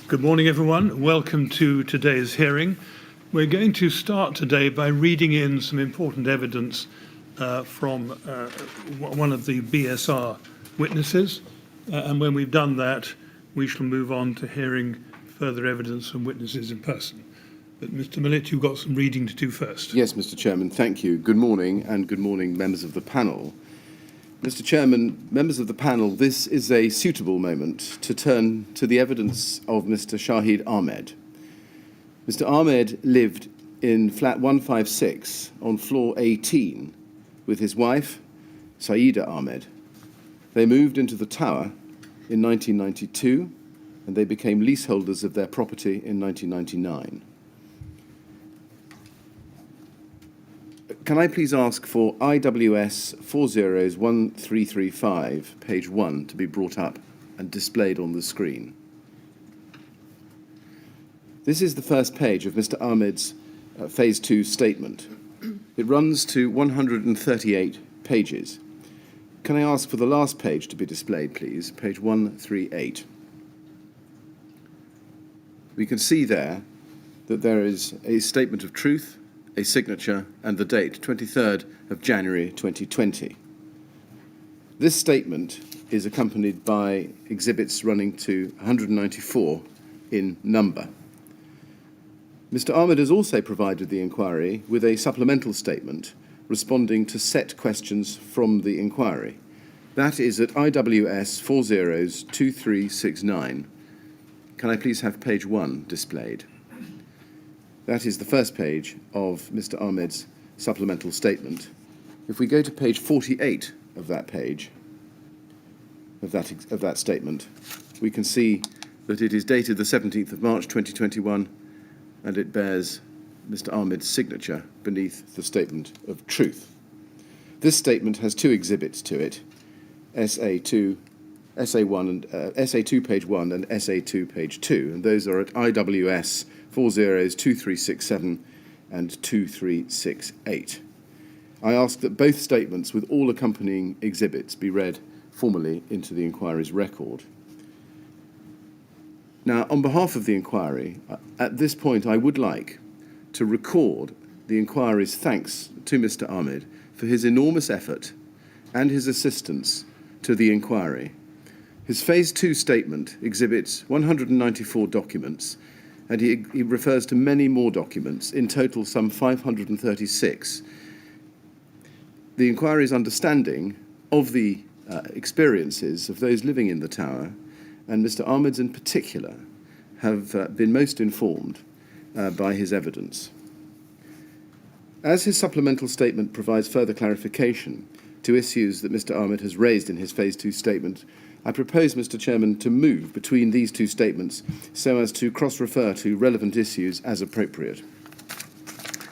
Good morning, everyone. Welcome to today's hearing. We're going to start today by reading in some important evidence from one of the BSR witnesses. And when we've done that, we shall move on to hearing further evidence from witnesses in person. But Mr. Millett, you've got some reading to do first. Yes, Mr. Chairman, thank you. Good morning, and good morning, members of the panel. Mr. Chairman, members of the panel, this is a suitable moment to turn to the evidence of Mr. Shahid Ahmed. Mr. Ahmed lived in flat 156 on floor 18 with his wife, Saeeda Ahmed. They moved into the tower in 1992, and they became leaseholders of their property in 1999. Can I please ask for IWS 401335, page 1, to be brought up and displayed on the screen? This is the first page of Mr. Ahmed's Phase 2 statement. It runs to 138 pages. Can I ask for the last page to be displayed, please, page 138? We can see there that there is a statement of truth, a signature, and the date, 23rd of January 2020. This statement is accompanied by exhibits running to 194 in number. Mr. Ahmed has also provided the inquiry with a supplemental statement responding to set questions from the inquiry. That is at IWS 402369. Can I please have page 1 displayed? That is the first page of Mr. Ahmed's supplemental statement. If we go to page 48 of that page, of that statement, we can see that it is dated the 17th of March 2021, and it bears Mr. Ahmed's signature beneath the statement of truth. This statement has two exhibits to it, SA2 page 1 and SA2 page 2, and those are at IWS 402367 and 2368. I ask that both statements with all accompanying exhibits be read formally into the inquiry's record. Now, on behalf of the inquiry, at this point I would like to record the inquiry's thanks to Mr. Ahmed for his enormous effort and his assistance to the inquiry. His Phase 2 statement exhibits 194 documents, and he refers to many more documents, in total some 536. The inquiry's understanding of the experiences of those living in the tower, and Mr. Ahmed's in particular, have been most informed by his evidence. As his supplemental statement provides further clarification to issues that Mr. Ahmed has raised in his Phase 2 statement, I propose, Mr. Chairman, to move between these two statements so as to cross-refer to relevant issues as appropriate.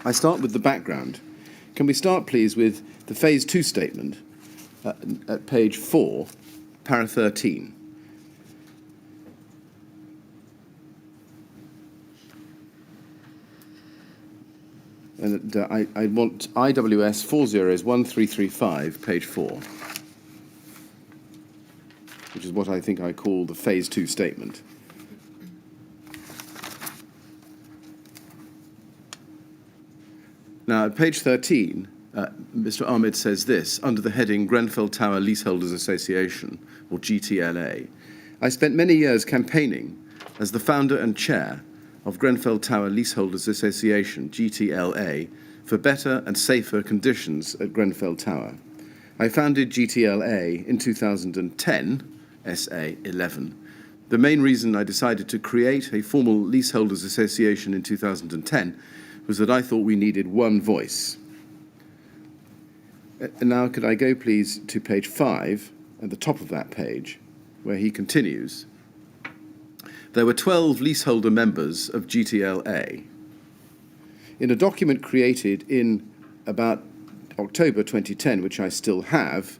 I start with the background. Can we start, please, with the Phase 2 statement at page 4, para 13. And I want IWS 401335, page 4. Which is what I think I call the Phase 2 statement. Now, at page 13, Mr. Ahmed says this, under the heading Grenfell Tower Leaseholders Association, or GTLA. I spent many years campaigning as the founder and chair of Grenfell Tower Leaseholders Association, GTLA, for better and safer conditions at Grenfell Tower. I founded GTLA in 2010, SA11. The main reason I decided to create a formal leaseholders association in 2010 was that I thought we needed one voice. And now could I go please to page 5 at the top of that page where he continues. There were 12 leaseholder members of GTLA. In a document created in about October 2010, which I still have,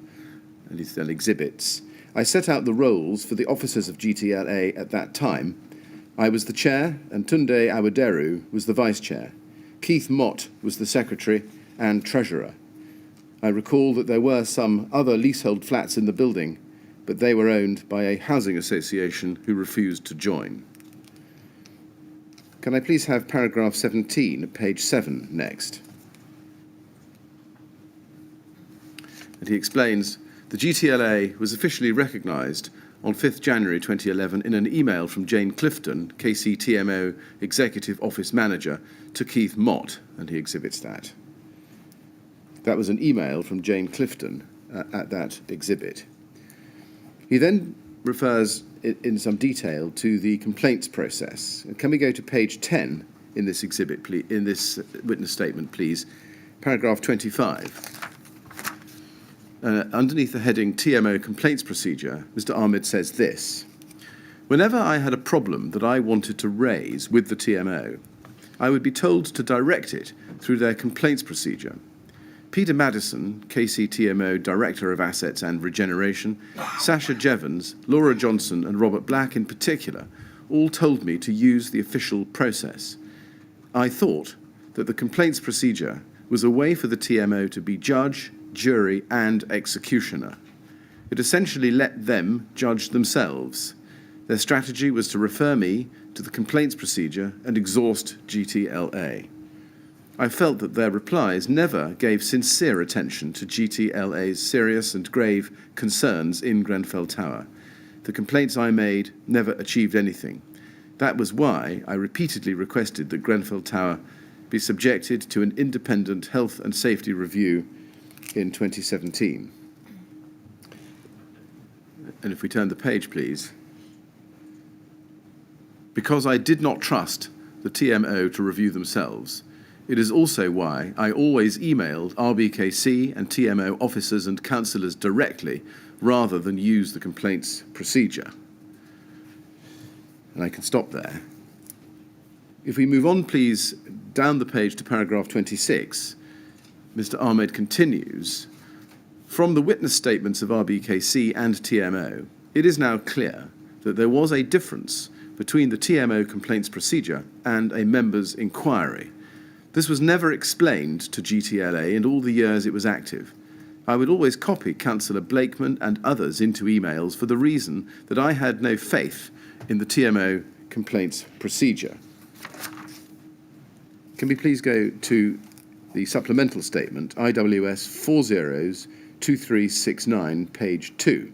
and it still exhibits, I set out the roles for the officers of GTLA at that time. I was the chair, and Tunde Awaderu was the vice chair. Keith Mott was the secretary and treasurer. I recall that there were some other leasehold flats in the building, but they were owned by a housing association who refused to join. Can I please have paragraph 17, page 7 next? And he explains, the GTLA was officially recognised on 5th January 2011 in an email from Jane Clifton, KCTMO Executive Office Manager, to Keith Mott, and he exhibits that. That was an email from Jane Clifton at that exhibit. He then refers in some detail to the complaints process. Can we go to page 10 in this exhibit, please, in this witness statement, please? Paragraph 25. Underneath the heading TMO Complaints Procedure, Mr. Ahmed says this: whenever I had a problem that I wanted to raise with the TMO, I would be told to direct it through their complaints procedure. Peter Madison, KCTMO Director of Assets and Regeneration, Sasha Jevons, Laura Johnson and Robert Black in particular, all told me to use the official process. I thought that the complaints procedure was a way for the TMO to be judge, jury and executioner. It essentially let them judge themselves. Their strategy was to refer me to the complaints procedure and exhaust GTLA. I felt that their replies never gave sincere attention to GTLA's serious and grave concerns in Grenfell Tower. The complaints I made never achieved anything. That was why I repeatedly requested that Grenfell Tower be subjected to an independent health and safety review in 2017. And if we turn the page, please. Because I did not trust the TMO to review themselves, it is also why I always emailed RBKC and TMO officers and councillors directly rather than use the complaints procedure. And I can stop there. If we move on, please, down the page to paragraph 26, Mr. Ahmed continues, from the witness statements of RBKC and TMO, it is now clear that there was a difference between the TMO complaints procedure and a member's inquiry. This was never explained to GTLA in all the years it was active. I would always copy Councillor Blakeman and others into emails for the reason that I had no faith in the TMO complaints procedure. Can we please go to the supplemental statement, IWS 402369, page 2.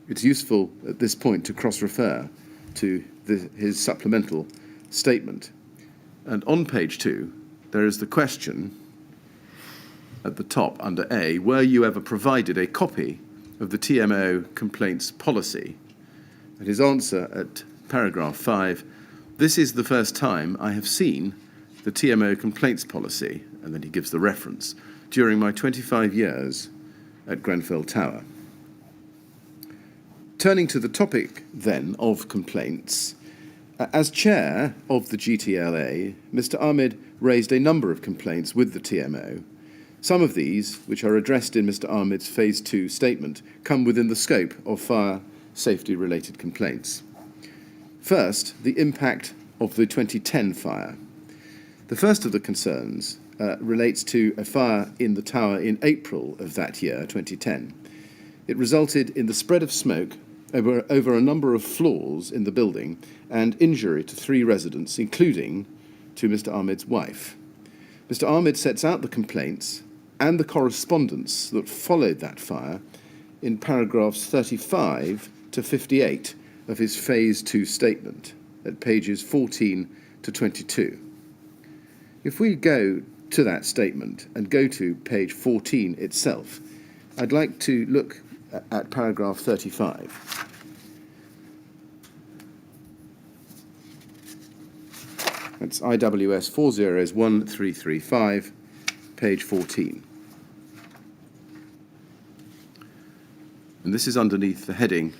It's useful at this point to cross-refer to his supplemental statement. And on page 2, there is the question at the top under A, were you ever provided a copy of the TMO complaints policy? And his answer at paragraph 5, this is the first time I have seen the TMO complaints policy, and then he gives the reference, during my 25 years at Grenfell Tower. Turning to the topic, then, of complaints, as chair of the GTLA, Mr. Ahmed raised a number of complaints with the TMO. Some of these, which are addressed in Mr. Ahmed's Phase 2 statement, come within the scope of fire safety-related complaints. First, the impact of the 2010 fire. The first of the concerns relates to a fire in the tower in April of that year, 2010. It resulted in the spread of smoke over a number of floors in the building and injury to 3 residents, including to Mr. Ahmed's wife. Mr. Ahmed sets out the complaints and the correspondence that followed that fire in paragraphs 35 to 58 of his Phase 2 statement at pages 14 to 22. If we go to that statement and go to page 14 itself, I'd like to look at paragraph 35. That's IWS 401335, page 14. And this is underneath the heading,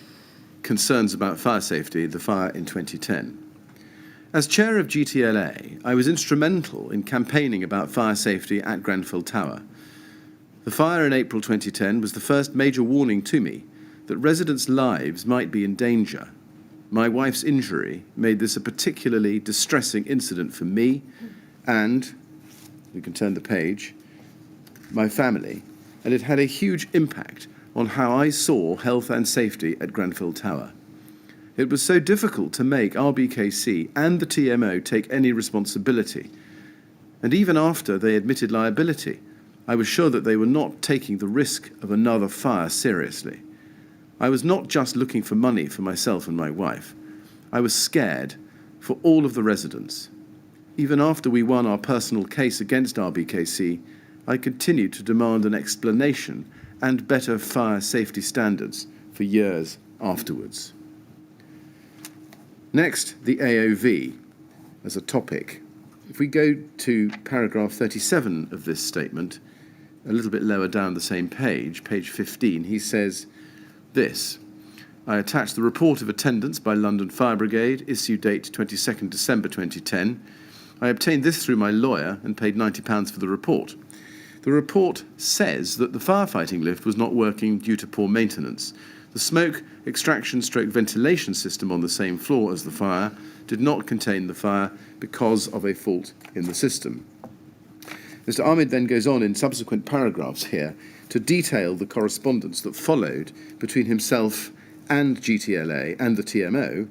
Concerns about Fire Safety, the fire in 2010. As chair of GTLA, I was instrumental in campaigning about fire safety at Grenfell Tower. The fire in April 2010 was the first major warning to me that residents' lives might be in danger. My wife's injury made this a particularly distressing incident for me and, you can turn the page, my family, and it had a huge impact on how I saw health and safety at Grenfell Tower. It was so difficult to make RBKC and the TMO take any responsibility. And even after they admitted liability, I was sure that they were not taking the risk of another fire seriously. I was not just looking for money for myself and my wife. I was scared for all of the residents. Even after we won our personal case against RBKC, I continued to demand an explanation and better fire safety standards for years afterwards. Next, the AOV as a topic. If we go to paragraph 37 of this statement, a little bit lower down the same page, page 15, he says this: I attach the report of attendance by London Fire Brigade, issue date 22nd December 2010. I obtained this through my lawyer and paid £90 for the report. The report says that the firefighting lift was not working due to poor maintenance. The smoke extraction stroke ventilation system on the same floor as the fire did not contain the fire because of a fault in the system. Mr. Ahmed then goes on in subsequent paragraphs here to detail the correspondence that followed between himself and GTLA and the TMO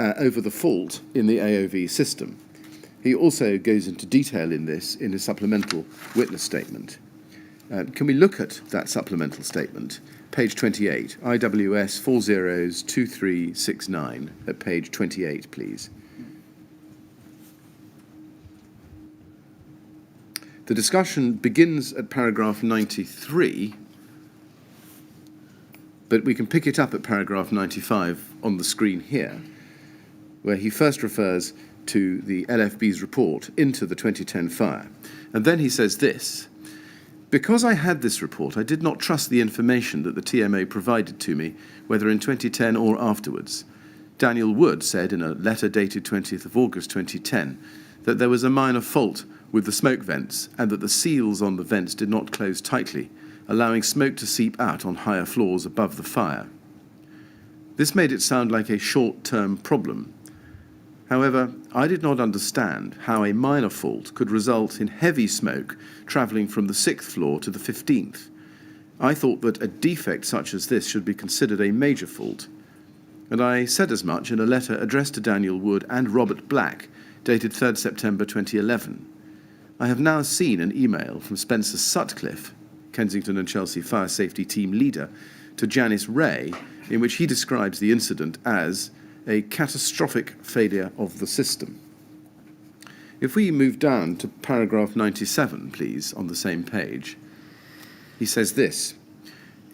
over the fault in the AOV system. He also goes into detail in this in his supplemental witness statement. Can we look at that supplemental statement? Page 28, IWS 402369, at page 28, please. The discussion begins at paragraph 93, but we can pick it up at paragraph 95 on the screen here, where he first refers to the LFB's report into the 2010 fire. And then he says this: because I had this report, I did not trust the information that the TMA provided to me, whether in 2010 or afterwards. Daniel Wood said in a letter dated 20th of August 2010 that there was a minor fault with the smoke vents and that the seals on the vents did not close tightly, allowing smoke to seep out on higher floors above the fire. This made it sound like a short-term problem. However, I did not understand how a minor fault could result in heavy smoke travelling from the 6th floor to the 15th. I thought that a defect such as this should be considered a major fault, and I said as much in a letter addressed to Daniel Wood and Robert Black, dated 3rd September 2011. I have now seen an email from Spencer Sutcliffe, Kensington and Chelsea Fire Safety Team Leader, to Janice Ray, in which he describes the incident as a catastrophic failure of the system. If we move down to paragraph 97, please, on the same page, he says this: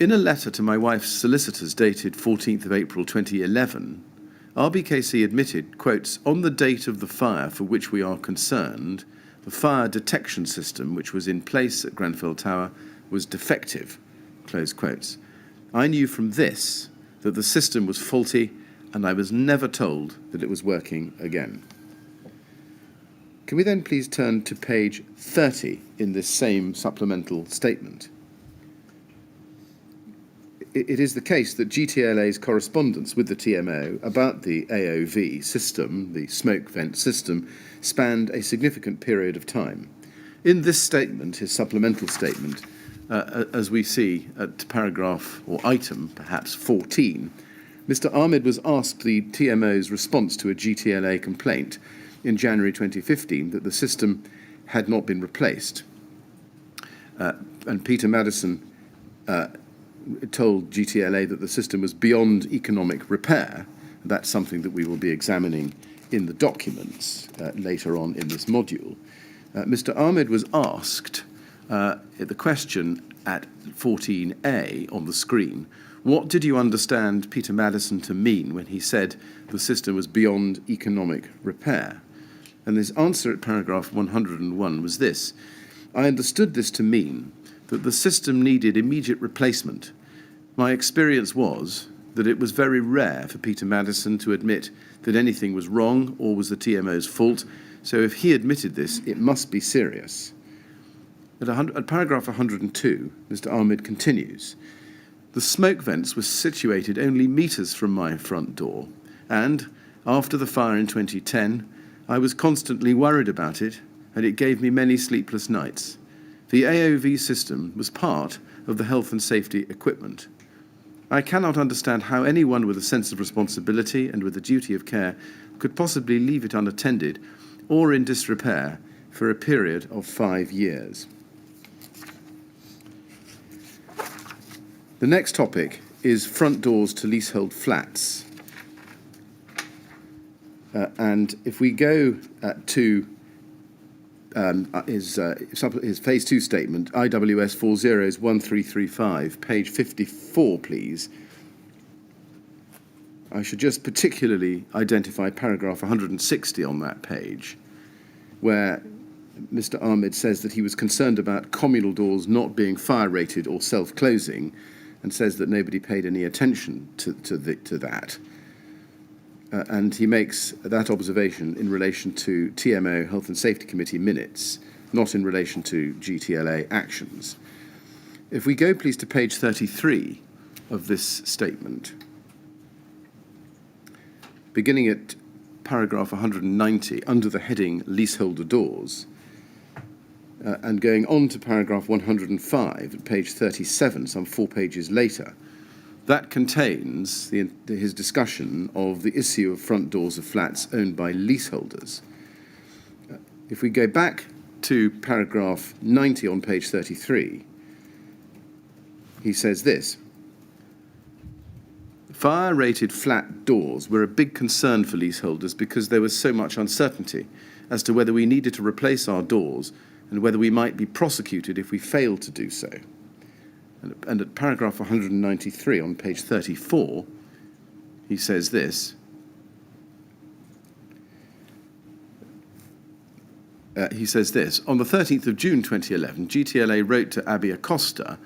in a letter to my wife's solicitors dated 14th of April 2011, RBKC admitted, quotes, on the date of the fire for which we are concerned, the fire detection system which was in place at Grenfell Tower was defective, close quotes. I knew from this that the system was faulty and I was never told that it was working again. Can we then please turn to page 30 in this same supplemental statement? It is the case that GTLA's correspondence with the TMO about the AOV system, the smoke vent system, spanned a significant period of time. In this statement, his supplemental statement, as we see at paragraph or item, perhaps 14, Mr. Ahmed was asked the TMO's response to a GTLA complaint in January 2015 that the system had not been replaced. And Peter Madison told GTLA that the system was beyond economic repair. That's something that we will be examining in the documents later on in this module. Mr. Ahmed was asked the question at 14A on the screen, what did you understand Peter Madison to mean when he said the system was beyond economic repair? And his answer at paragraph 101 was this: I understood this to mean that the system needed immediate replacement. My experience was that it was very rare for Peter Madison to admit that anything was wrong or was the TMO's fault, so if he admitted this, it must be serious. At paragraph 102, Mr. Ahmed continues, the smoke vents were situated only metres from my front door, and after the fire in 2010, I was constantly worried about it, and it gave me many sleepless nights. The AOV system was part of the health and safety equipment. I cannot understand how anyone with a sense of responsibility and with a duty of care could possibly leave it unattended or in disrepair for a period of 5 years. The next topic is front doors to leasehold flats. And if we go to his Phase 2 statement, IWS 401335, page 54, please. I should just particularly identify paragraph 160 on that page, where Mr. Ahmed says that he was concerned about communal doors not being fire-rated or self-closing, and says that nobody paid any attention to that. And he makes that observation in relation to TMO Health and Safety Committee minutes, not in relation to GTLA actions. If we go, please, to page 33 of this statement, beginning at paragraph 190, under the heading Leaseholder Doors, and going on to paragraph 105 at page 37, some 4 pages later, that contains his discussion of the issue of front doors of flats owned by leaseholders. If we go back to paragraph 90 on page 33, he says this: fire-rated flat doors were a big concern for leaseholders because there was so much uncertainty as to whether we needed to replace our doors and whether we might be prosecuted if we failed to do so. And at paragraph 193 on page 34, he says this. On the 13th of June 2011, GTLA wrote to Abby Acosta,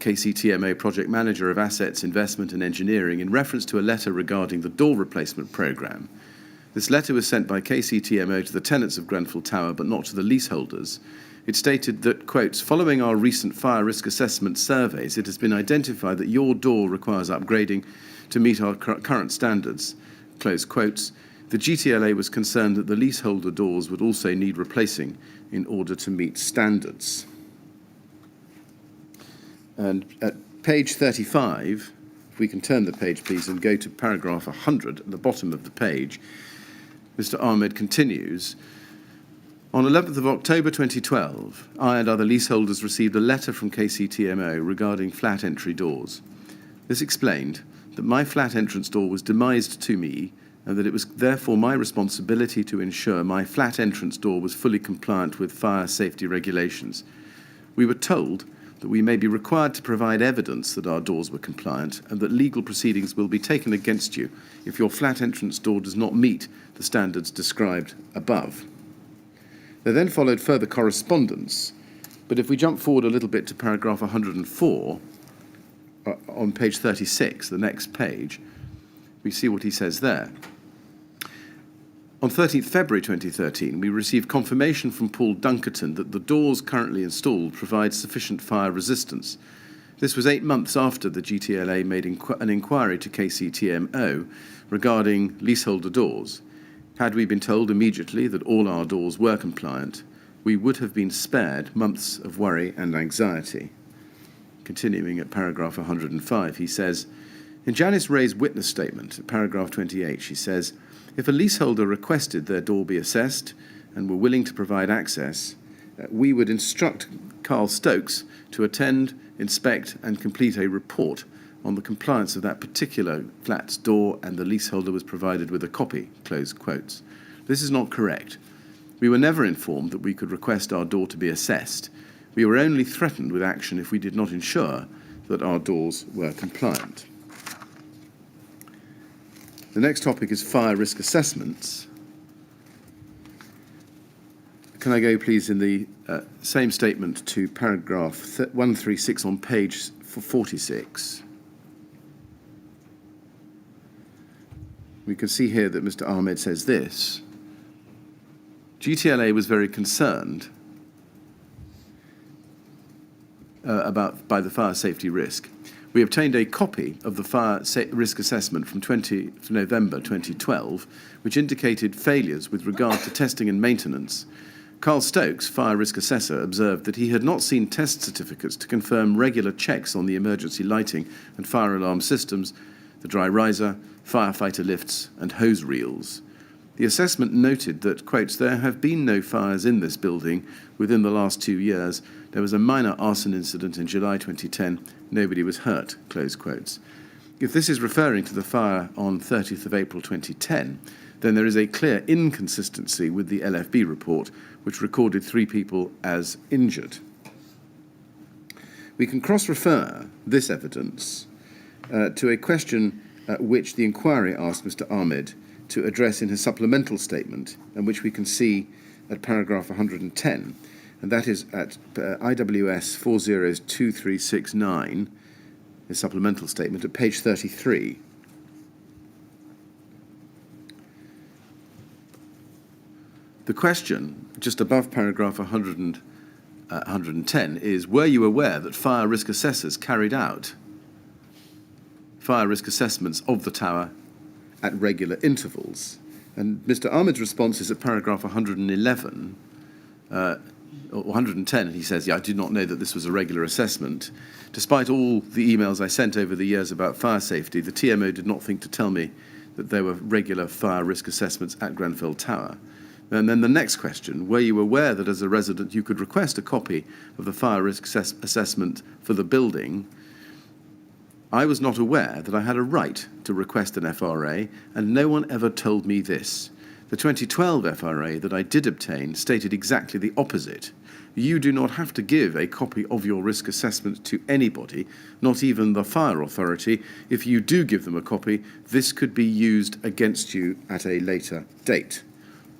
KCTMO Project Manager of Assets, Investment and Engineering, in reference to a letter regarding the door replacement programme. This letter was sent by KCTMO to the tenants of Grenfell Tower, but not to the leaseholders. It stated that, quotes, following our recent fire risk assessment surveys, it has been identified that your door requires upgrading to meet our current standards, close quotes. The GTLA was concerned that the leaseholder doors would also need replacing in order to meet standards. And at page 35, if we can turn the page, please, and go to paragraph 100 at the bottom of the page, Mr. Ahmed continues, on 11th of October 2012, I and other leaseholders received a letter from KCTMO regarding flat entry doors. This explained that my flat entrance door was demised to me and that it was therefore my responsibility to ensure my flat entrance door was fully compliant with fire safety regulations. We were told that we may be required to provide evidence that our doors were compliant and that legal proceedings will be taken against you if your flat entrance door does not meet the standards described above. There then followed further correspondence, but if we jump forward a little bit to paragraph 104, on page 36, the next page, we see what he says there. On 13th February 2013, we received confirmation from Paul Dunkerton that the doors currently installed provide sufficient fire resistance. This was 8 months after the GTLA made an inquiry to KCTMO regarding leaseholder doors. Had we been told immediately that all our doors were compliant, we would have been spared months of worry and anxiety. Continuing at paragraph 105, he says, in Janice Ray's witness statement, at paragraph 28, she says, if a leaseholder requested their door be assessed and were willing to provide access, we would instruct Carl Stokes to attend, inspect and complete a report on the compliance of that particular flat's door, and the leaseholder was provided with a copy, close quotes. This is not correct. We were never informed that we could request our door to be assessed. We were only threatened with action if we did not ensure that our doors were compliant. The next topic is fire risk assessments. Can I go, please, in the same statement to paragraph 136 on page 46? We can see here that Mr. Ahmed says this. GTLA was very concerned by the fire safety risk. We obtained a copy of the fire risk assessment from November 2012, which indicated failures with regard to testing and maintenance, Carl Stokes, fire risk assessor, observed that he had not seen test certificates to confirm regular checks on the emergency lighting and fire alarm systems, the dry riser, firefighter lifts and hose reels. The assessment noted that, quotes, there have been no fires in this building within the last 2 years. There was a minor arson incident in July 2010. Nobody was hurt, close quotes. If this is referring to the fire on 30th of April 2010, then there is a clear inconsistency with the LFB report, which recorded 3 people as injured. We can cross-refer this evidence to a question which the inquiry asked Mr. Ahmed to address in his supplemental statement, and which we can see at paragraph 110, and that is at IWS 402369, his supplemental statement at page 33. The question, just above paragraph 110, is, were you aware that fire risk assessors carried out fire risk assessments of the tower at regular intervals? And Mr. Ahmed's response is at paragraph 111, or 110, and he says, yeah, I did not know that this was a regular assessment. Despite all the emails I sent over the years about fire safety, the TMO did not think to tell me that there were regular fire risk assessments at Grenfell Tower. And then the next question, were you aware that as a resident you could request a copy of the fire risk assessment for the building? I was not aware that I had a right to request an FRA, and no one ever told me this. The 2012 FRA that I did obtain stated exactly the opposite. You do not have to give a copy of your risk assessment to anybody, not even the fire authority. If you do give them a copy, this could be used against you at a later date.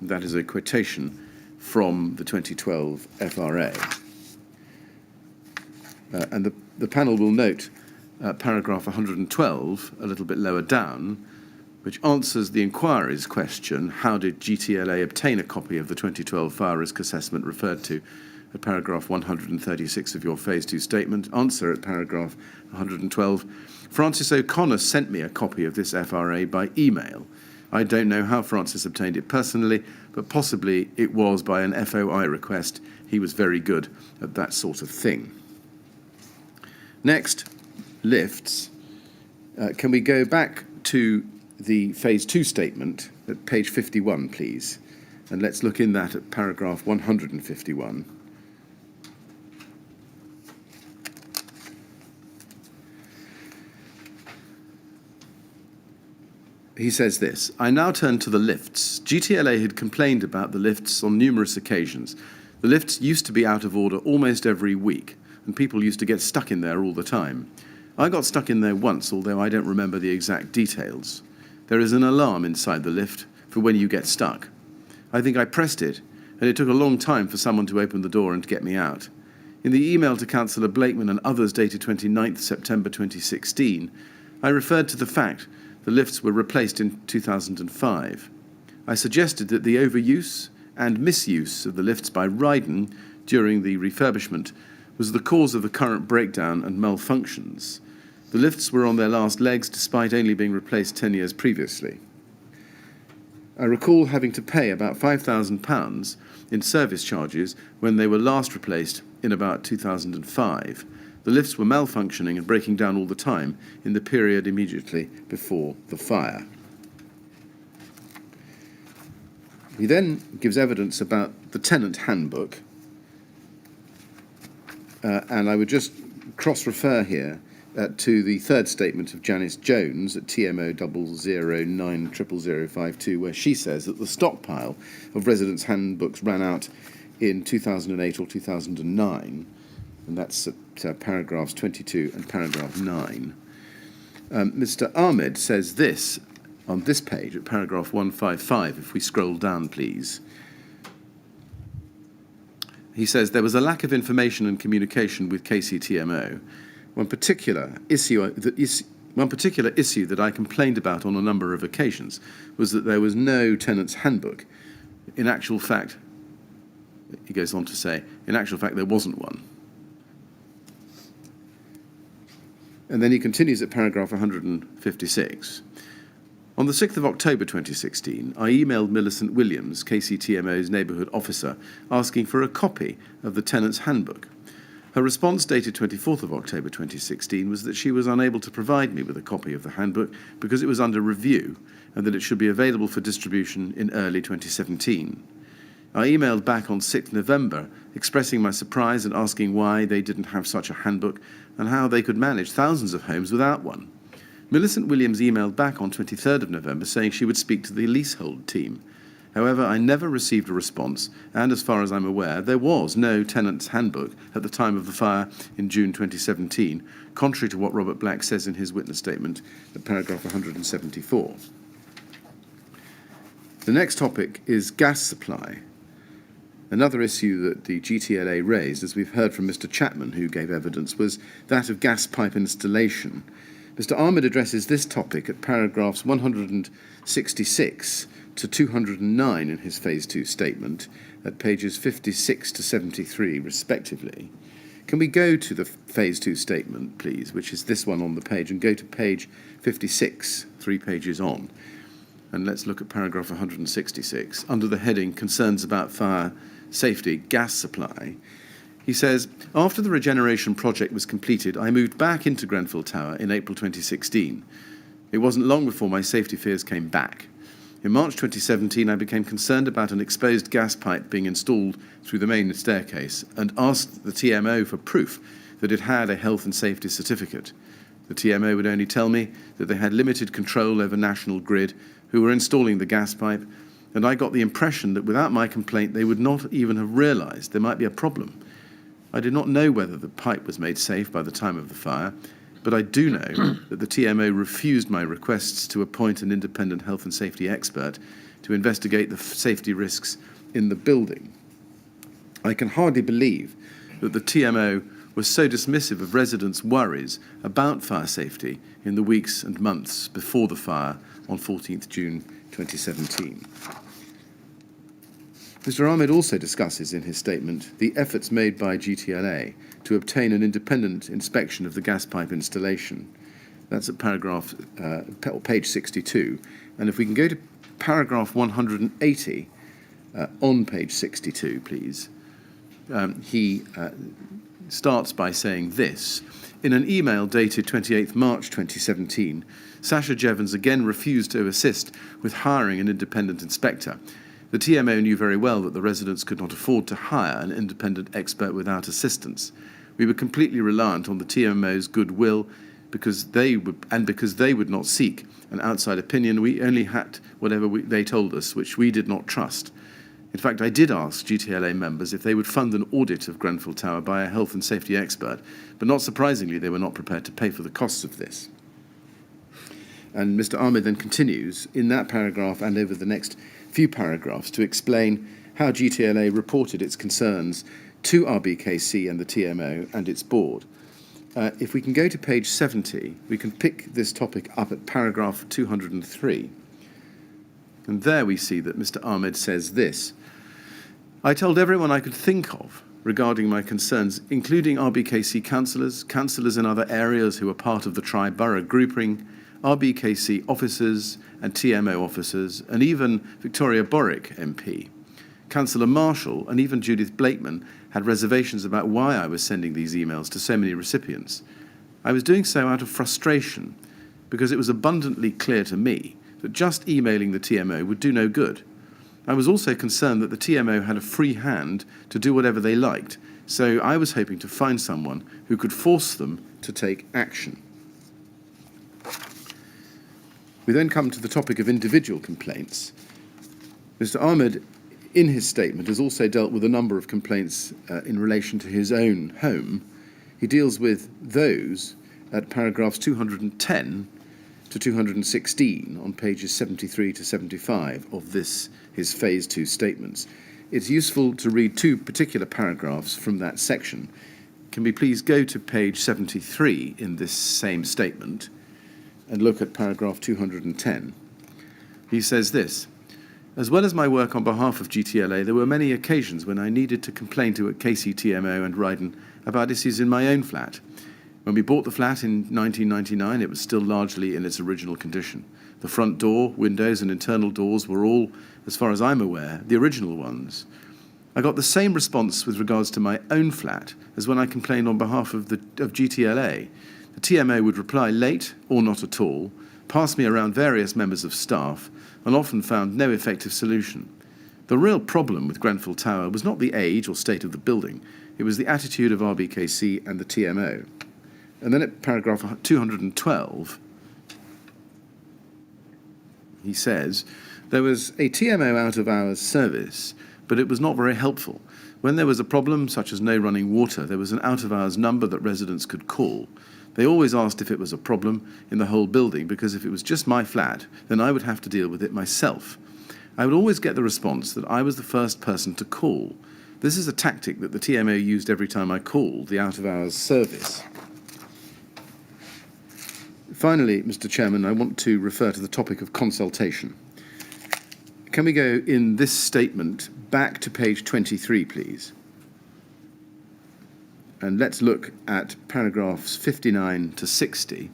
That is a quotation from the 2012 FRA. And the panel will note paragraph 112, a little bit lower down, which answers the inquiry's question, how did GTLA obtain a copy of the 2012 fire risk assessment referred to at paragraph 136 of your Phase 2 statement? Answer at paragraph 112, Francis O'Connor sent me a copy of this FRA by email. I don't know how Francis obtained it personally, but possibly it was by an FOI request. He was very good at that sort of thing. Next, lifts. Can we go back to the Phase 2 statement at page 51, please? And let's look in that at paragraph 151. He says this, I now turn to the lifts. GTLA had complained about the lifts on numerous occasions. The lifts used to be out of order almost every week, and people used to get stuck in there all the time. I got stuck in there once, although I don't remember the exact details. There is an alarm inside the lift for when you get stuck. I think I pressed it, and it took a long time for someone to open the door and get me out. In the email to Councillor Blakeman and others dated 29th September 2016, I referred to the fact the lifts were replaced in 2005. I suggested that the overuse and misuse of the lifts by Ryden during the refurbishment was the cause of the current breakdown and malfunctions. The lifts were on their last legs despite only being replaced 10 years previously. I recall having to pay about £5,000 in service charges when they were last replaced in about 2005. The lifts were malfunctioning and breaking down all the time in the period immediately before the fire. He then gives evidence about the Tenant handbook, and I would just cross-refer here to the third statement of Janice Jones at TMO 0090052, where she says that the stockpile of residents' handbooks ran out in 2008 or 2009, and that's at paragraphs 22 and paragraph 9. Mr. Ahmed says this on this page at paragraph 155, if we scroll down, please. He says there was a lack of information and communication with KCTMO. One particular issue that I complained about on a number of occasions was that there was no tenant's handbook. In actual fact, he goes on to say, in actual fact, there wasn't one. And then he continues at paragraph 156. On the 6th of October 2016, I emailed Millicent Williams, KCTMO's neighbourhood officer, asking for a copy of the Tenant's Handbook. Her response, dated 24th of October 2016, was that she was unable to provide me with a copy of the handbook because it was under review and that it should be available for distribution in early 2017. I emailed back on 6th November, expressing my surprise and asking why they didn't have such a handbook and how they could manage thousands of homes without one. Millicent Williams emailed back on 23rd of November saying she would speak to the leasehold team. However, I never received a response, and as far as I'm aware, there was no tenant's handbook at the time of the fire in June 2017, contrary to what Robert Black says in his witness statement at paragraph 174. The next topic is gas supply. Another issue that the GTLA raised, as we've heard from Mr. Chapman, who gave evidence, was that of gas pipe installation. Mr. Ahmed addresses this topic at paragraphs 166 to 209 in his Phase 2 statement, at pages 56 to 73, respectively. Can we go to the Phase 2 statement, please, which is this one on the page, and go to page 56, 3 pages on, and let's look at paragraph 166, under the heading Concerns about Fire Safety, Gas Supply. He says, after the regeneration project was completed, I moved back into Grenfell Tower in April 2016. It wasn't long before my safety fears came back. In March 2017, I became concerned about an exposed gas pipe being installed through the main staircase and asked the TMO for proof that it had a health and safety certificate. The TMO would only tell me that they had limited control over National Grid, who were installing the gas pipe, and I got the impression that without my complaint, they would not even have realised there might be a problem. I did not know whether the pipe was made safe by the time of the fire, but I do know that the TMO refused my requests to appoint an independent health and safety expert to investigate the safety risks in the building. I can hardly believe that the TMO was so dismissive of residents' worries about fire safety in the weeks and months before the fire on 14th June 2017. Mr. Ahmed also discusses in his statement the efforts made by GTLA to obtain an independent inspection of the gas pipe installation. That's at page 62. And if we can go to paragraph 180 on page 62, please. He starts by saying this. In an email dated 28th March 2017, Sasha Jevons again refused to assist with hiring an independent inspector. The TMO knew very well that the residents could not afford to hire an independent expert without assistance. We were completely reliant on the TMO's goodwill because they would not seek an outside opinion. We only had whatever they told us, which we did not trust. In fact, I did ask GTLA members if they would fund an audit of Grenfell Tower by a health and safety expert, but not surprisingly, they were not prepared to pay for the costs of this. And Mr. Ahmed then continues in that paragraph and over the next few paragraphs to explain how GTLA reported its concerns to RBKC and the TMO and its board. If we can go to page 70, we can pick this topic up at paragraph 203. And there we see that Mr. Ahmed says this. I told everyone I could think of regarding my concerns, including RBKC councillors in other areas who are part of the tri-borough grouping, RBKC officers and TMO officers, and even Victoria Borick MP. Councillor Marshall and even Judith Blakeman had reservations about why I was sending these emails to so many recipients. I was doing so out of frustration because it was abundantly clear to me that just emailing the TMO would do no good. I was also concerned that the TMO had a free hand to do whatever they liked, so I was hoping to find someone who could force them to take action. We then come to the topic of individual complaints. Mr. Ahmed, in his statement, has also dealt with a number of complaints in relation to his own home. He deals with those at paragraphs 210 to 216 on pages 73 to 75 of his Phase 2 statements. It's useful to read two particular paragraphs from that section. Can we please go to page 73 in this same statement and look at paragraph 210. He says this, as well as my work on behalf of GTLA, there were many occasions when I needed to complain to KCTMO and Ryden about issues in my own flat. When we bought the flat in 1999, it was still largely in its original condition. The front door, windows and internal doors were all, as far as I'm aware, the original ones. I got the same response with regards to my own flat as when I complained on behalf of GTLA. The TMO would reply late or not at all, pass me around various members of staff, and often found no effective solution. The real problem with Grenfell Tower was not the age or state of the building, it was the attitude of RBKC and the TMO. And then at paragraph 212, he says, there was a TMO out-of-hours service, but it was not very helpful. When there was a problem, such as no running water, there was an out-of-hours number that residents could call. They always asked if it was a problem in the whole building, because if it was just my flat, then I would have to deal with it myself. I would always get the response that I was the first person to call. This is a tactic that the TMO used every time I called the out-of-hours service. Finally, Mr. Chairman, I want to refer to the topic of consultation. Can we go in this statement back to page 23, please? And let's look at paragraphs 59 to 60.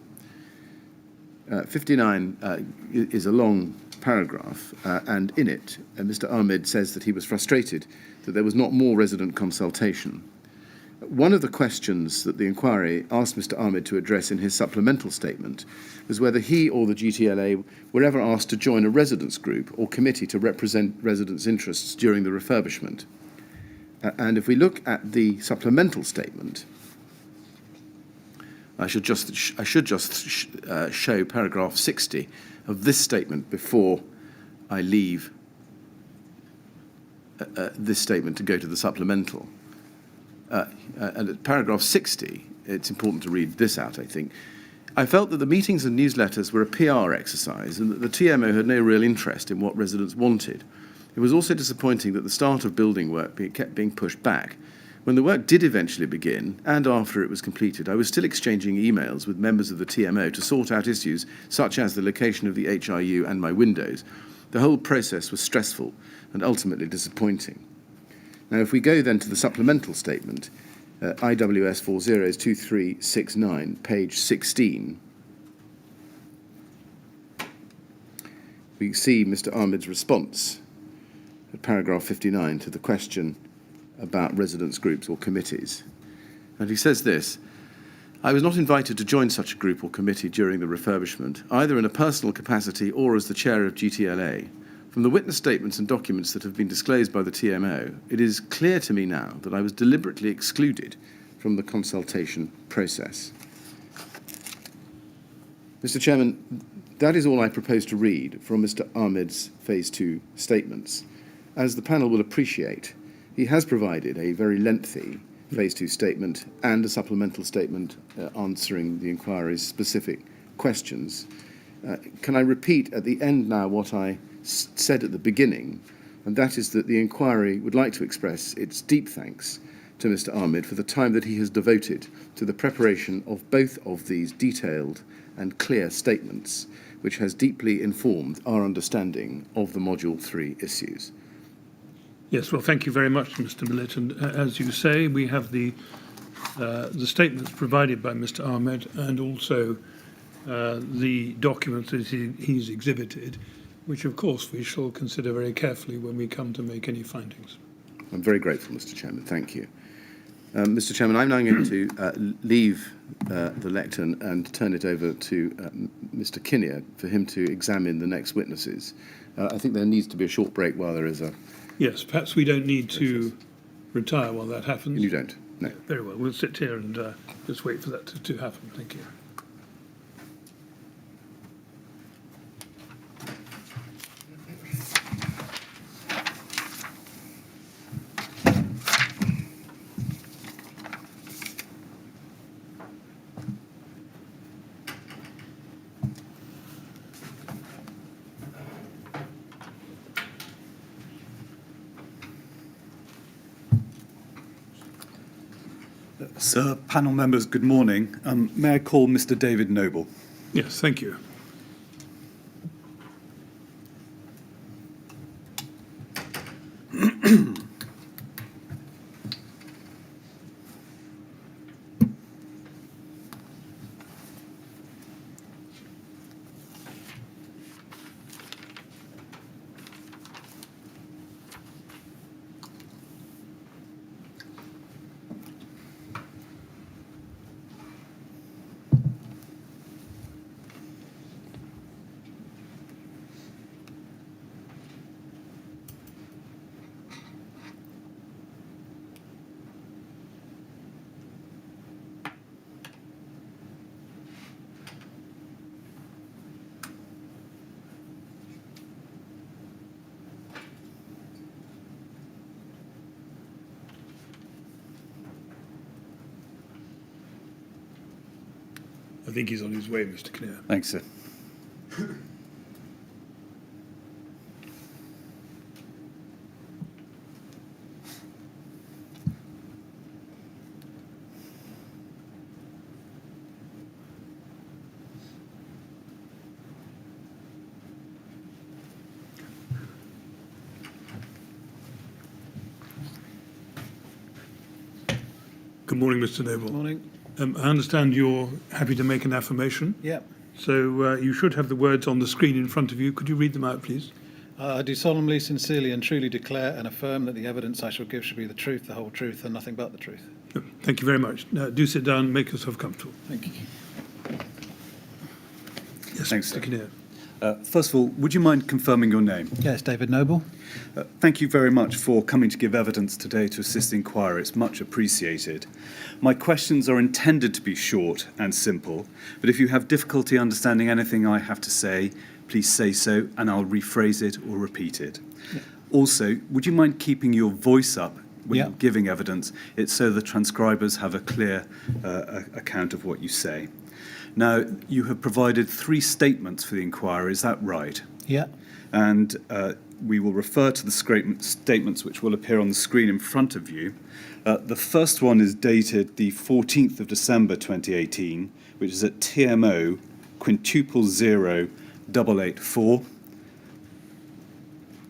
59 is a long paragraph, and in it, Mr. Ahmed says that he was frustrated that there was not more resident consultation. One of the questions that the inquiry asked Mr. Ahmed to address in his supplemental statement was whether he or the GTLA were ever asked to join a residents group or committee to represent residents' interests during the refurbishment. And if we look at the supplemental statement, I should just show paragraph 60 of this statement before I leave this statement to go to the supplemental. And at paragraph 60, it's important to read this out, I think. I felt that the meetings and newsletters were a PR exercise and that the TMO had no real interest in what residents wanted. It was also disappointing that the start of building work kept being pushed back. When the work did eventually begin, and after it was completed, I was still exchanging emails with members of the TMO to sort out issues such as the location of the HIU and my windows. The whole process was stressful and ultimately disappointing. Now, if we go then to the supplemental statement, IWS 402369, page 16, we see Mr. Ahmed's response at paragraph 59 to the question about residents' groups or committees. And he says this: I was not invited to join such a group or committee during the refurbishment, either in a personal capacity or as the chair of GTLA. From the witness statements and documents that have been disclosed by the TMO, it is clear to me now that I was deliberately excluded from the consultation process. Mr. Chairman, that is all I propose to read from Mr. Ahmed's Phase 2 statements. As the panel will appreciate, he has provided a very lengthy Phase 2 statement and a supplemental statement answering the inquiry's specific questions. Can I repeat at the end now what I said at the beginning, and that is that the inquiry would like to express its deep thanks to Mr. Ahmed for the time that he has devoted to the preparation of both of these detailed and clear statements, which has deeply informed our understanding of the Module 3 issues. Yes, well, thank you very much, Mr. Millett. And as you say, we have the statements provided by Mr. Ahmed and also the documents that he's exhibited, which, of course, we shall consider very carefully when we come to make any findings. I'm very grateful, Mr. Chairman. Thank you. Mr. Chairman, I'm now going to leave the lectern and turn it over to Mr. Kinnear for him to examine the next witnesses. I think there needs to be a short break while there is a... Yes, perhaps we don't need to retire while that happens. You don't? No. Very well. We'll sit here and just wait for that to happen. Thank you. Sir, panel members, good morning. May I call Mr. David Noble? Yes, thank you. I think he's on his way, Mr. Kinnear. Thanks, sir. Good morning, Mr. Noble. Morning. I understand you're happy to make an affirmation. Yeah. So you should have the words on the screen in front of you. Could you read them out, please? I do solemnly, sincerely and truly declare and affirm that the evidence I shall give shall be the truth, the whole truth and nothing but the truth. Thank you very much. Now, do sit down and make yourself comfortable. Thank you. Yes, Thanks, Mr. sir. Kinnear. First of all, would you mind confirming your name? Yes, David Noble. Thank you very much for coming to give evidence today to assist the inquiry. It's much appreciated. My questions are intended to be short and simple, but if you have difficulty understanding anything I have to say, please say so and I'll rephrase it or repeat it. Yeah. Also, would you mind keeping your voice up when Yeah. you're giving evidence? It's so the transcribers have a clear account of what you say. Now, you have provided 3 statements for the inquiry, is that right? Yeah. And we will refer to the statements which will appear on the screen in front of you. The first one is dated the 14th of December 2018, which is at TMO quintuple 0884.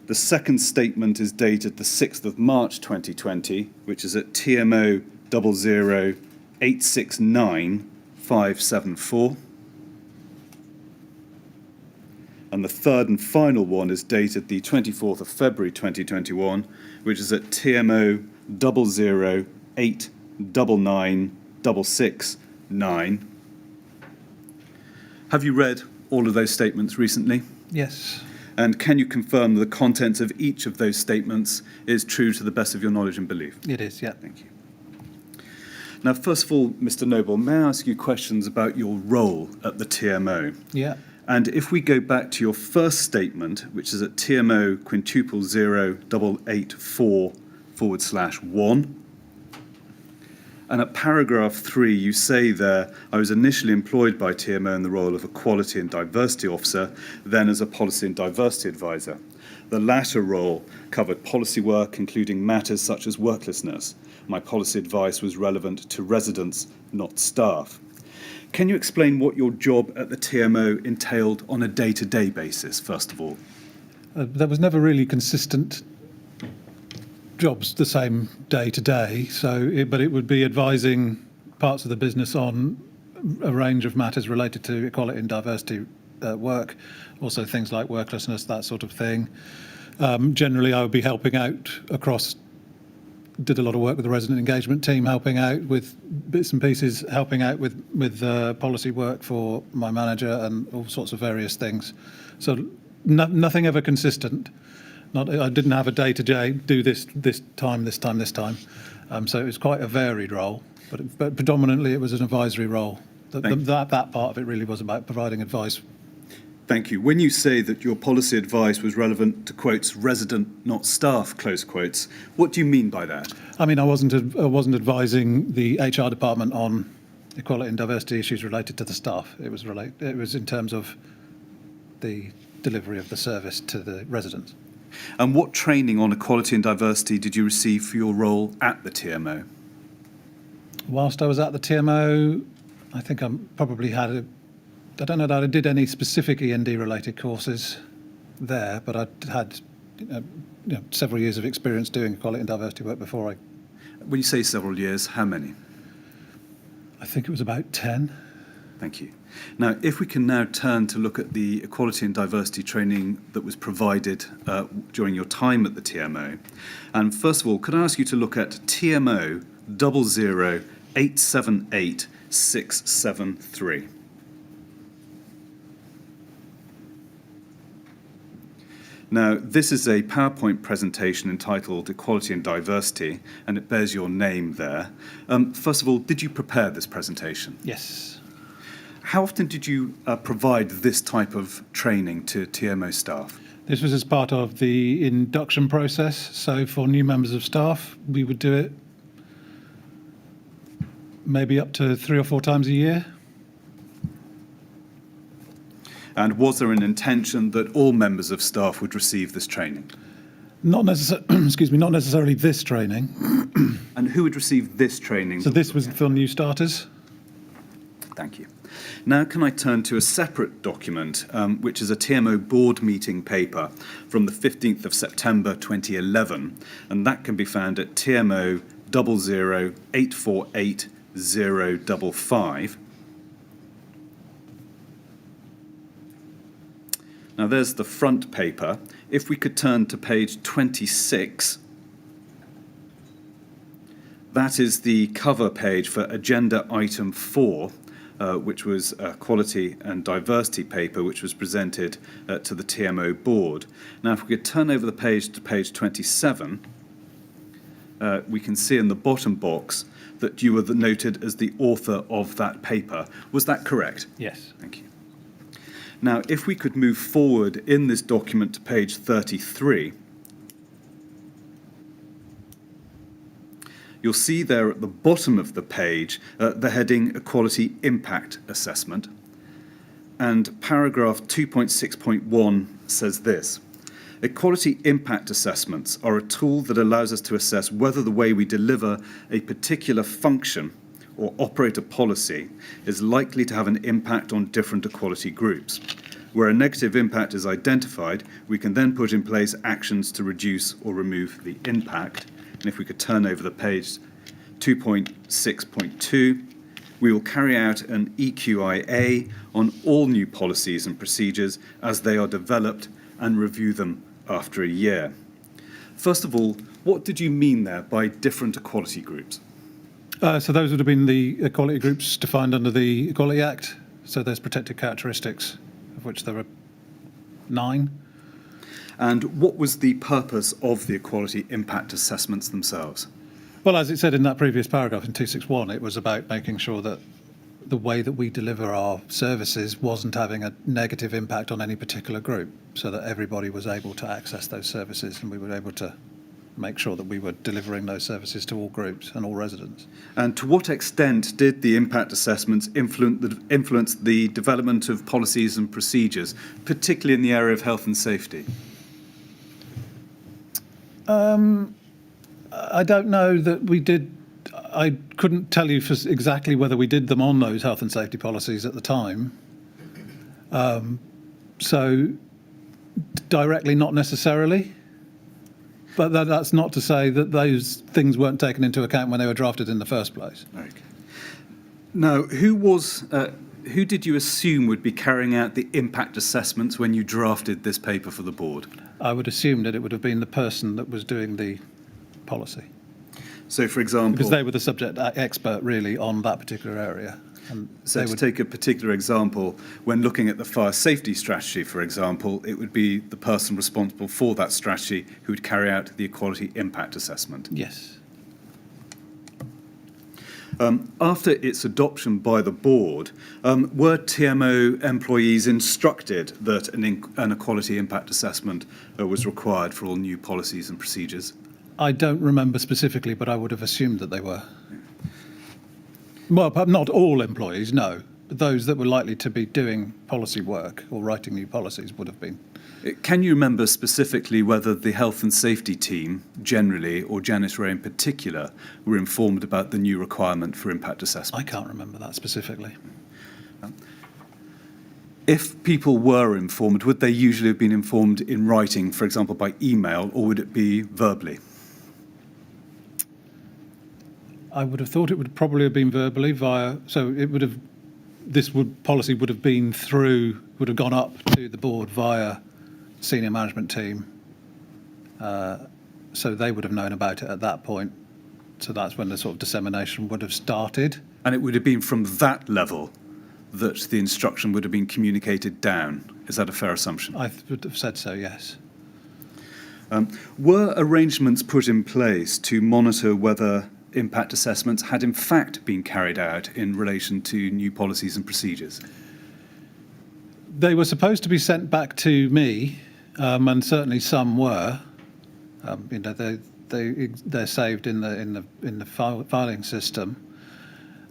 The second statement is dated the 6th of March 2020, which is at TMO 00869 and the third and final one is dated the 24th of February 2021, which is at TMO 008996669. Have you read all of those statements recently? Yes. And can you confirm that the contents of each of those statements is true to the best of your knowledge and belief? It is, yeah. Thank you. Now, first of all, Mr. Noble, may I ask you questions about your role at the TMO? Yeah. And if we go back to your first statement, which is at TMO quintuple 0884/1, and at paragraph 3, you say there, I was initially employed by TMO in the role of a quality and diversity officer, then as a policy and diversity advisor. The latter role covered policy work, including matters such as worklessness. My policy advice was relevant to residents, not staff. Can you explain what your job at the TMO entailed on a day-to-day basis, first of all? There was never really consistent jobs the same day to day, but it would be advising parts of the business on a range of matters related to equality and diversity work, also things like worklessness, that sort of thing. Generally, I would be helping out did a lot of work with the resident engagement team, helping out with bits and pieces, helping out with policy work for my manager and all sorts of various things. So nothing ever consistent. I didn't have a day-to-day, do this time. So it was quite a varied role, but predominantly it was an advisory role. That part of it really was about providing advice. Thank you. When you say that your policy advice was relevant to, quotes, resident, not staff, close quotes, what do you mean by that? I mean, I wasn't advising the HR department on equality and diversity issues related to the staff. It was in terms of the delivery of the service to the residents. And what training on equality and diversity did you receive for your role at the TMO? Whilst I was at the TMO, I think I probably I don't know that I did any specific END-related courses there, but I had several years of experience doing equality and diversity work before I... When you say several years, how many? I think it was about 10. Thank you. Now, if we can now turn to look at the equality and diversity training that was provided during your time at the TMO. And first of all, could I ask you to look at TMO 00878 Now, this is a PowerPoint presentation entitled Equality and Diversity, and it bears your name there. First of all, did you prepare this presentation? Yes. How often did you provide this type of training to TMO staff? This was as part of the induction process. So for new members of staff, we would do it maybe up to 3 or 4 times a year. And was there an intention that all members of staff would receive this training? Not not necessarily this training. And who would receive this training? So this was for new starters. Thank you. Now can I turn to a separate document, which is a TMO board meeting paper from the 15th of September 2011, and that can be found at TMO 00848-055. Now there's the front paper. If we could turn to page 26, that is the cover page for agenda item 4, which was a quality and diversity paper which was presented to the TMO board. Now if we could turn over the page to page 27, we can see in the bottom box that you were noted as the author of that paper. Was that correct? Yes. Thank you. Now, if we could move forward in this document to page 33, you'll see there at the bottom of the page the heading Equality Impact Assessment. And paragraph 2.6.1 says this: Equality impact assessments are a tool that allows us to assess whether the way we deliver a particular function or operate a policy is likely to have an impact on different equality groups. Where a negative impact is identified, we can then put in place actions to reduce or remove the impact. And if we could turn over the page 2.6.2, we will carry out an EQIA on all new policies and procedures as they are developed and review them after a year. First of all, what did you mean there by different equality groups? So those would have been the equality groups defined under the Equality Act. So there's protected characteristics, of which there are 9. And what was the purpose of the equality impact assessments themselves? Well, as it said in that previous paragraph in 261, it was about making sure that the way that we deliver our services wasn't having a negative impact on any particular group, so that everybody was able to access those services and we were able to make sure that we were delivering those services to all groups and all residents. And to what extent did the impact assessments influence the development of policies and procedures, particularly in the area of health and safety? I don't know that we did. I couldn't tell you for exactly whether we did them on those health and safety policies at the time. So directly, not necessarily. But that's not to say that those things weren't taken into account when they were drafted in the first place. Okay. Now, who did you assume would be carrying out the impact assessments when you drafted this paper for the board? I would assume that it would have been the person that was doing the policy. So, for example, because they were the subject expert really on that particular area. And so to take a particular example, when looking at the fire safety strategy, for example, it would be the person responsible for that strategy who would carry out the equality impact assessment. Yes. After its adoption by the board, were TMO employees instructed that an equality impact assessment was required for all new policies and procedures? I don't remember specifically, but I would have assumed that they were. Well, not all employees, no. But those that were likely to be doing policy work or writing new policies would have been. Can you remember specifically whether the health and safety team generally, or Janice Ray in particular, were informed about the new requirement for impact assessment? I can't remember that specifically. If people were informed, would they usually have been informed in writing, for example, by email, or would it be verbally? I would have thought it would probably have been verbally via, so it would have, policy would have been through, would have gone up to the board via senior management team. So they would have known about it at that point. So that's when the sort of dissemination would have started. And it would have been from that level that the instruction would have been communicated down. Is that a fair assumption? I would have said so, yes. Were arrangements put in place to monitor whether impact assessments had in fact been carried out in relation to new policies and procedures? They were supposed to be sent back to me, and certainly some were. They're saved in the filing system.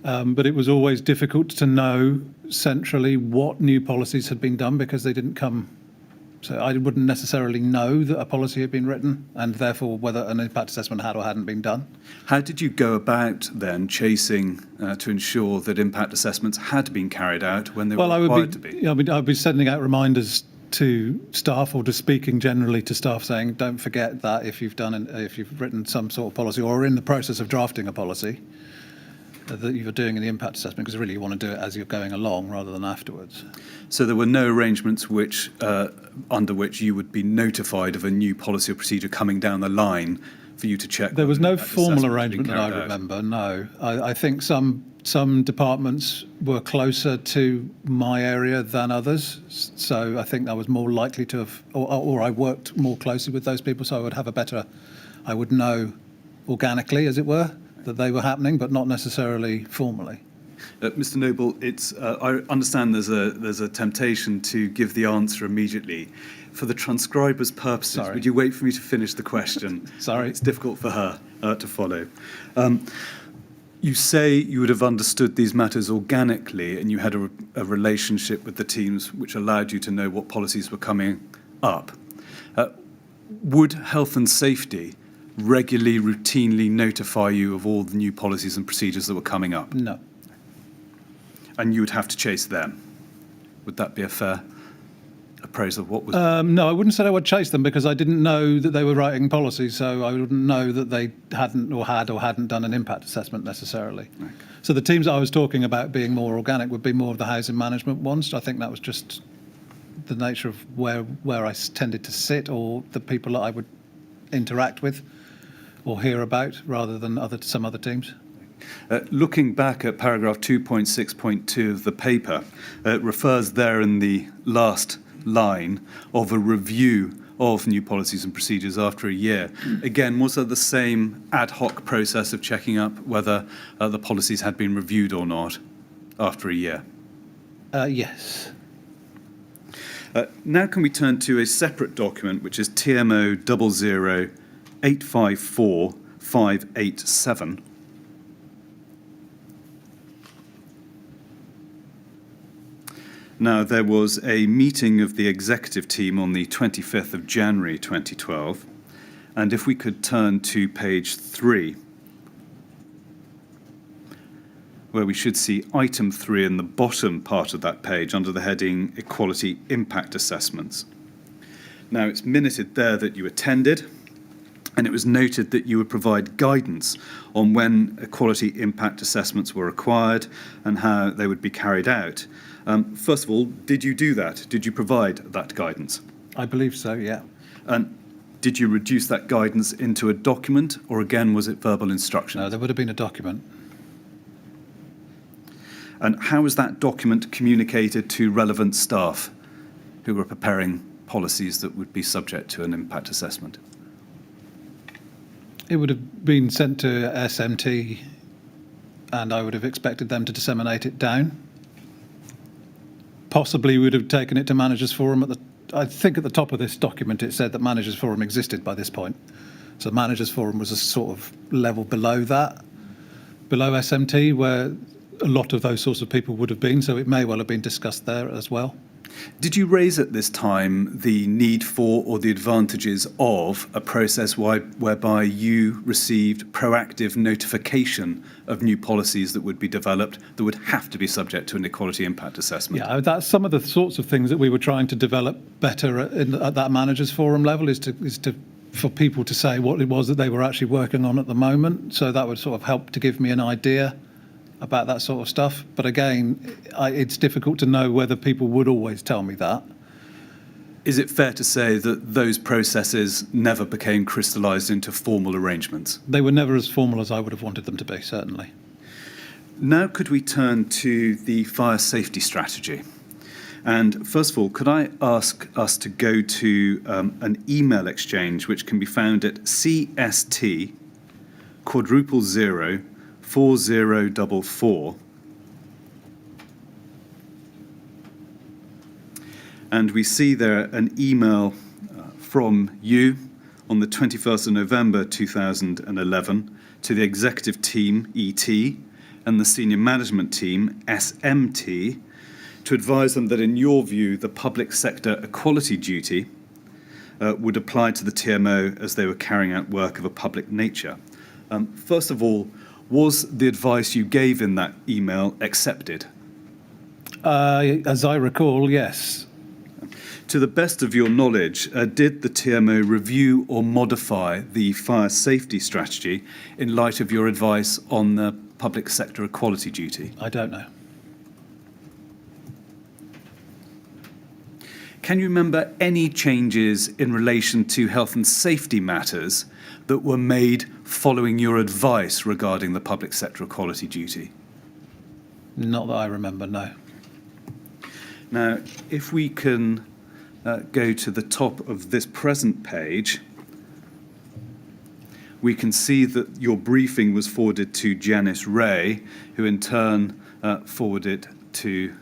But it was always difficult to know centrally what new policies had been done because they didn't come. So I wouldn't necessarily know that a policy had been written and therefore whether an impact assessment had or hadn't been done. How did you go about then chasing to ensure that impact assessments had been carried out when they were required to be? I'd be sending out reminders to staff or just speaking generally to staff saying, don't forget that if you've written some sort of policy or are in the process of drafting a policy, that you're doing in the impact assessment, because really you want to do it as you're going along rather than afterwards. So there were no arrangements under which you would be notified of a new policy or procedure coming down the line for you to check? There was no impact formal assessment had been arrangement that I carried out? remember, no. I think some departments were closer to my area than others, so I think I was more likely to have, or I worked more closely with those people, so I would know organically, as it were, that they were happening, but not necessarily formally. Mr. Noble, I understand there's a temptation to give the answer immediately. For the transcriber's purposes, would you wait for me to finish the question? Sorry. It's difficult for her to follow. You say you would have understood these matters organically and you had a relationship with the teams which allowed you to know what policies were coming up. Would health and safety regularly, routinely notify you of all the new policies and procedures that were coming up? No. And you would have to chase them. Would that be a fair appraisal of what was... No, I wouldn't say I would chase them because I didn't know that they were writing policies, so I wouldn't know that they hadn't or hadn't done an impact assessment necessarily. Okay. So the teams I was talking about being more organic would be more of the housing management ones. I think that was just the nature of where I tended to sit or the people that I would interact with or hear about rather than some other teams. Looking back at paragraph 2.6.2 of the paper, it refers there in the last line of a review of new policies and procedures after a year. Again, was there the same ad hoc process of checking up whether the policies had been reviewed or not after a year? Yes. Now can we turn to a separate document, which is TMO 00854-587. Now, there was a meeting of the executive team on the 25th of January 2012, and if we could turn to page 3, where we should see item 3 in the bottom part of that page under the heading Equality Impact Assessments. Now, it's minuted there that you attended, and it was noted that you would provide guidance on when equality impact assessments were required and how they would be carried out. First of all, did you do that? Did you provide that guidance? I believe so, yeah. And did you reduce that guidance into a document, or again, was it verbal instruction? No, there would have been a document. And how was that document communicated to relevant staff who were preparing policies that would be subject to an impact assessment? It would have been sent to SMT, and I would have expected them to disseminate it down. Possibly we would have taken it to Managers Forum. I think at the top of this document it said that Managers Forum existed by this point. So Managers Forum was a sort of level below that, below SMT, where a lot of those sorts of people would have been. So it may well have been discussed there as well. Did you raise at this time the need for or the advantages of a process whereby you received proactive notification of new policies that would be developed that would have to be subject to an equality impact assessment? Yeah, that's some of the sorts of things that we were trying to develop better at that Managers Forum level is for people to say what it was that they were actually working on at the moment. So that would sort of help to give me an idea about that sort of stuff. But again, it's difficult to know whether people would always tell me that. Is it fair to say that those processes never became crystallised into formal arrangements? They were never as formal as I would have wanted them to be, certainly. Now could we turn to the fire safety strategy? And first of all, could I ask us to go to an email exchange which can be found at CST*04044. And we see there an email from you on the 21st of November 2011 to the executive team, ET, and the senior management team, SMT, to advise them that, in your view, the public sector equality duty would apply to the TMO as they were carrying out work of a public nature. First of all, was the advice you gave in that email accepted? As I recall, yes. To the best of your knowledge, did the TMO review or modify the fire safety strategy in light of your advice on the public sector equality duty? I don't know. Can you remember any changes in relation to health and safety matters that were made following your advice regarding the public sector equality duty? Not that I remember, no. Now, if we can go to the top of this present page, we can see that your briefing was forwarded to Janice Ray, who in turn forwarded to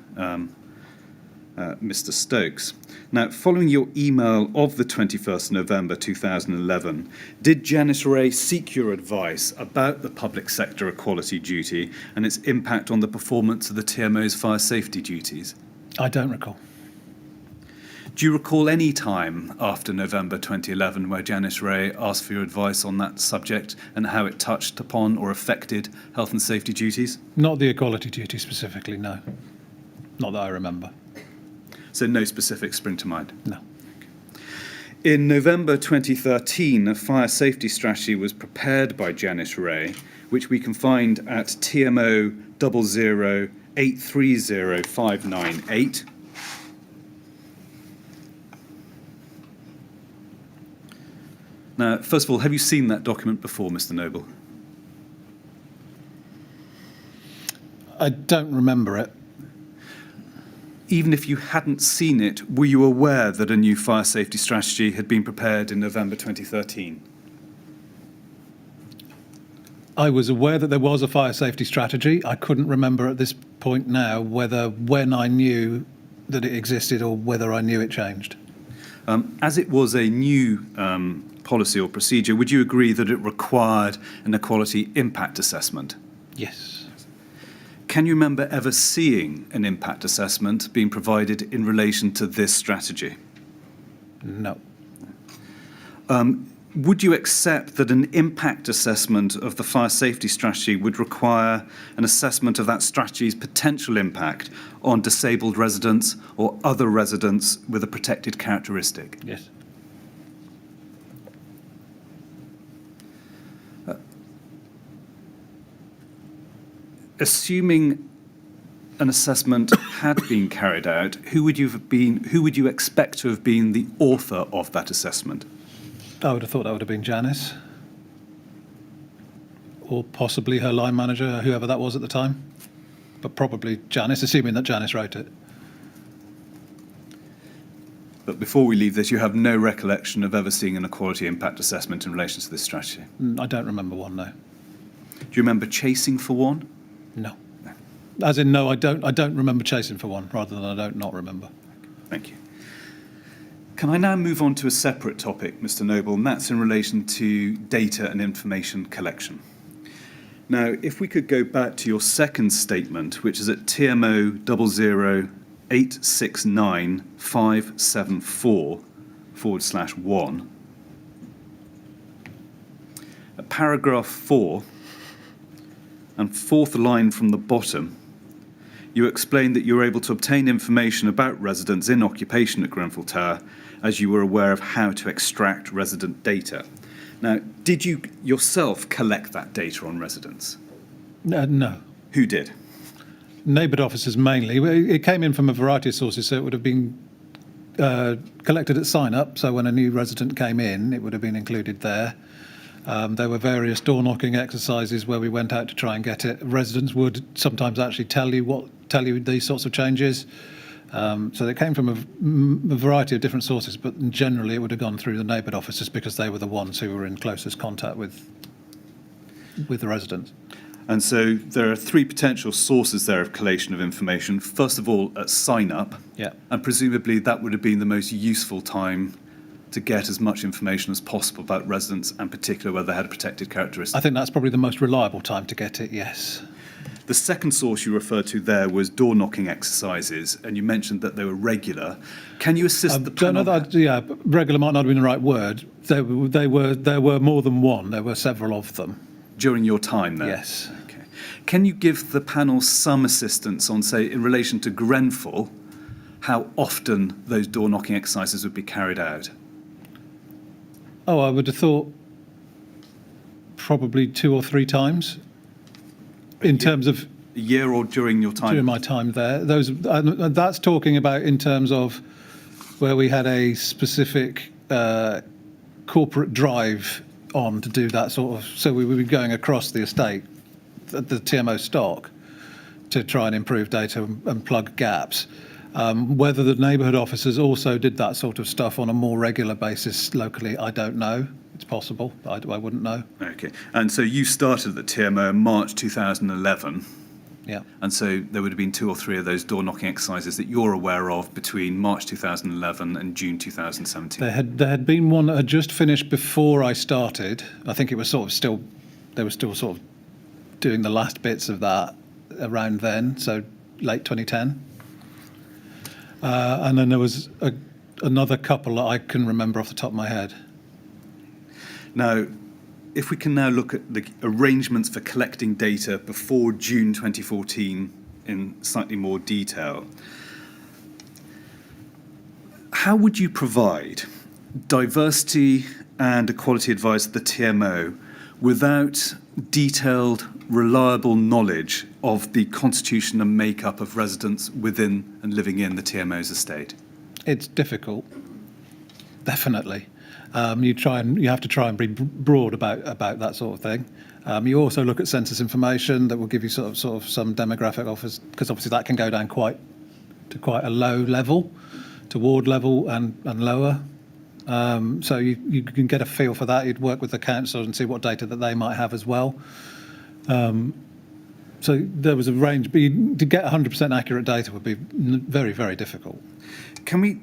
Mr. Stokes. Now, following your email of the 21st November 2011, did Janice Ray seek your advice about the public sector equality duty and its impact on the performance of the TMO's fire safety duties? I don't recall. Do you recall any time after November 2011 where Janice Ray asked for your advice on that subject and how it touched upon or affected health and safety duties? Not the equality duty specifically, no. Not that I remember. So no specifics spring to mind? No. In November 2013, a fire safety strategy was prepared by Janice Ray, which we can find at TMO 00830-598. Now, first of all, have you seen that document before, Mr. Noble? I don't remember it. Even if you hadn't seen it, were you aware that a new fire safety strategy had been prepared in November 2013? I was aware that there was a fire safety strategy. I couldn't remember at this point now whether when I knew that it existed or whether I knew it changed. As it was a new policy or procedure, would you agree that it required an equality impact assessment? Yes. Can you remember ever seeing an impact assessment being provided in relation to this strategy? No. Would you accept that an impact assessment of the fire safety strategy would require an assessment of that strategy's potential impact on disabled residents or other residents with a protected characteristic? Yes. Assuming an assessment had been carried out, who would you expect to have been the author of that assessment? I would have thought that would have been Janice. Or possibly her line manager, whoever that was at the time. But probably Janice, assuming that Janice wrote it. But before we leave this, you have no recollection of ever seeing an equality impact assessment in relation to this strategy? I don't remember one, no. Do you remember chasing for one? No. As in, no, I don't remember chasing for one, rather than I don't not remember. Thank you. Can I now move on to a separate topic, Mr. Noble, and that's in relation to data and information collection. Now, if we could go back to your second statement, which is at TMO 00869-574/1, at paragraph 4, and fourth line from the bottom, you explained that you were able to obtain information about residents in occupation at Grenfell Tower as you were aware of how to extract resident data. Now, did you yourself collect that data on residents? No. Who did? Neighbourhood officers mainly. It came in from a variety of sources, so it would have been collected at sign-up, so when a new resident came in, it would have been included there. There were various door-knocking exercises where we went out to try and get it. Residents would sometimes actually tell you these sorts of changes. So they came from a variety of different sources, but generally it would have gone through the neighbourhood officers because they were the ones who were in closest contact with the residents. And so there are three potential sources there of collation of information. First of all, at sign-up. Yeah. And presumably that would have been the most useful time to get as much information as possible about residents, and particularly whether they had a protected characteristic. I think that's probably the most reliable time to get it, yes. The second source you referred to there was door knocking exercises, and you mentioned that they were regular. Can you assist the Don't know panel? that, yeah, regular might not have been the right word. There were more than one. There were several of them. During your time there? Yes. Okay. Can you give the panel some assistance on, say, in relation to Grenfell, how often those door knocking exercises would be carried out? Oh, I would have thought probably 2 or 3 times in terms of A year or during your time? during my time there. That's talking about in terms of where we had a specific corporate drive on to do that sort of. So we would be going across the estate, the TMO stock, to try and improve data and plug gaps. Whether the neighbourhood officers also did that sort of stuff on a more regular basis locally, I don't know. It's possible. I wouldn't know. Okay. And so you started at TMO in March 2011. Yeah. And so there would have been 2 or 3 of those door knocking exercises that you're aware of between March 2011 and June 2017. There had been one that had just finished before I started. I think it was they were still sort of doing the last bits of that around then, so late 2010. And then there was another couple that I can remember off the top of my head. Now, if we can now look at the arrangements for collecting data before June 2014 in slightly more detail, how would you provide diversity and equality advice to the TMO without detailed, reliable knowledge of the constitution and makeup of residents within and living in the TMO's estate? It's difficult, definitely. You have to try and be broad about that sort of thing. You also look at census information that will give you sort of some demographic offers, because obviously that can go down quite a low level, to ward level and lower. So you can get a feel for that. You'd work with the council and see what data that they might have as well. So there was a range, but to get 100% accurate data would be very, very difficult. Can we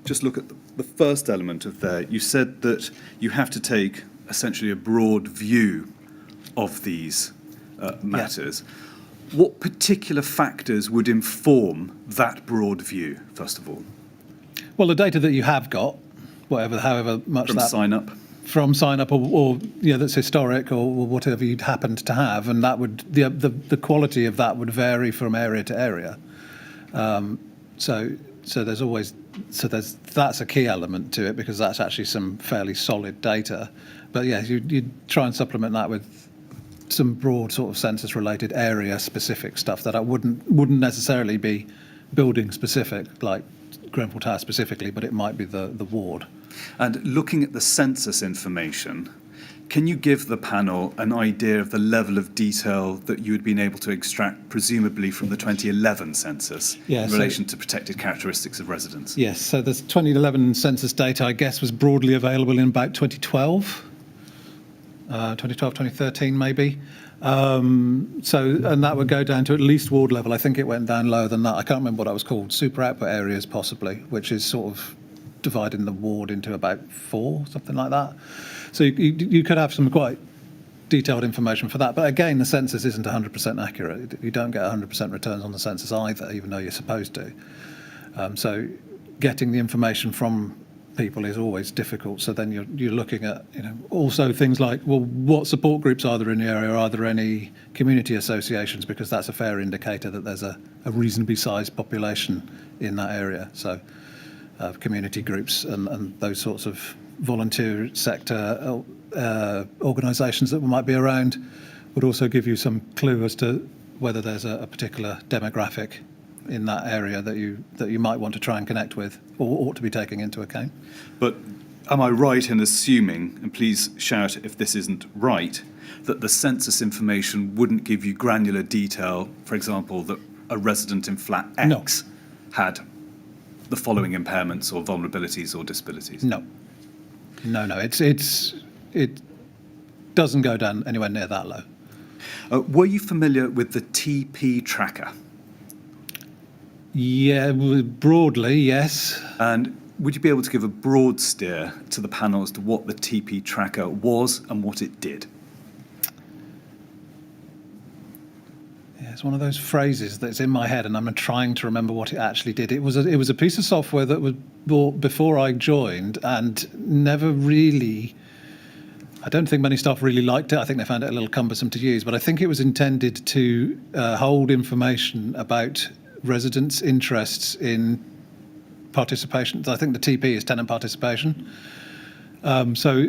just look at the first element of there? You said that you have to take essentially a broad view of these matters. Yeah. What particular factors would inform that broad view, first of all? Well, the data that you have got, however much from sign up, or that's historic or whatever you'd happened to have, and that would the quality of that would vary from area to area. So that's a key element to it, because that's actually some fairly solid data. But yeah, you'd try and supplement that with some broad sort of census related area specific stuff that I wouldn't necessarily be building specific, like Grenfell Tower specifically, but it might be the ward. And looking at the census information, can you give the panel an idea of the level of detail that you had been able to extract, presumably from the 2011 census, in relation to protected characteristics of residents? Yes, so the 2011 census data, I guess, was broadly available in about 2012, 2013 maybe. And that would go down to at least ward level. I think it went down lower than that. I can't remember what that was called. Super output areas, possibly, which is sort of dividing the ward into about 4, something like that. So you could have some quite detailed information for that. But again, the census isn't 100% accurate. You don't get 100% returns on the census either, even though you're supposed to. So getting the information from people is always difficult. So then you're looking at also things like, well, what support groups are there in the area? Are there any community associations? Because that's a fair indicator that there's a reasonably sized population in that area. So community groups and those sorts of volunteer sector organisations that might be around would also give you some clue as to whether there's a particular demographic in that area that you might want to try and connect with or ought to be taking into account. But am I right in assuming, and please shout if this isn't right, that the census information wouldn't give you granular detail, for example, that a resident in flat X had the following impairments or vulnerabilities or disabilities? No. It doesn't go down anywhere near that low. Were you familiar with the TP tracker? Yeah, broadly, yes. And would you be able to give a broad steer to the panel as to what the TP tracker was and what it did? It's one of those phrases that's in my head, and I'm trying to remember what it actually did. It was a piece of software that was bought before I joined, and never really. I don't think many staff really liked it. I think they found it a little cumbersome to use. But I think it was intended to hold information about residents' interests in participation. I think the TP is tenant participation. So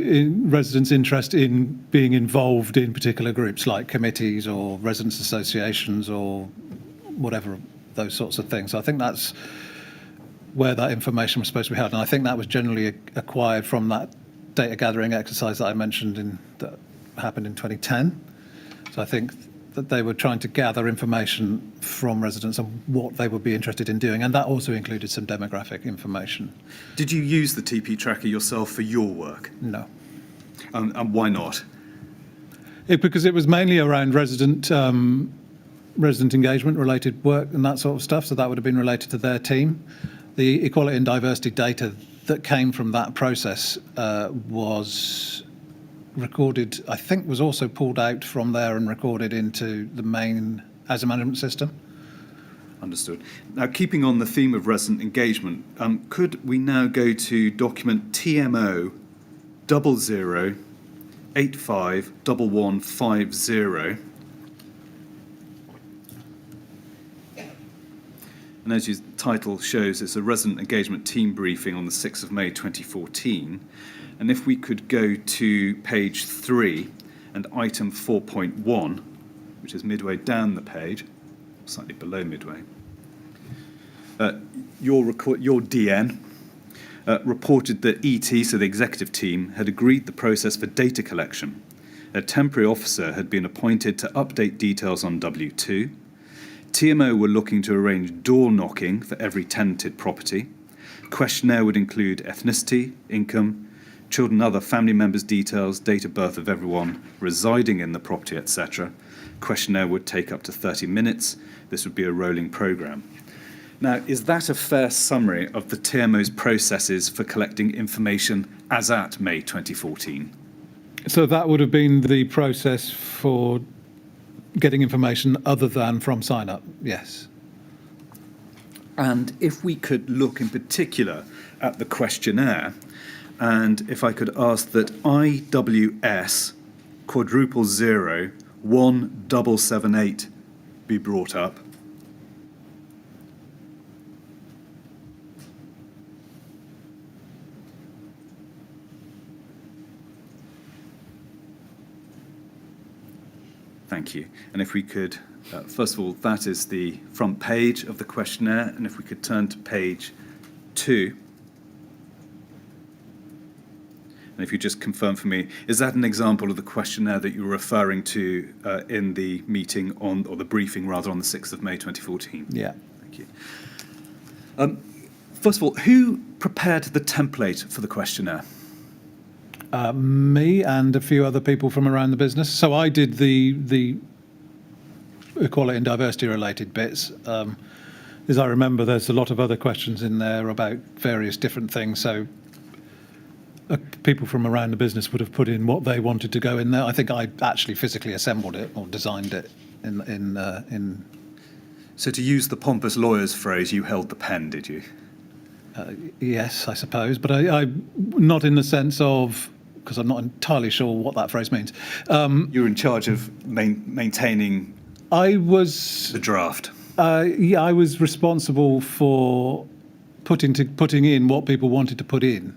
residents' interest in being involved in particular groups like committees or residents' associations or whatever, those sorts of things. So I think that's where that information was supposed to be held. And I think that was generally acquired from that data gathering exercise that I mentioned that happened in 2010. So I think that they were trying to gather information from residents on what they would be interested in doing, and that also included some demographic information. Did you use the TP tracker yourself for your work? No. And why not? Because it was mainly around resident engagement related work and that sort of stuff, so that would have been related to their team. The equality and diversity data that came from that process was recorded, I think was also pulled out from there and recorded into the main as a management system. Understood. Now, keeping on the theme of resident engagement, could we now go to document TMO 00851150? And as your title shows, it's a resident engagement team briefing on the 6th of May 2014. And if we could go to page 3 and item 4.1, which is midway down the page, slightly below midway, your DN reported that ET, so the executive team, had agreed the process for data collection. A temporary officer had been appointed to update details on W2. TMO were looking to arrange door knocking for every tenanted property. Questionnaire would include ethnicity, income, children and other family members' details, date of birth of everyone residing in the property, etc. Questionnaire would take up to 30 minutes. This would be a rolling programme. Now, is that a fair summary of the TMO's processes for collecting information as at May 2014? So that would have been the process for getting information other than from sign-up, yes. And if we could look in particular at the questionnaire, and if I could ask that IWS quadruple 01778 be brought up. Thank you. And if we could, first of all, that is the front page of the questionnaire, and if we could turn to page 2. And if you just confirm for me, is that an example of the questionnaire that you were referring to in the meeting on, or the briefing rather, on the 6th of May 2014? Yeah. Thank you. First of all, who prepared the template for the questionnaire? Me and a few other people from around the business. So I did the equality and diversity related bits. As I remember, there's a lot of other questions in there about various different things. So people from around the business would have put in what they wanted to go in there. I think I actually physically assembled it or designed it in. So to use the pompous lawyer's phrase, you held the pen, did you? Yes, I suppose, but I not in the sense of, because I'm not entirely sure what that phrase means. You were in charge of maintaining I was the draft. Yeah, I was responsible for putting in what people wanted to put in.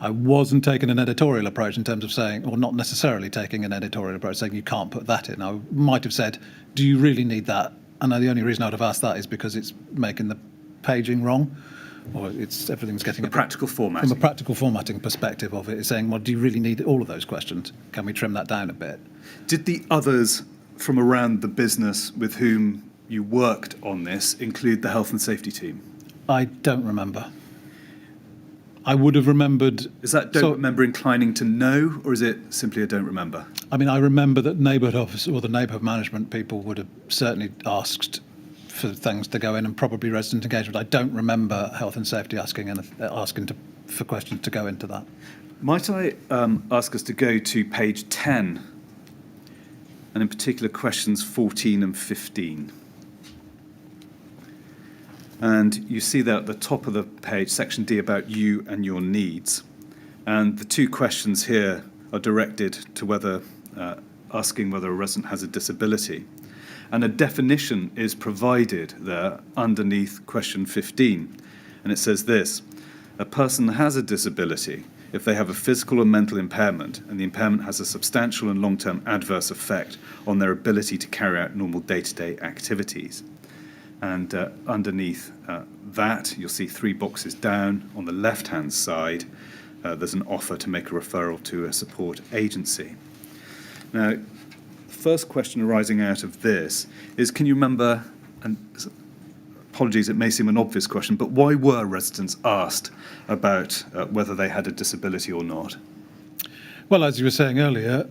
I wasn't taking an editorial approach in terms of saying, or not necessarily taking an editorial approach saying you can't put that in. I might have said, do you really need that? And the only reason I'd have asked that is because it's making the paging wrong, or everything's getting Practical formatting. From a practical formatting perspective of it, it's saying, well, do you really need all of those questions? Can we trim that down a bit? Did the others from around the business with whom you worked on this include the health and safety team? I don't remember. I would have remembered. Is that don't remember inclining to know, or is it simply a don't remember? I mean, I remember that neighbourhood office or the neighbourhood management people would have certainly asked for things to go in, and probably resident engagement. I don't remember health and safety asking for questions to go into that. Might I ask us to go to page 10 and in particular questions 14 and 15. And you see there at the top of the page, section D, about you and your needs. And the two questions here are directed to whether, asking whether a resident has a disability. And a definition is provided there underneath question 15. And it says this: a person has a disability if they have a physical or mental impairment, and the impairment has a substantial and long-term adverse effect on their ability to carry out normal day-to-day activities. And underneath that, you'll see 3 boxes down. On the left-hand side, there's an offer to make a referral to a support agency. Now, the first question arising out of this is, can you remember, and apologies, it may seem an obvious question, but why were residents asked about whether they had a disability or not? Well, as you were saying earlier,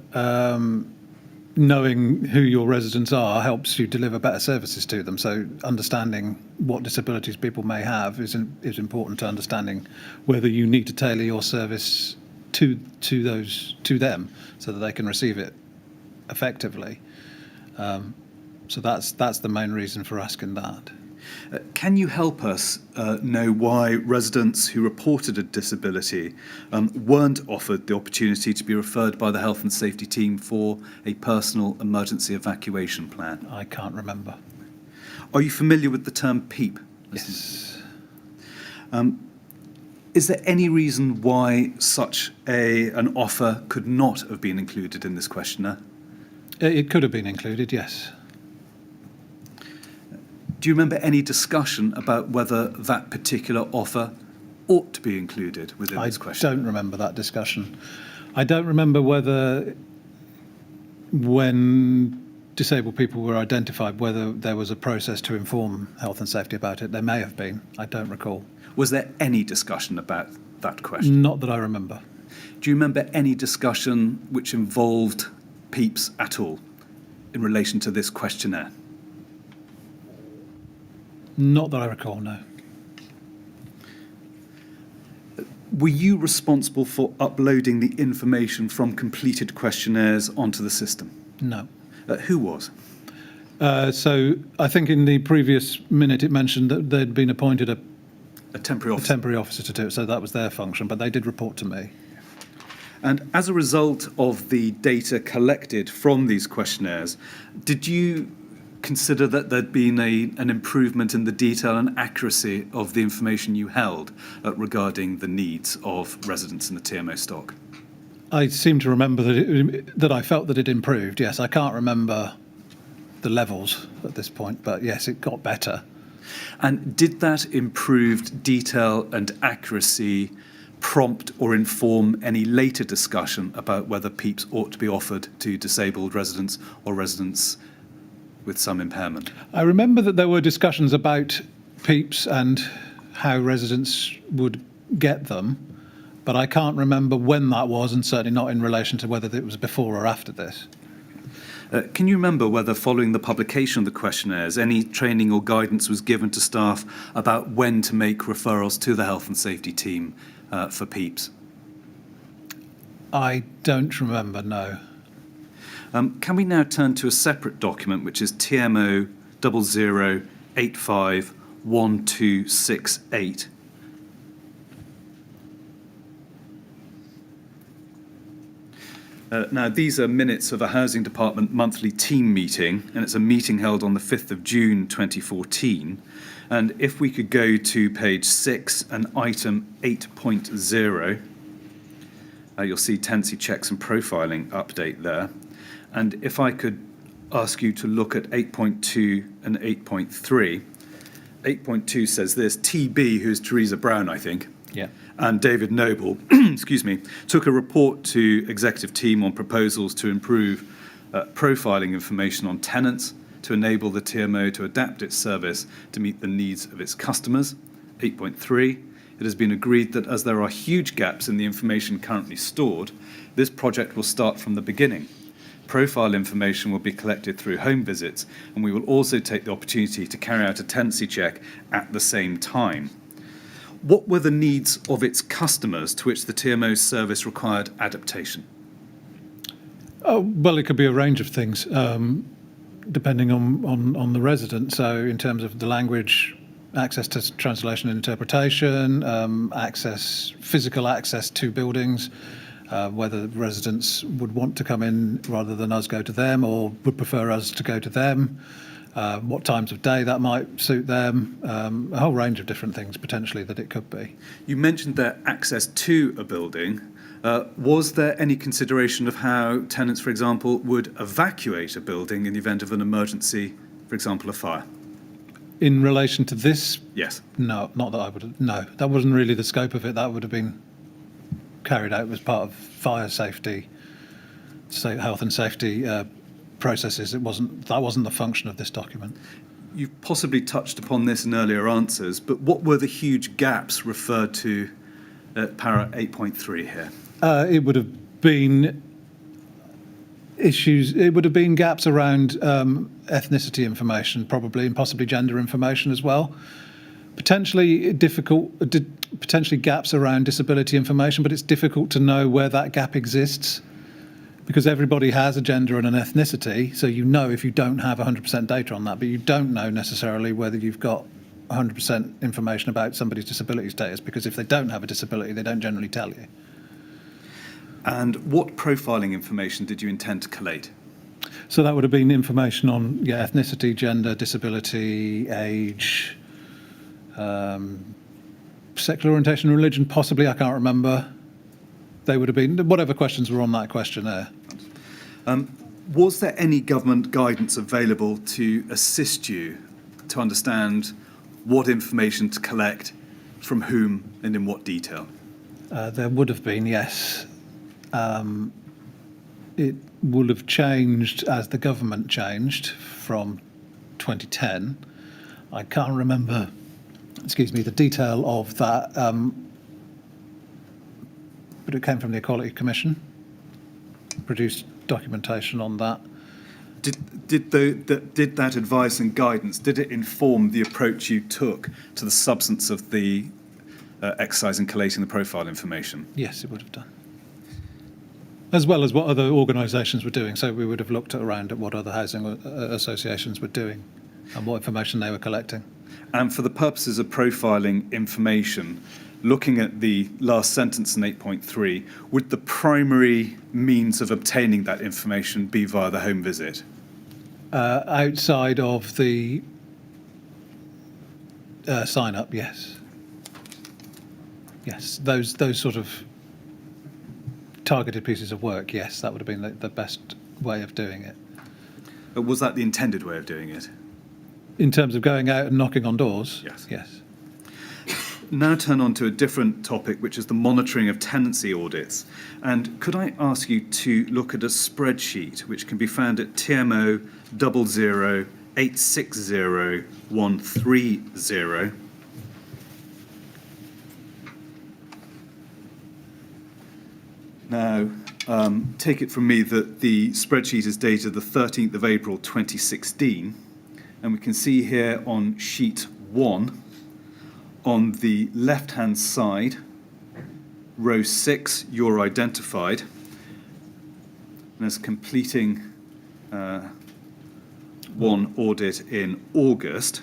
knowing who your residents are helps you deliver better services to them. So understanding what disabilities people may have is important to understanding whether you need to tailor your service to them so that they can receive it effectively. So that's the main reason for asking that. Can you help us know why residents who reported a disability weren't offered the opportunity to be referred by the health and safety team for a personal emergency evacuation plan? I can't remember. Are you familiar with the term PEEP? Yes. Is there any reason why such an offer could not have been included in this questionnaire? It could have been included, yes. Do you remember any discussion about whether that particular offer ought to be included within this question? I don't remember that discussion. I don't remember whether, when disabled people were identified, whether there was a process to inform health and safety about it. There may have been. I don't recall. Was there any discussion about that question? Not that I remember. Do you remember any discussion which involved PEEPs at all in relation to this questionnaire? Not that I recall, no. Were you responsible for uploading the information from completed questionnaires onto the system? No. Who was? So I think in the previous minute it mentioned that they'd been appointed a temporary officer. temporary officer to do it, so that was their function, but they did report to me. And as a result of the data collected from these questionnaires, did you consider that there'd been an improvement in the detail and accuracy of the information you held regarding the needs of residents in the TMO stock? I seem to remember that I felt that it improved, yes. I can't remember the levels at this point, but yes, it got better. And did that improved detail and accuracy prompt or inform any later discussion about whether PEEPs ought to be offered to disabled residents or residents with some impairment? I remember that there were discussions about PEEPs and how residents would get them, but I can't remember when that was, and certainly not in relation to whether it was before or after this. Can you remember whether, following the publication of the questionnaires, any training or guidance was given to staff about when to make referrals to the health and safety team for PEEPs? I don't remember, no. Can we now turn to a separate document, which is TMO 00851268? Now, these are minutes of a Housing Department monthly team meeting, and it's a meeting held on the 5th of June 2014. And if we could go to page 6 and item 8.0, you'll see tenancy checks and profiling update there. And if I could ask you to look at 8.2 and 8.3. 8.2 says this: TB, who's Teresa Brown, I think, Yeah. and David Noble, excuse me, took a report to executive team on proposals to improve profiling information on tenants to enable the TMO to adapt its service to meet the needs of its customers. 8.3, it has been agreed that as there are huge gaps in the information currently stored, this project will start from the beginning. Profile information will be collected through home visits, and we will also take the opportunity to carry out a tenancy check at the same time. What were the needs of its customers to which the TMO's service required adaptation? Oh, well, it could be a range of things, depending on the resident. So in terms of the language, access to translation and interpretation, physical access to buildings, whether residents would want to come in rather than us go to them, or would prefer us to go to them, what times of day that might suit them, a whole range of different things potentially that it could be. You mentioned their access to a building. Was there any consideration of how tenants, for example, would evacuate a building in the event of an emergency, for example, a fire? In relation to this, Yes. no, not that I would. No, that wasn't really the scope of it. That would have been carried out as part of fire safety, health and safety processes. That wasn't the function of this document. You've possibly touched upon this in earlier answers, but what were the huge gaps referred to at para 8.3 here? It would have been issues. It would have been gaps around ethnicity information, probably, and possibly gender information as well. Potentially gaps around disability information, but it's difficult to know where that gap exists because everybody has a gender and an ethnicity. So you know if you don't have 100% data on that, but you don't know necessarily whether you've got 100% information about somebody's disability status, because if they don't have a disability, they don't generally tell you. And what profiling information did you intend to collate? So that would have been information on ethnicity, gender, disability, age, sexual orientation, religion, possibly, I can't remember. They would have been whatever questions were on that questionnaire. Was there any government guidance available to assist you to understand what information to collect, from whom, and in what detail? There would have been, yes. It would have changed as the government changed from 2010. I can't remember, the detail of that, but it came from the Equality Commission, produced documentation on that. Did that advice and guidance, did it inform the approach you took to the substance of the exercise in collating the profile information? Yes, it would have done. As well as what other organisations were doing. So we would have looked around at what other housing associations were doing and what information they were collecting. And for the purposes of profiling information, looking at the last sentence in 8.3, would the primary means of obtaining that information be via the home visit? Outside of the sign-up, yes. Yes, those sort of targeted pieces of work, yes, that would have been the best way of doing it. But was that the intended way of doing it? In terms of going out and knocking on doors? Yes. Yes. Now turn on to a different topic, which is the monitoring of tenancy audits. And could I ask you to look at a spreadsheet which can be found at TMO 00860130. Now, take it from me that the spreadsheet is dated the 13th of April 2016, and we can see here on sheet 1, on the left-hand side, row 6, you're identified, and as completing one audit in August.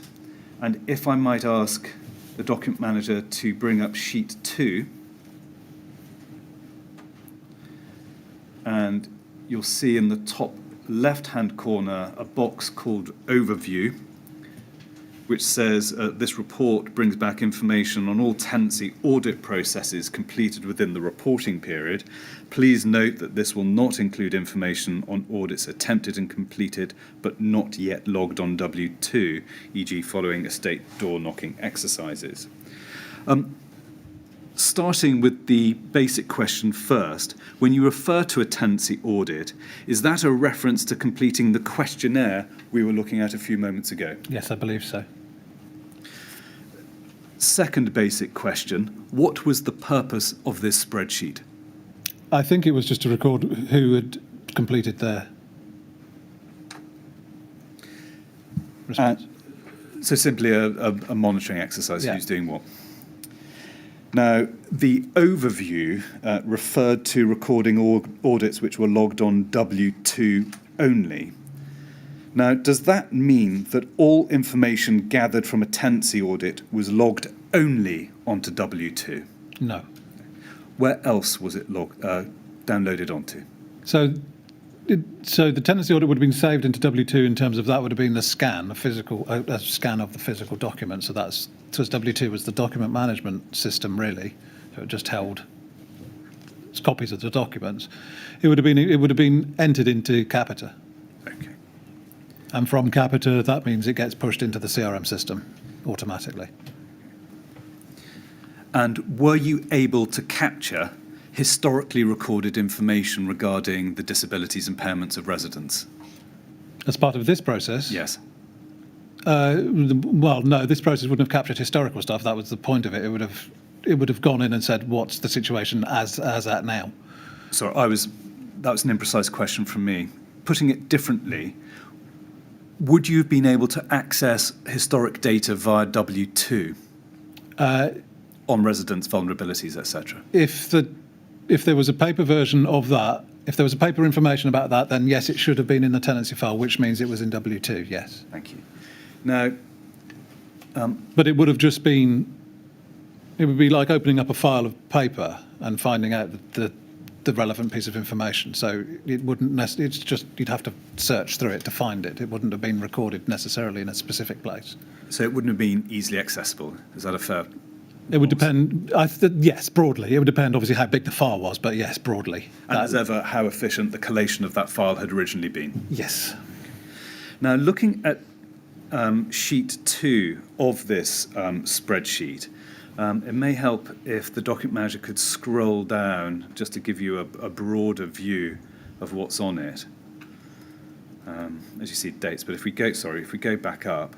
And if I might ask the document manager to bring up sheet 2, and you'll see in the top left-hand corner a box called Overview, which says this report brings back information on all tenancy audit processes completed within the reporting period. Please note that this will not include information on audits attempted and completed but not yet logged on W2, e.g. following estate door knocking exercises. Starting with the basic question first, when you refer to a tenancy audit, is that a reference to completing the questionnaire we were looking at a few moments ago? Yes, I believe so. Second basic question, what was the purpose of this spreadsheet? I think it was just to record who had completed their response. So simply a monitoring exercise, Yeah. who's doing what? Now, the overview referred to recording audits which were logged on W2 only. Now, does that mean that all information gathered from a tenancy audit was logged only onto W2? No. Where else was it downloaded onto? So the tenancy audit would have been saved into W2 in terms of that would have been a scan, a scan of the physical document. So W2 was the document management system, really. So it just held copies of the documents. It would have been entered into Capita. Okay. And from Capita, that means it gets pushed into the CRM system automatically. And were you able to capture historically recorded information regarding the disabilities and impairments of residents? As part of this process? Yes. Well, no, this process wouldn't have captured historical stuff. That was the point of it. It would have gone in and said, what's the situation as at now? Sorry, that was an imprecise question from me. Putting it differently, would you have been able to access historic data via W2 on residents' vulnerabilities, etc.? If there was a paper version of that, if there was a paper information about that, then yes, it should have been in the tenancy file, which means it was in W2, yes. Thank you. Now, but it would have just been, it would be like opening up a file of paper and finding out the relevant piece of information. So it wouldn't necessarily, it's just, you'd have to search through it to find it. It wouldn't have been recorded necessarily in a specific place. so it wouldn't have been easily accessible. Is that a fair? It would depend, yes, broadly. It would depend obviously how big the file was, but yes, broadly. And as ever, how efficient the collation of that file had originally been. Yes. Now, looking at sheet 2 of this spreadsheet, it may help if the document manager could scroll down just to give you a broader view of what's on it. As you see, dates. But if we go back up,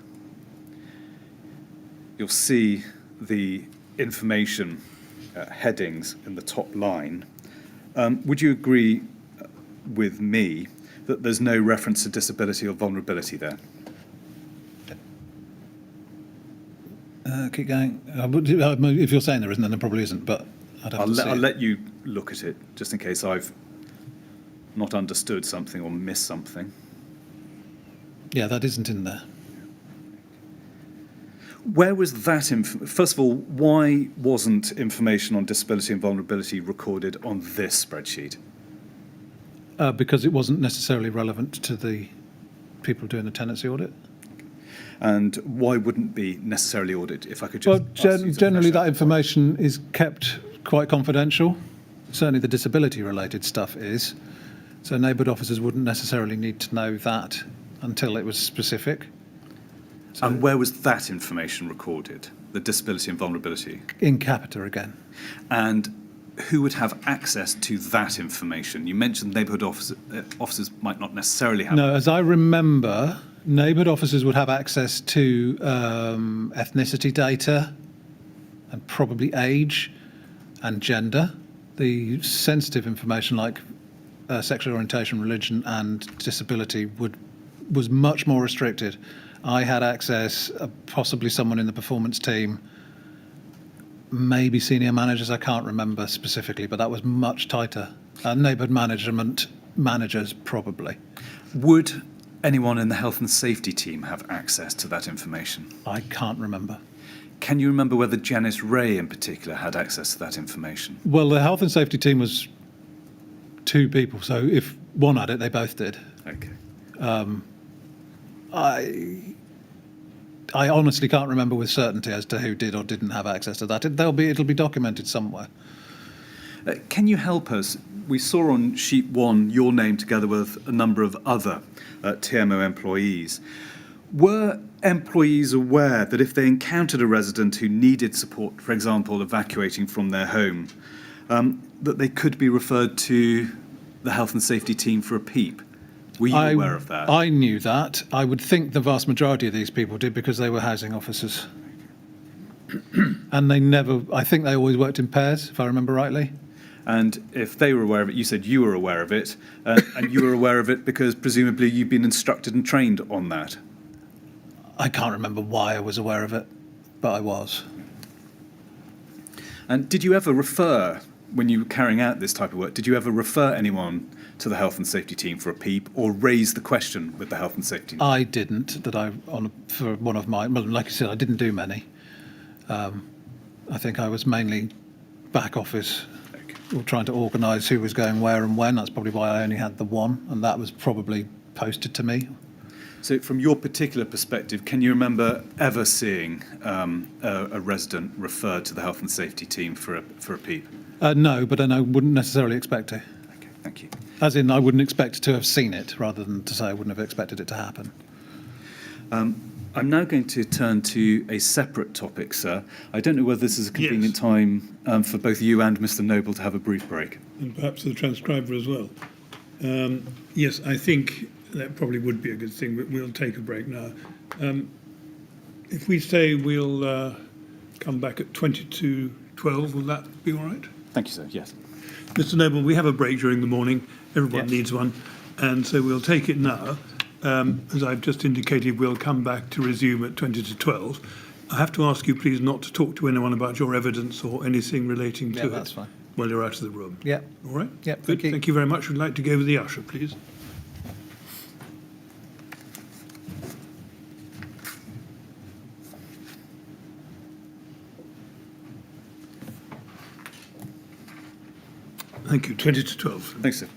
you'll see the information headings in the top line. Would you agree with me that there's no reference to disability or vulnerability there? Keep going. If you're saying there isn't, then there probably isn't, but I'd have to see I'll it. let you look at it, just in case I've not understood something or missed something. Yeah, that isn't in there. Where was that first of all, why wasn't information on disability and vulnerability recorded on this spreadsheet? Because it wasn't necessarily relevant to the people doing the tenancy audit. And why wouldn't be necessarily audited? If I could just Generally that information is kept quite confidential. Certainly the disability-related stuff is. So neighbourhood officers wouldn't necessarily need to know that until it was specific. So and where was that information recorded, the disability and vulnerability? in Capita again. And who would have access to that information? You mentioned neighbourhood officers might not necessarily have. No, as I remember, neighbourhood officers would have access to ethnicity data and probably age and gender. The sensitive information like sexual orientation, religion and disability was much more restricted. I had access, possibly someone in the performance team, maybe senior managers, I can't remember specifically, but that was much tighter. Neighbourhood management managers, probably. Would anyone in the health and safety team have access to that information? I can't remember. Can you remember whether Janice Ray in particular had access to that information? Well, the health and safety team was 2 people, so if one had it, they both did. Okay. I honestly can't remember with certainty as to who did or didn't have access to that. It'll be documented somewhere. Can you help us? We saw on sheet 1 your name together with a number of other TMO employees. Were employees aware that if they encountered a resident who needed support, for example, evacuating from their home, that they could be referred to the health and safety team for a peep? Were you aware of that? I knew that. I would think the vast majority of these people did because they were housing officers. And I think they always worked in pairs, if I remember rightly. And if they were aware of it, you said you were aware of it, and you were aware of it because presumably you've been instructed and trained on that. I can't remember why I was aware of it, but I was. And did you ever refer, when you were carrying out this type of work, did you ever refer anyone to the health and safety team for a peep or raise the question with the health and safety team? I didn't. For one of my, well, like I said, I didn't do many. I think I was mainly back office, or trying to organise who was going where and when. That's probably why I only had the one, and that was probably posted to me. So from your particular perspective, can you remember ever seeing a resident referred to the health and safety team for a peep? No, but then I wouldn't necessarily expect to. Okay, thank you. As in, I wouldn't expect to have seen it, rather than to say I wouldn't have expected it to happen. I'm now going to turn to a separate topic, sir. I don't know whether this is a convenient time for both you and Mr. Noble to have a brief break. And perhaps the transcriber as well. Yes, I think that probably would be a good thing, but we'll take a break now. If we say we'll come back at 20 to 12, will that be all right? Thank you, sir. Yes. Mr. Noble, we have a break during the morning. Everyone Yes. needs one. And so we'll take it now. As I've just indicated, we'll come back to resume at 20 to 12. I have to ask you, please, not to talk to anyone about your evidence or anything relating to Yeah, it that's fine. while you're out of the room. Yeah. All right? Yeah, Good. thank you. Thank you very much. We'd like to go with the usher, please. Thank you. 20 to 12. Thanks, sir.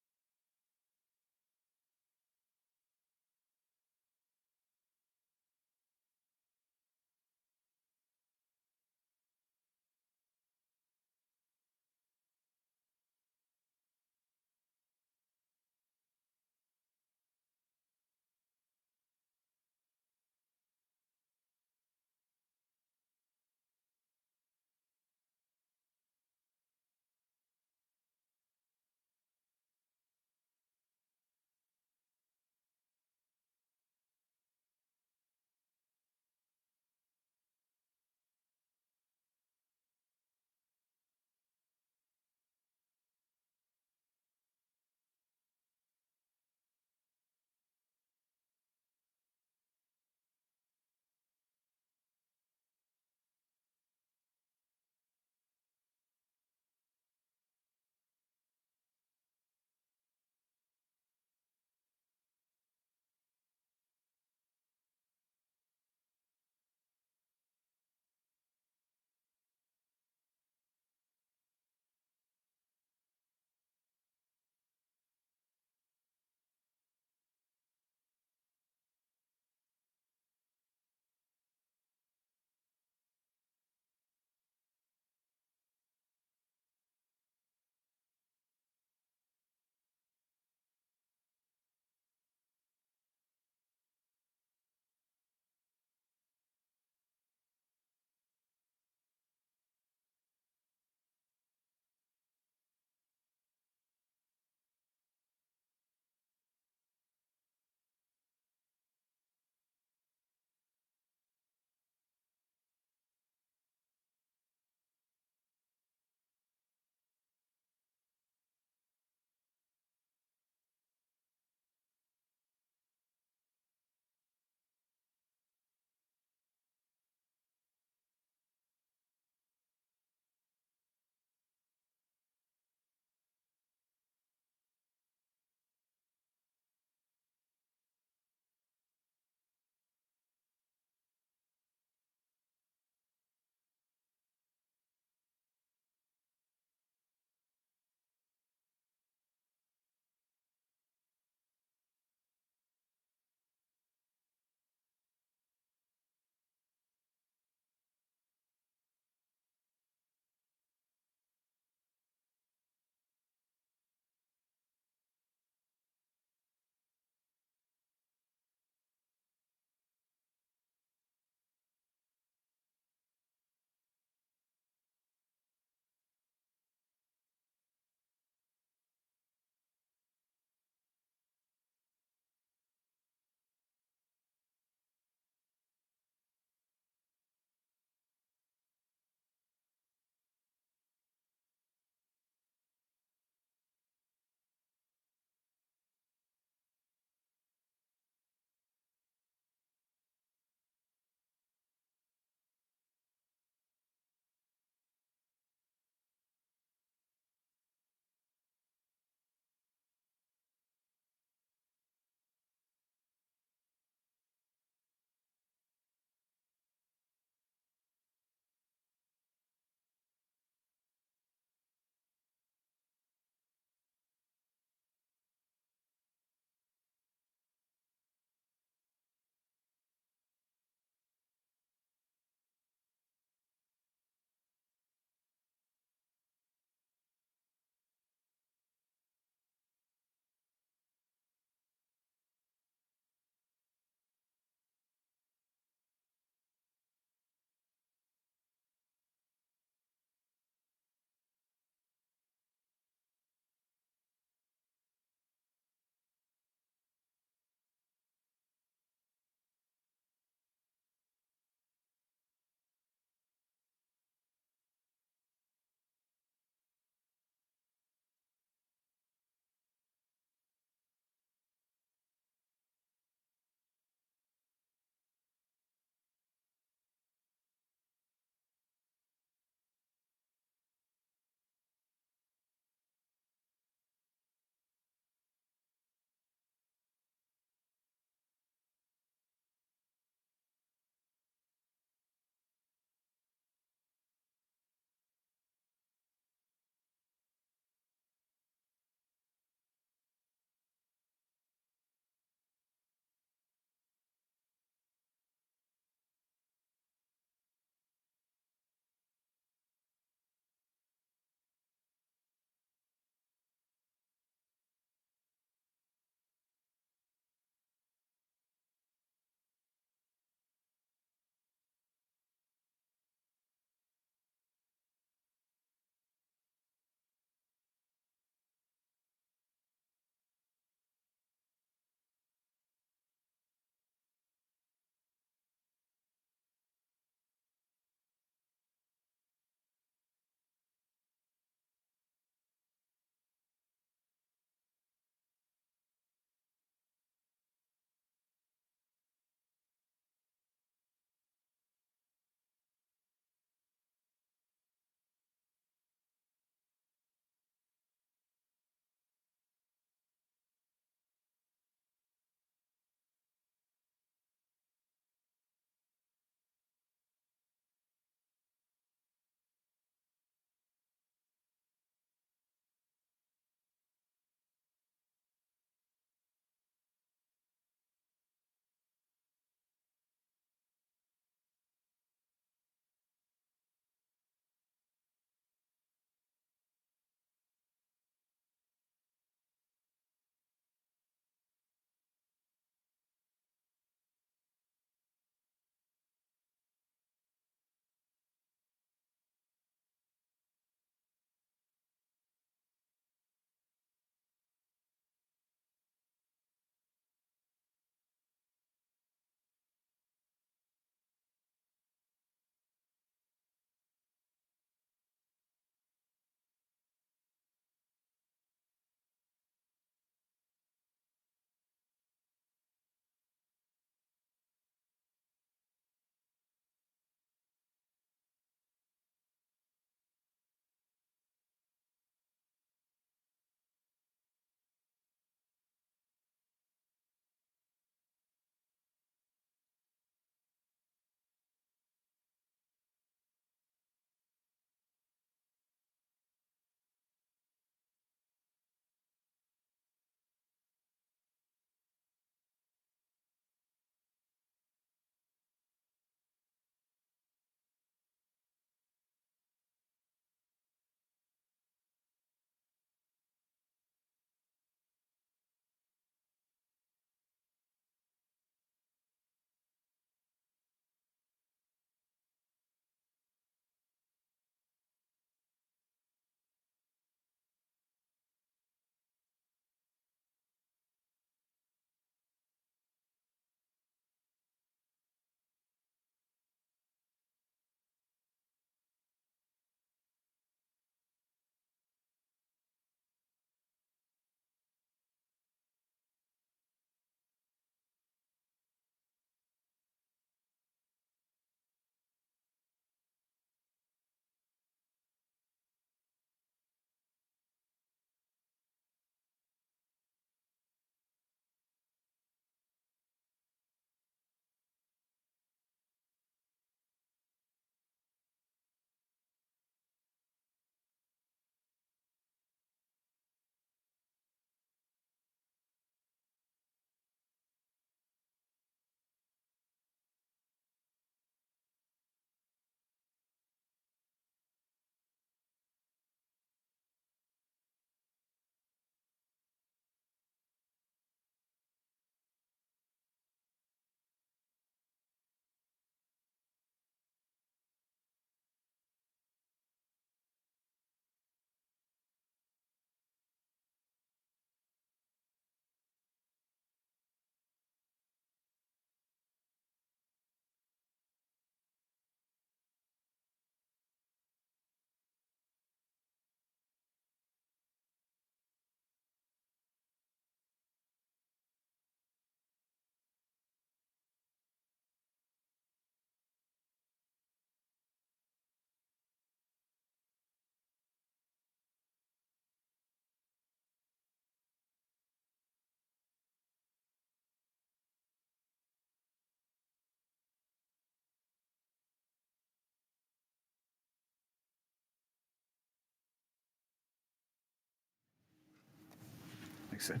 Thanks, sir.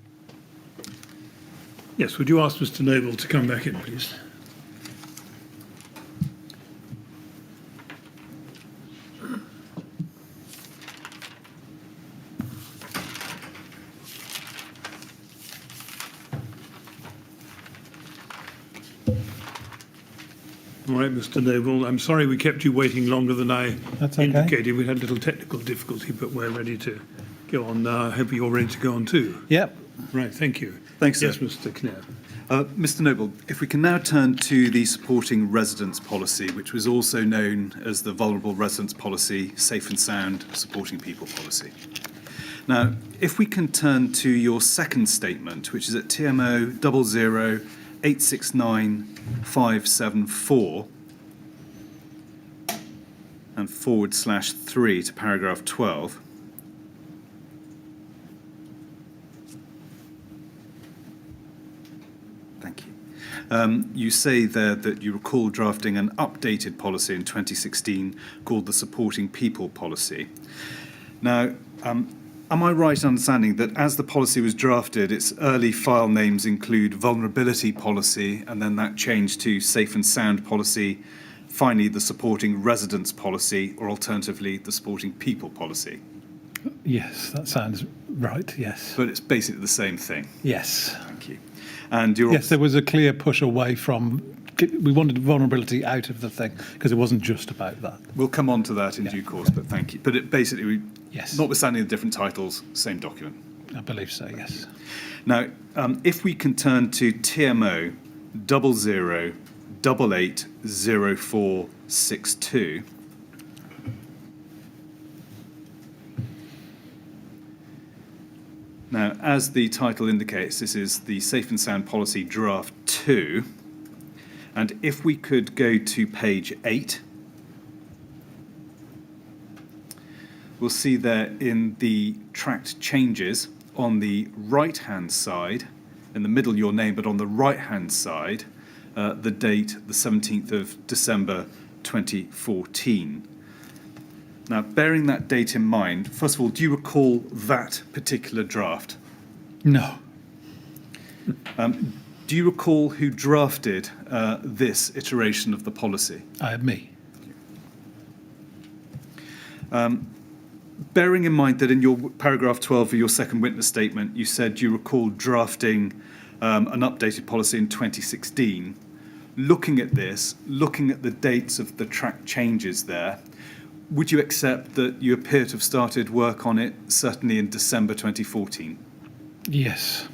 Yes, would you ask Mr. Noble to come back in, please? All right, Mr. Noble, I'm sorry we kept you waiting longer than I That's okay. indicated. We had a little technical difficulty, but we're ready to go on now. I hope you're ready to go on too. Yep. Right, thank you. Thanks, sir. Yes, Mr. Knapp. Mr. Noble, if we can now turn to the supporting residence policy, which was also known as the vulnerable residence policy, safe and sound supporting people policy. Now, if we can turn to your second statement, which is at TMO 00869 and /3 to paragraph 12. Thank you. You say there that you recall drafting an updated policy in 2016 called the Supporting People Policy. Now, am I right in understanding that as the policy was drafted, its early file names include Vulnerability Policy, and then that changed to Safe and Sound Policy, finally the Supporting Residence Policy, or alternatively the Supporting People Policy? Yes, that sounds right. Yes. But it's basically the same thing. Yes. Thank you. And you're Yes, there was a clear push away from. We wanted vulnerability out of the thing because it wasn't just about that. We'll come on to that in due course, but thank you. But it basically, Yes. notwithstanding the different titles, same document. I believe so. Yes. Now, if we can turn to TMO 00880462. Now, as the title indicates, this is the Safe and Sound Policy Draft 2. And if we could go to page 8, we'll see there in the tracked changes on the right-hand side, in the middle your name, but on the right-hand side, the date, the 17th of December 2014. Now, bearing that date in mind, first of all, do you recall that particular draft? No. Do you recall who drafted this iteration of the policy? Me. Bearing in mind that in your paragraph 12 of your second witness statement, you said you recall drafting an updated policy in 2016. Looking at this, looking at the dates of the track changes there, would you accept that you appear to have started work on it certainly in December 2014? Yes.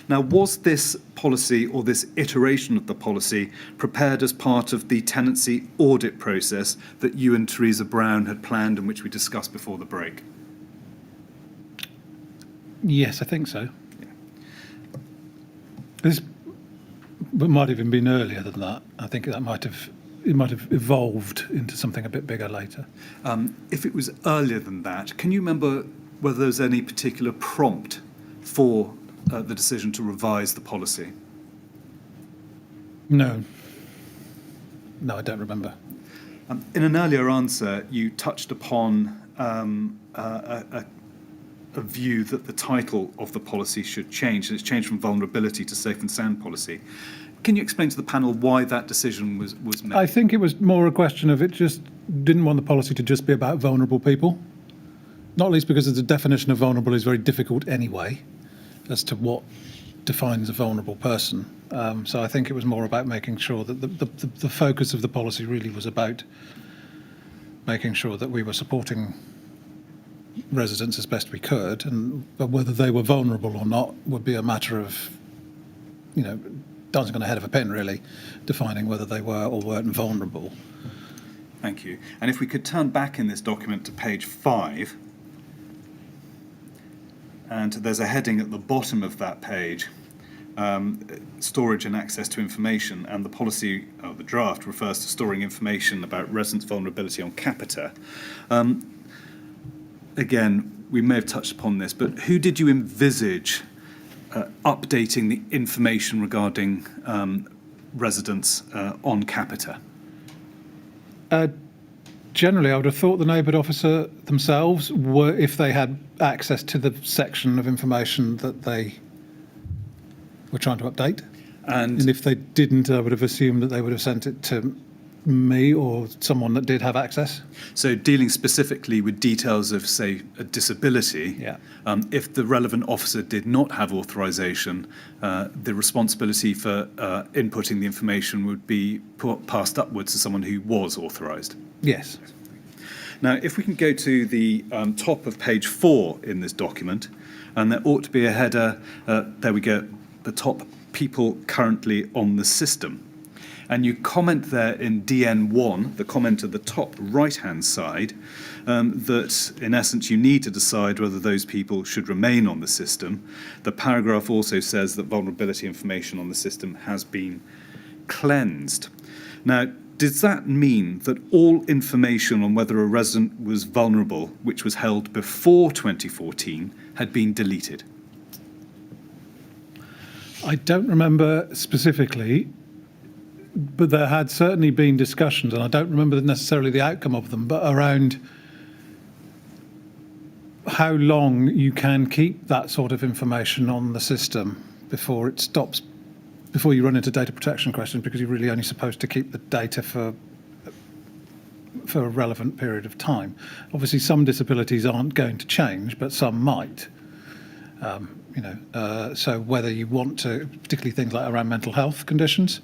Now, was this policy or this iteration of the policy prepared as part of the tenancy audit process that you and Teresa Brown had planned and which we discussed before the break? Yes, I think so. Yeah. This might have even been earlier than that. I think that might have evolved into something a bit bigger later. If it was earlier than that, can you remember whether there was any particular prompt for the decision to revise the policy? No. No, I don't remember. In an earlier answer, you touched upon a view that the title of the policy should change, and it's changed from vulnerability to safe and sound policy. Can you explain to the panel why that decision was made? I think it was more a question of it just didn't want the policy to just be about vulnerable people, not least because the definition of vulnerable is very difficult anyway as to what defines a vulnerable person. So I think it was more about making sure that the focus of the policy really was about making sure that we were supporting residents as best we could, but whether they were vulnerable or not would be a matter of, dancing on the head of a pin, really, defining whether they were or weren't vulnerable. Thank you. And if we could turn back in this document to page 5, and there's a heading at the bottom of that page, storage and access to information, and the policy, the draft, refers to storing information about residents' vulnerability on Capita. Again, we may have touched upon this, but who did you envisage updating the information regarding residents on Capita? Generally, I would have thought the neighbourhood officer themselves were, if they had access to the section of information that they were trying to update. And if they didn't, I would have assumed that they would have sent it to me or someone that did have access. So dealing specifically with details of, say, a disability, Yeah. If the relevant officer did not have authorisation, the responsibility for inputting the information would be passed upwards to someone who was authorised. Yes. Now, if we can go to the top of page 4 in this document, and there ought to be a header, there we go, the top people currently on the system. And you comment there in DN1, the comment at the top right-hand side, that in essence you need to decide whether those people should remain on the system. The paragraph also says that vulnerability information on the system has been cleansed. Now, does that mean that all information on whether a resident was vulnerable, which was held before 2014, had been deleted? I don't remember specifically, but there had certainly been discussions, and I don't remember necessarily the outcome of them, but around how long you can keep that sort of information on the system before it stops, before you run into data protection questions, because you're really only supposed to keep the data for a relevant period of time. Obviously, some disabilities aren't going to change, but some might. So whether you want to, particularly things like around mental health conditions,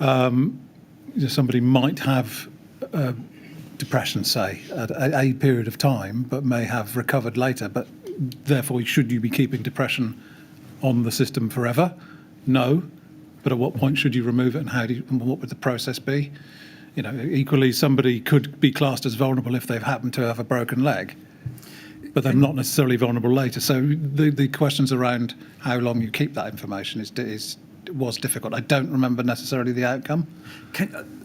somebody might have depression, say, at a period of time, but may have recovered later. But therefore, should you be keeping depression on the system forever? No. But at what point should you remove it, and what would the process be? Equally, somebody could be classed as vulnerable if they've happened to have a broken leg, but they're not necessarily vulnerable later. So the questions around how long you keep that information was difficult. I don't remember necessarily the outcome.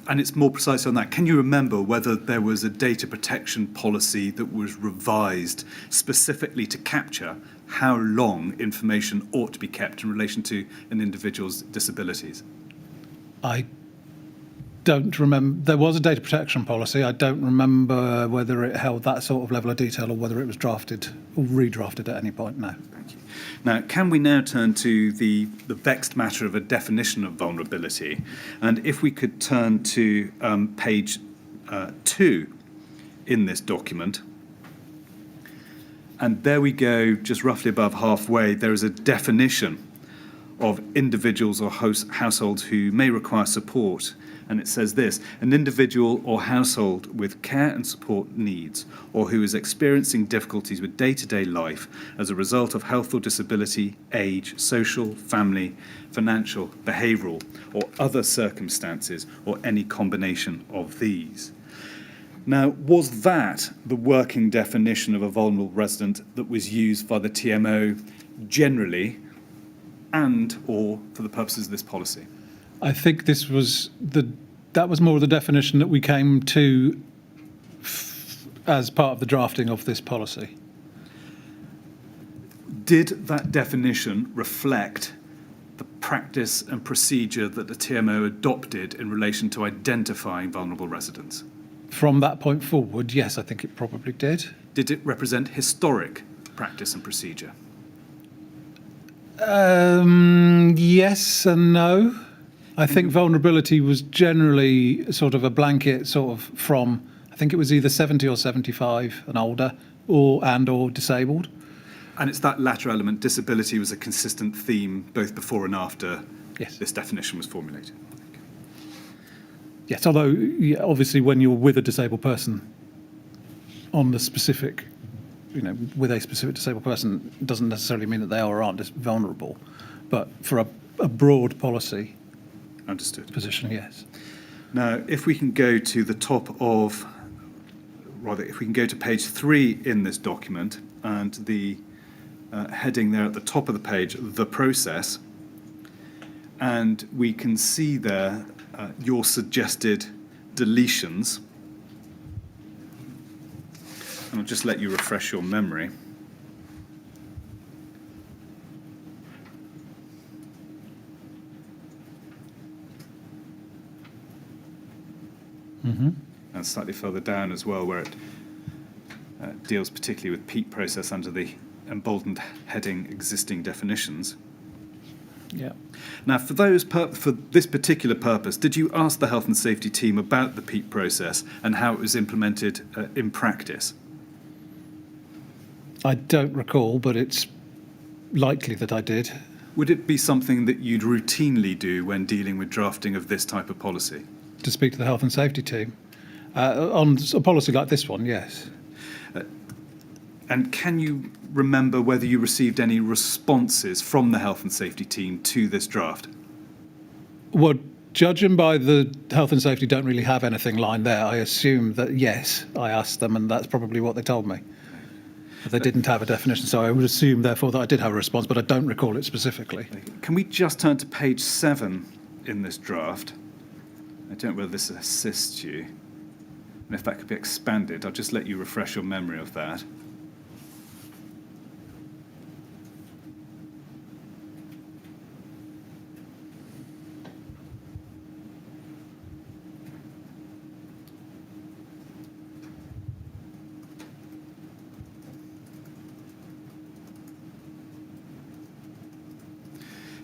And it's more precise on that. Can you remember whether there was a data protection policy that was revised specifically to capture how long information ought to be kept in relation to an individual's disabilities? I don't remember. There was a data protection policy. I don't remember whether it held that sort of level of detail or whether it was drafted or redrafted at any point. No. Thank you. Now, can we now turn to the vexed matter of a definition of vulnerability? And if we could turn to page 2 in this document. And there we go, just roughly above halfway, there is a definition of individuals or households who may require support. And it says this: an individual or household with care and support needs, or who is experiencing difficulties with day-to-day life as a result of health or disability, age, social, family, financial, behavioural, or other circumstances, or any combination of these. Now, was that the working definition of a vulnerable resident that was used by the TMO generally and or for the purposes of this policy? I think that was more of the definition that we came to as part of the drafting of this policy. Did that definition reflect the practice and procedure that the TMO adopted in relation to identifying vulnerable residents? From that point forward, yes, I think it probably did. Did it represent historic practice and procedure? Yes and no. I think vulnerability was generally sort of a blanket sort of from, I think it was either 70 or 75 and older, or disabled. And it's that latter element, disability was a consistent theme both before and after Yes. this definition was formulated. Yes, although obviously when you're with a disabled person on the specific, with a specific disabled person, doesn't necessarily mean that they are or aren't vulnerable. But for a broad policy Understood. position, yes. Now, if we can go to the top of, if we can go to page 3 in this document, and the heading there at the top of the page, the process, and we can see there your suggested deletions. And I'll just let you refresh your memory. Mm-hmm. and slightly further down as well, where it deals particularly with peak process under the emboldened heading existing definitions. Yeah. Now, for this particular purpose, did you ask the health and safety team about the peak process and how it was implemented in practice? I don't recall, but it's likely that I did. Would it be something that you'd routinely do when dealing with drafting of this type of policy? To speak to the health and safety team. On a policy like this one, yes. And can you remember whether you received any responses from the health and safety team to this draft? Well, judging by the health and safety don't really have anything lined there, I assume that yes, I asked them, and that's probably what they told me. But they didn't have a definition, so I would assume, therefore, that I did have a response, but I don't recall it specifically. Can we just turn to page 7 in this draft? I don't know whether this assists you. And if that could be expanded, I'll just let you refresh your memory of that.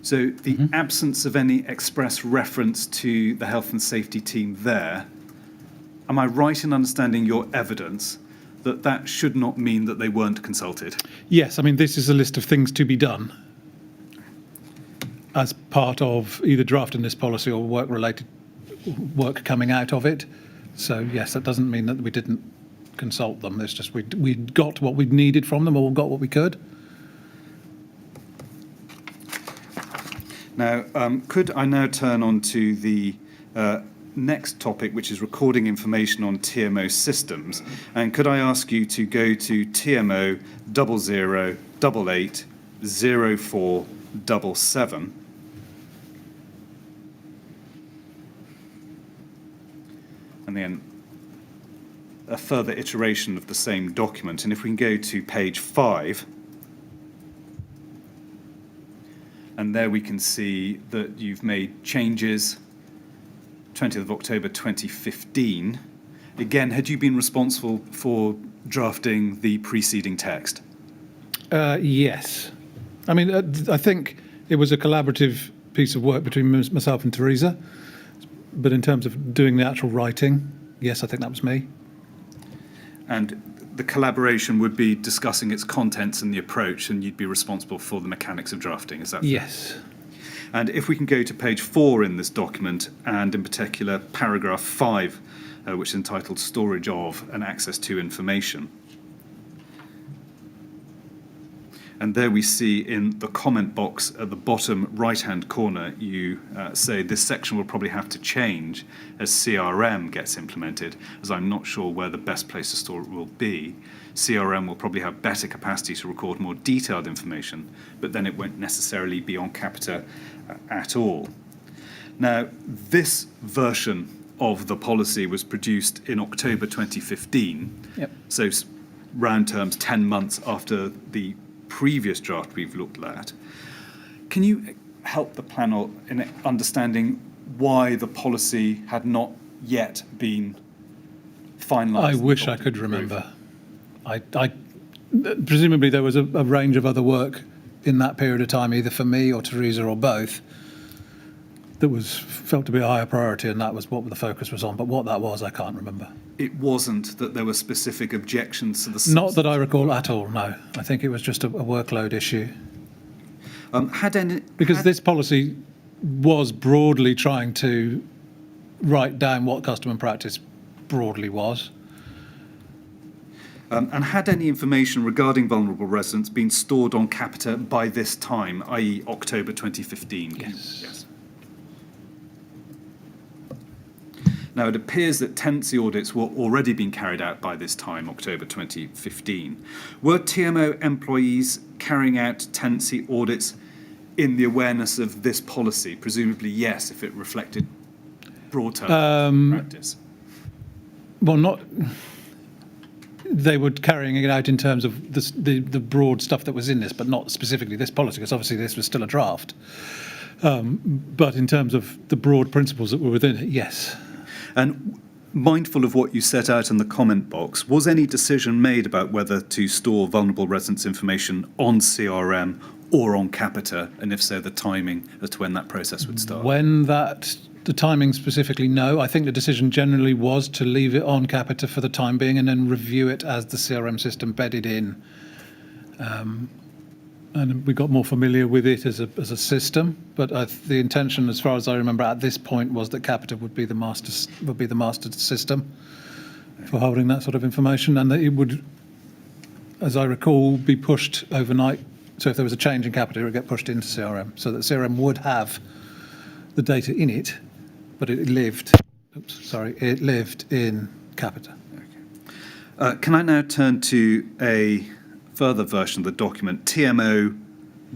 So the absence of any express reference to the health and safety team there, am I right in understanding your evidence that that should not mean that they weren't consulted? Yes, I mean, this is a list of things to be done as part of either drafting this policy or work coming out of it. So, yes, that doesn't mean that we didn't consult them. It's just we got what we needed from them, or got what we could. Now, could I now turn on to the next topic, which is recording information on TMO systems? And could I ask you to go to TMO 00880477? And then a further iteration of the same document. And if we can go to page 5, and there we can see that you've made changes 20th of October 2015. Again, had you been responsible for drafting the preceding text? Yes. I mean, I think it was a collaborative piece of work between myself and Teresa. But in terms of doing the actual writing, yes, I think that was me. And the collaboration would be discussing its contents and the approach, and you'd be responsible for the mechanics of drafting, is that fair? Yes. And if we can go to page 4 in this document, and in particular paragraph 5, which is entitled Storage of and Access to Information. And there we see in the comment box at the bottom right-hand corner, you say this section will probably have to change as CRM gets implemented, as I'm not sure where the best place to store it will be. CRM will probably have better capacity to record more detailed information, but then it won't necessarily be on Capita at all. Now, this version of the policy was produced in October 2015, Yep. so round terms 10 months after the previous draft we've looked at. Can you help the panel in understanding why the policy had not yet been finalised? I wish I could remember. I presumably there was a range of other work in that period of time, either for me or Teresa or both, that was felt to be a higher priority, and that was what the focus was on. But what that was, I can't remember. It wasn't that there were specific objections to the... Not that I recall at all, no. I think it was just a workload issue. Because this policy was broadly trying to write down what custom and practice broadly was. And had any information regarding vulnerable residents been stored on Capita by this time, i.e. October 2015? Yes. Now, it appears that tenancy audits were already being carried out by this time, October 2015. Were TMO employees carrying out tenancy audits in the awareness of this policy? Presumably, yes, if it reflected broad-term practice. Well, not... They were carrying it out in terms of the broad stuff that was in this, but not specifically this policy, because obviously this was still a draft. But in terms of the broad principles that were within it, yes. And Mindful of what you set out in the comment box, was any decision made about whether to store vulnerable residents' information on CRM or on Capita, and if so, the timing as to when that process would start? The timing specifically, no. I think the decision generally was to leave it on Capita for the time being and then review it as the CRM system bedded in. And we got more familiar with it as a system, but the intention, as far as I remember, at this point was that Capita would be the master system for holding that sort of information, and that it would, as I recall, be pushed overnight. So if there was a change in Capita, it would get pushed into CRM, so that CRM would have the data in it, but it lived in Capita. Okay. Can I now turn to a further version of the document, TMO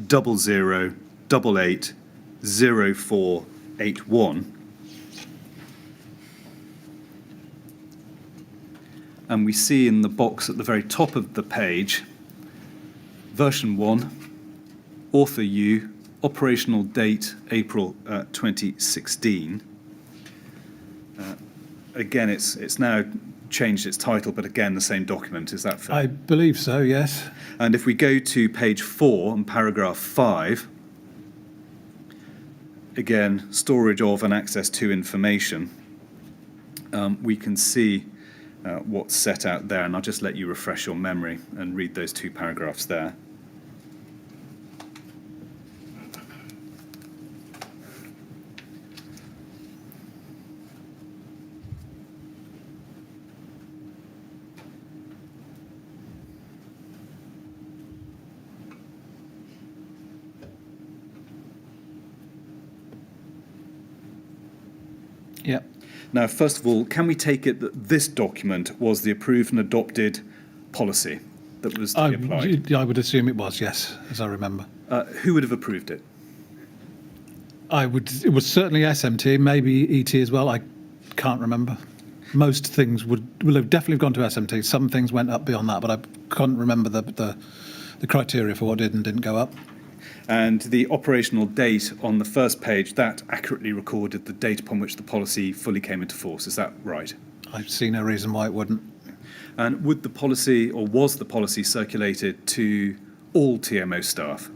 00880481. And we see in the box at the very top of the page, version 1, author U, operational date April 2016. Again, it's now changed its title, but again, the same document. Is that fair? I believe so, yes. And if we go to page 4 and paragraph 5, again, storage of and access to information, we can see what's set out there, and I'll just let you refresh your memory and read those 2 paragraphs there. Yeah. Now, first of all, can we take it that this document was the approved and adopted policy that was to be applied? I would assume it was, yes, as I remember. Who would have approved it? It was certainly SMT, maybe ET as well. I can't remember. Most things will have definitely gone to SMT. Some things went up beyond that, but I can't remember the criteria for what did and didn't go up. And the operational date on the first page, that accurately recorded the date upon which the policy fully came into force. Is that right? I see no reason why it wouldn't. And would the policy, or was the policy circulated to all TMO staff?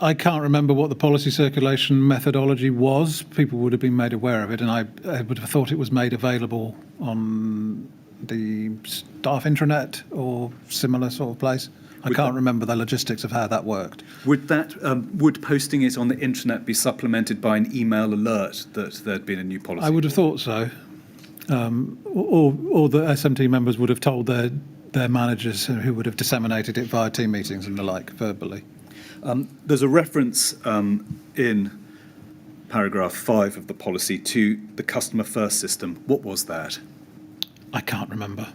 I can't remember what the policy circulation methodology was. People would have been made aware of it, and I would have thought it was made available on the staff intranet or similar sort of place. I can't remember the logistics of how that worked. Would posting it on the intranet be supplemented by an email alert that there'd been a new policy? I would have thought so. Or the SMT members would have told their managers, who would have disseminated it via team meetings and the like, verbally. There's a reference in paragraph 5 of the policy to the customer first system. What was that? I can't remember.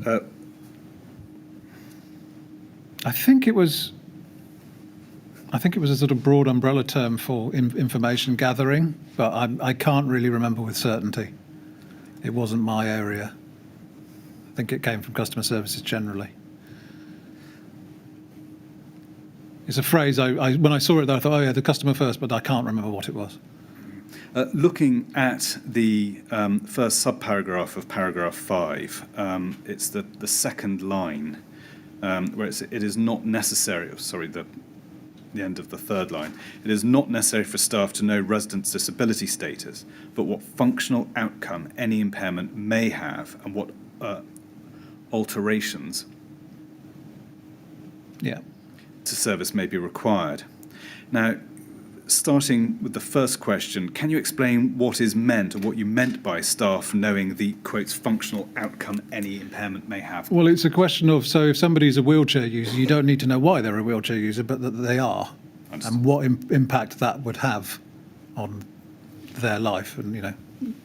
I think it was a sort of broad umbrella term for information gathering, but I can't really remember with certainty. It wasn't my area. I think it came from customer services generally. It's a phrase, when I saw it there, I thought, oh yeah, the customer first, but I can't remember what it was. Looking at the first subparagraph of paragraph 5, it's the second line, where it is not necessary, the end of the third line, it is not necessary for staff to know residents' disability status, but what functional outcome any impairment may have and what alterations to service may be required. Now, starting with the first question, can you explain what is meant or what you meant by staff knowing the, quotes, functional outcome any impairment may have? Well, it's a question of, so if somebody's a wheelchair user, you don't need to know why they're a wheelchair user, but that they are. Understood. And what impact that would have on their life and,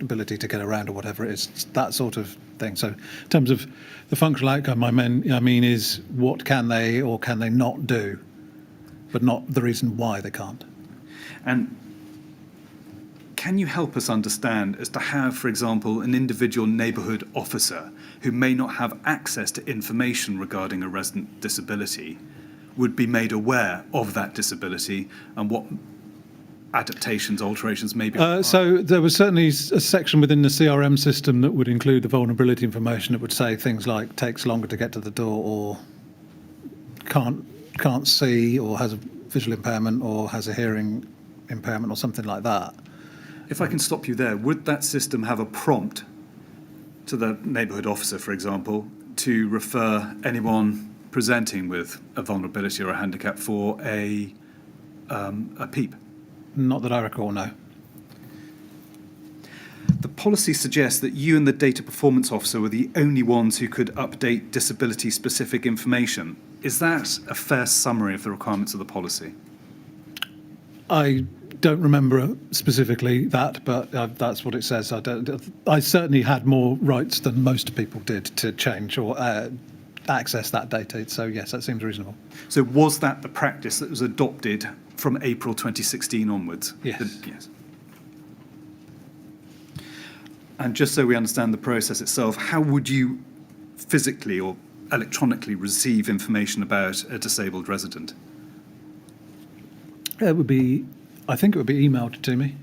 ability to get around or whatever it is, that sort of thing. So in terms of the functional outcome, I mean is what can they or can they not do, but not the reason why they can't. And can you help us understand as to how, for example, an individual neighbourhood officer who may not have access to information regarding a resident disability would be made aware of that disability and what adaptations, alterations, maybe? So there was certainly a section within the CRM system that would include the vulnerability information. It would say things like takes longer to get to the door, or can't see, or has a visual impairment, or has a hearing impairment, or something like that. If I can stop you there, would that system have a prompt to the neighbourhood officer, for example, to refer anyone presenting with a vulnerability or a handicap for a PEEP? Not that I recall, no. The policy suggests that you and the data performance officer were the only ones who could update disability-specific information. Is that a fair summary of the requirements of the policy? I don't remember specifically that, but that's what it says. I certainly had more rights than most people did to change or access that data. So yes, that seems reasonable. So was that the practice that was adopted from April 2016 onwards? Yes. Yes. And just so we understand the process itself, how would you physically or electronically receive information about a disabled resident? I think it would be emailed to me.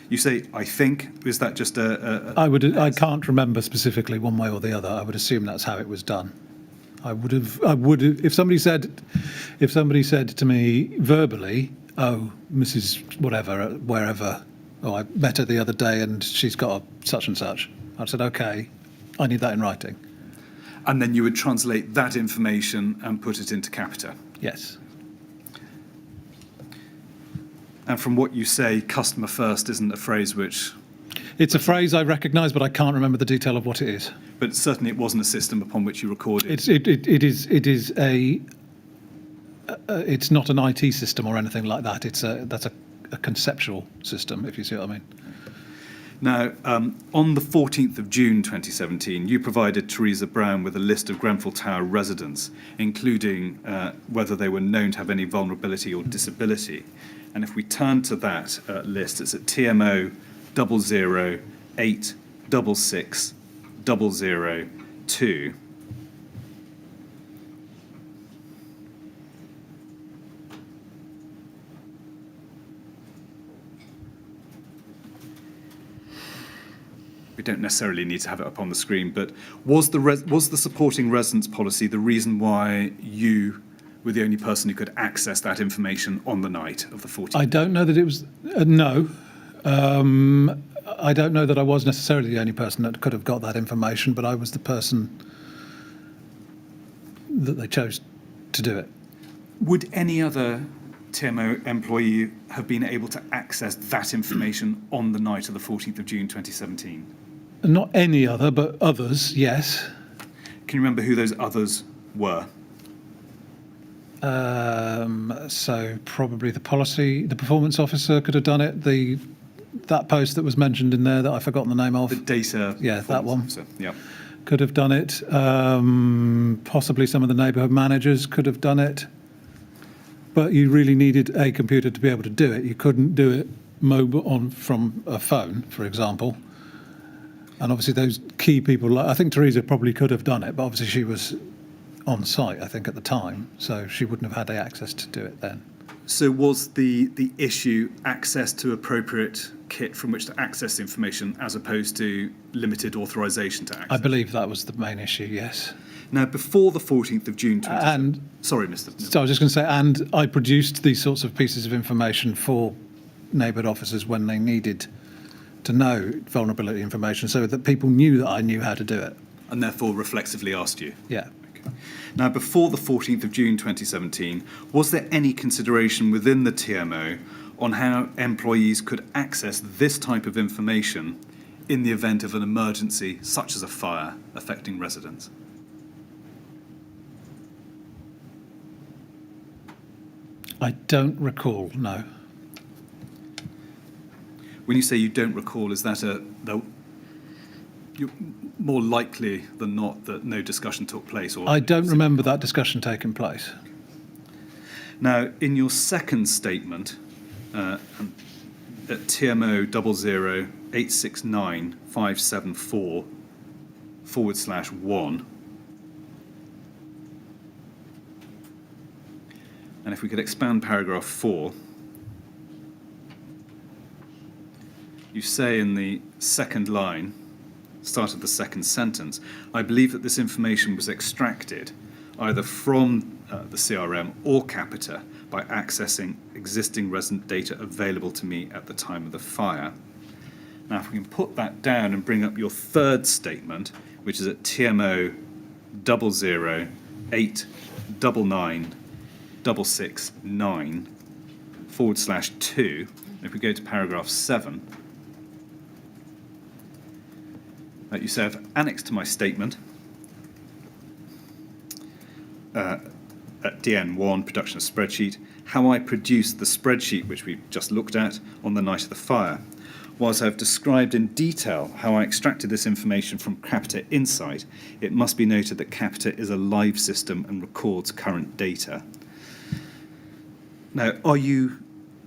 You say, I think, is that just I can't remember specifically one way or the other. I would assume that's how it was done. I would have, if somebody said to me verbally, oh, Mrs. whatever, wherever, oh, I met her the other day and she's got a such and such. I said, okay, I need that in writing. And then you would translate that information and put it into Capita. Yes. And from what you say, customer first isn't a phrase which... It's a phrase I recognise, but I can't remember the detail of what it is. But certainly it wasn't a system upon which you recorded. It's not an IT system or anything like that. That's a conceptual system, if you see what I mean. Now, on the 14th of June 2017, you provided Teresa Brown with a list of Grenfell Tower residents, including whether they were known to have any vulnerability or disability. And if we turn to that list, it's at TMO 008666002. We don't necessarily need to have it up on the screen, but was the supporting residence policy the reason why you were the only person who could access that information on the night of the 14th? I don't know that it was, no. I don't know that I was necessarily the only person that could have got that information, but I was the person that they chose to do it. Would any other TMO employee have been able to access that information on the night of the 14th of June 2017? Not any other, but others, yes. Can you remember who those others were? So probably the performance officer could have done it. That post that was mentioned in there that I've forgotten the name of. The data. Yeah, that one. Officer. Yeah. Could have done it. Possibly some of the neighbourhood managers could have done it. But you really needed a computer to be able to do it. You couldn't do it mobile from a phone, for example. And obviously those key people, I think Teresa probably could have done it, but obviously she was on site, I think, at the time, so she wouldn't have had the access to do it then. So was the issue access to appropriate kit from which to access information as opposed to limited authorisation to access? I believe that was the main issue, yes. Now, before the 14th of June 2017... Sorry, Mr. So I was just going to say, and I produced these sorts of pieces of information for neighbourhood officers when they needed to know vulnerability information so that people knew that I knew how to do it. And therefore reflexively asked you? Yeah. Okay. Now, before the 14th of June 2017, was there any consideration within the TMO on how employees could access this type of information in the event of an emergency, such as a fire, affecting residents? I don't recall, no. When you say you don't recall, is that you're more likely than not that no discussion took place? Or I don't remember that discussion taking place. Now, in your second statement, at TMO 008695741, and if we could expand paragraph 4, you say in the second line, start of the second sentence, I believe that this information was extracted either from the CRM or Capita by accessing existing resident data available to me at the time of the fire. Now, if we can put that down and bring up your third statement, which is at TMO 0089969/2, if we go to paragraph 7, you say, I've annexed to my statement at DN1, production of spreadsheet, how I produced the spreadsheet which we just looked at on the night of the fire. Whilst I've described in detail how I extracted this information from Capita Insight, it must be noted that Capita is a live system and records current data. Now, are you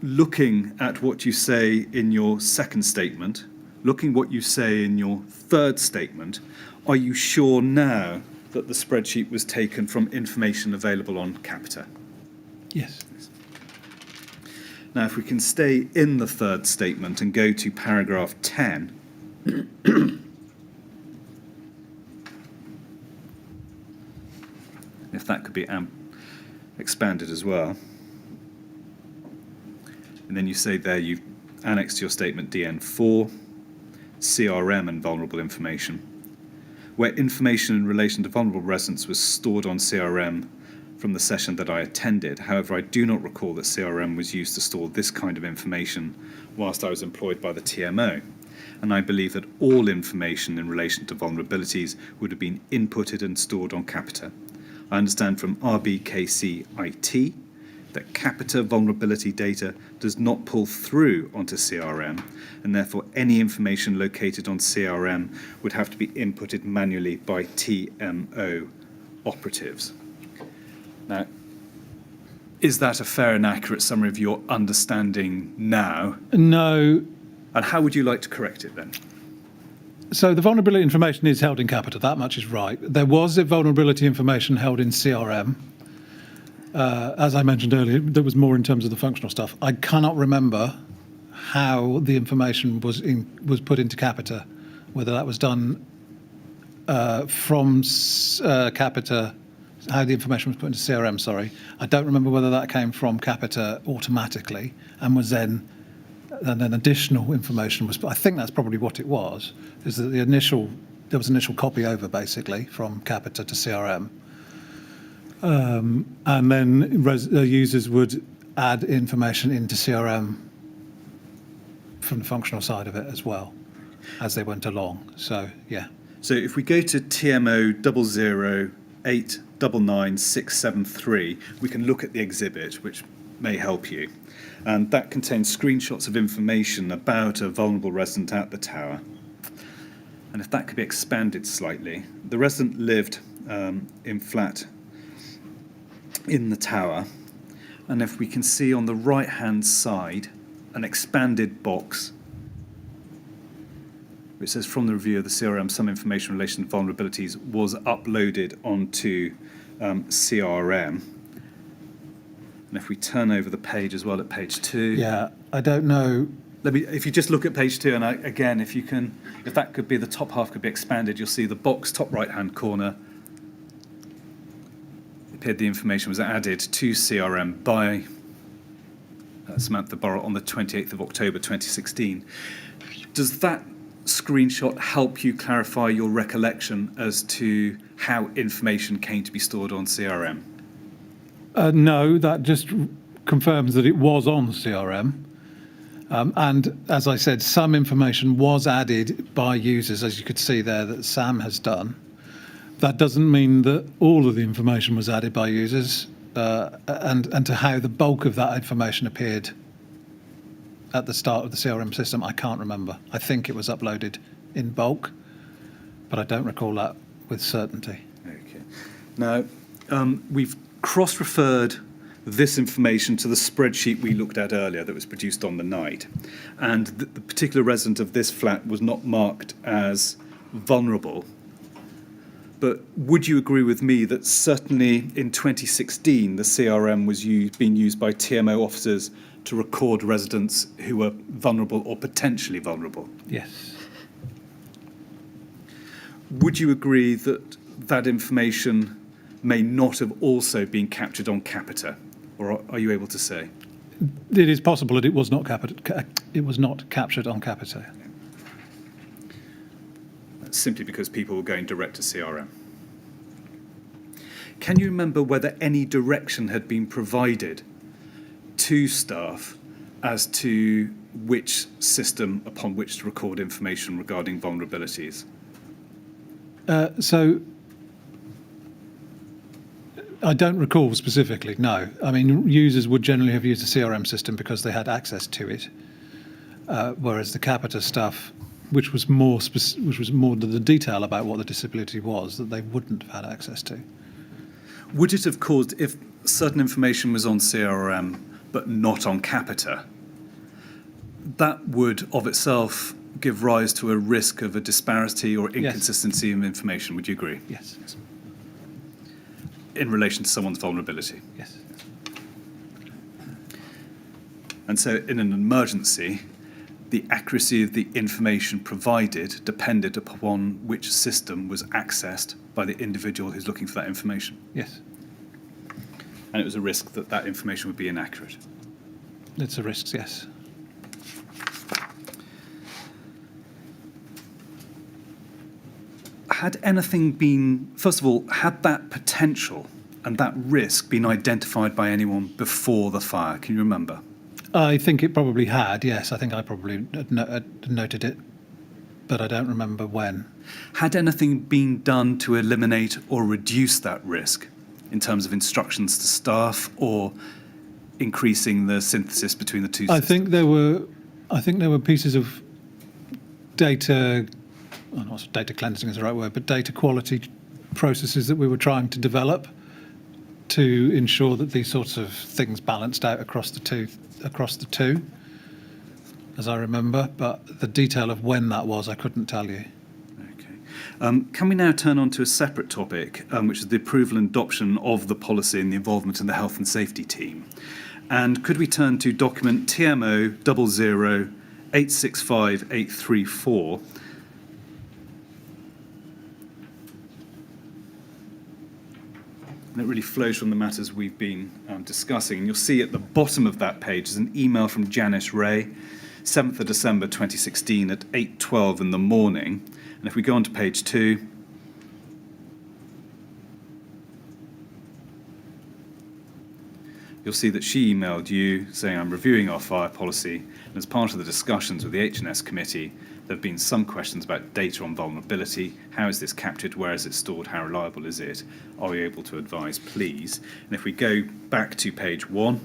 looking at what you say in your second statement, looking what you say in your third statement, are you sure now that the spreadsheet was taken from information available on Capita? Yes. Now, if we can stay in the third statement and go to paragraph 10, if that could be expanded as well. And then you say there you've annexed to your statement DN4, CRM and vulnerable information, where information in relation to vulnerable residents was stored on CRM from the session that I attended. However, I do not recall that CRM was used to store this kind of information whilst I was employed by the TMO. And I believe that all information in relation to vulnerabilities would have been inputted and stored on Capita. I understand from RBKC IT that Capita vulnerability data does not pull through onto CRM, and therefore any information located on CRM would have to be inputted manually by TMO operatives. Now, is that a fair and accurate summary of your understanding now? No. And how would you like to correct it then? So the vulnerability information is held in Capita, that much is right. There was a vulnerability information held in CRM. As I mentioned earlier, there was more in terms of the functional stuff. I cannot remember how the information was put into Capita, whether that was done from Capita, how the information was put into CRM, sorry. I don't remember whether that came from Capita automatically and was then additional information was, I think that's probably what it was, is that there was initial copy over basically from Capita to CRM. And then users would add information into CRM from the functional side of it as well as they went along. So, yeah. So if we go to TMO 008999673, we can look at the exhibit, which may help you. And that contains screenshots of information about a vulnerable resident at the tower. And if that could be expanded slightly, the resident lived in flat in the tower, and if we can see on the right hand side an expanded box which says, from the review of the CRM, some information in relation to vulnerabilities was uploaded onto CRM. And if we turn over the page as well at page 2. Yeah, I don't know. If you just look at page 2, and again, if that could be, the top half could be expanded, you'll see the box top right hand corner. The information was added to CRM by Samantha Burrell on the 28th of October 2016. Does that screenshot help you clarify your recollection as to how information came to be stored on CRM? No, that just confirms that it was on CRM. And as I said, some information was added by users, as you could see there, that Sam has done. That doesn't mean that all of the information was added by users, and to how the bulk of that information appeared at the start of the CRM system, I can't remember. I think it was uploaded in bulk, but I don't recall that with certainty. Okay. Now, we've cross-referred this information to the spreadsheet we looked at earlier that was produced on the night, and the particular resident of this flat was not marked as vulnerable. But would you agree with me that certainly in 2016 the CRM was being used by TMO officers to record residents who were vulnerable or potentially vulnerable. Yes. Would you agree that that information may not have also been captured on Capita, or are you able to say? It is possible that it was not captured on Capita. That's simply because people were going direct to CRM. Can you remember whether any direction had been provided to staff as to which system upon which to record information regarding vulnerabilities? So I don't recall specifically, no. I mean, users would generally have used the CRM system because they had access to it, whereas the Capita stuff, which was more the detail about what the disability was, that they wouldn't have had access to. Would it have caused, if certain information was on CRM but not on Capita, that would of itself give rise to a risk of a disparity or inconsistency in information? Would you agree? Yes. In relation to someone's vulnerability? Yes. And so in an emergency, the accuracy of the information provided depended upon which system was accessed by the individual who's looking for that information. Yes. And it was a risk that that information would be inaccurate. It's a risk, yes. Had anything been, first of all, had that potential and that risk been identified by anyone before the fire? Can you remember? I think it probably had, yes. I think I probably had noted it, but I don't remember when. Had anything been done to eliminate or reduce that risk in terms of instructions to staff or increasing the synthesis between the two systems? I think there were pieces of data, well, not data cleansing is the right word, but data quality processes that we were trying to develop to ensure that these sorts of things balanced out across the two, as I remember. But the detail of when that was, I couldn't tell you. Okay. Can we now turn on to a separate topic, which is the approval and adoption of the policy and the involvement in the health and safety team? And could we turn to document TMO 00865-834? And it really flows from the matters we've been discussing. And you'll see at the bottom of that page is an email from Janice Ray, 7th of December 2016 at 8:12 in the morning. And if we go on to page 2, you'll see that she emailed you saying, I'm reviewing our fire policy, and as part of the discussions with the H&S committee, there have been some questions about data on vulnerability. How is this captured? Where is it stored? How reliable is it? Are we able to advise, please? And if we go back to page 1,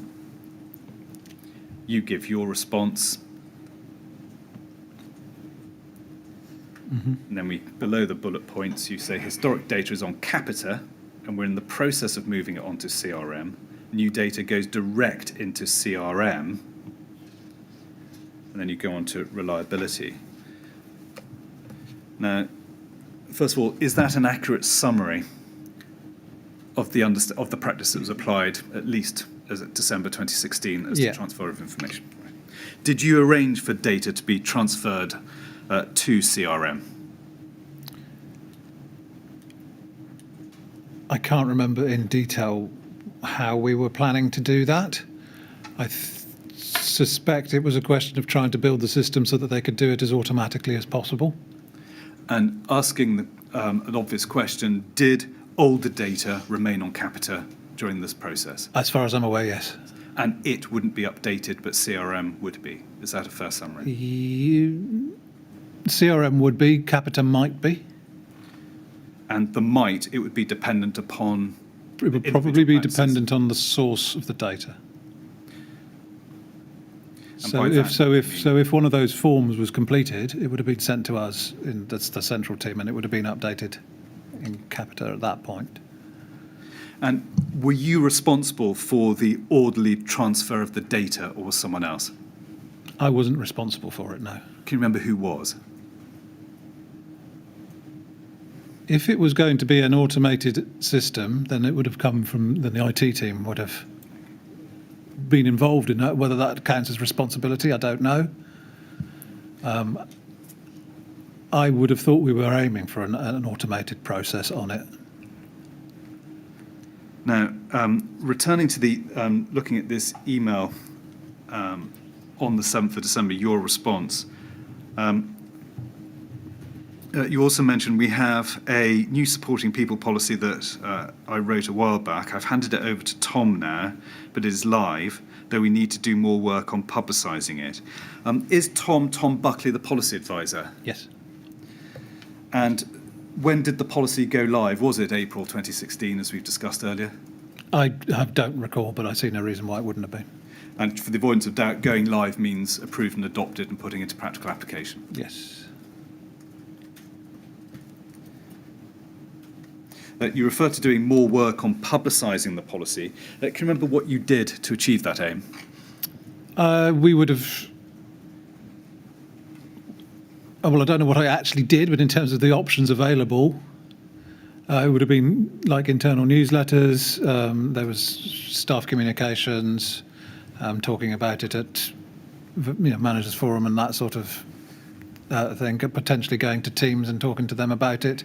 you give your response. Mm-hmm. And then below the bullet points, you say historic data is on Capita, and we're in the process of moving it onto CRM. New data goes direct into CRM, and then you go on to reliability. Now, first of all, is that an accurate summary of the practice that was applied, at least as of December 2016, as the transfer of information? Right. Did you arrange for data to be transferred to CRM? I can't remember in detail how we were planning to do that. I suspect it was a question of trying to build the system so that they could do it as automatically as possible. And asking an obvious question, did older data remain on Capita during this process? As far as I'm aware, yes. And it wouldn't be updated, but CRM would be. Is that a fair summary? CRM would be, Capita might be. And it would be dependent upon... It would probably be dependent on the source of the data. So if one of those forms was completed, it would have been sent to us, that's the central team, and it would have been updated in Capita at that point. And were you responsible for the orderly transfer of the data, or was someone else? I wasn't responsible for it, no. Can you remember who was? If it was going to be an automated system, then it would have come from, then the IT team would have been involved in that. Whether that counts as responsibility, I don't know. I would have thought we were aiming for an automated process on it. Now, returning to the looking at this email on the 7th of December, your response. You also mentioned we have a new supporting people policy that I wrote a while back. I've handed it over to Tom now, but it is live, though we need to do more work on publicising it. Is Tom Buckley the policy advisor? Yes. And when did the policy go live? Was it April 2016, as we've discussed earlier? I don't recall, but I see no reason why it wouldn't have been. And for the avoidance of doubt, going live means approved and adopted and putting into practical application. Yes. You refer to doing more work on publicising the policy. Can you remember what you did to achieve that aim? We would have... Well, I don't know what I actually did, but in terms of the options available, it would have been like internal newsletters, there was staff communications, talking about it at managers forum and that sort of thing, potentially going to teams and talking to them about it.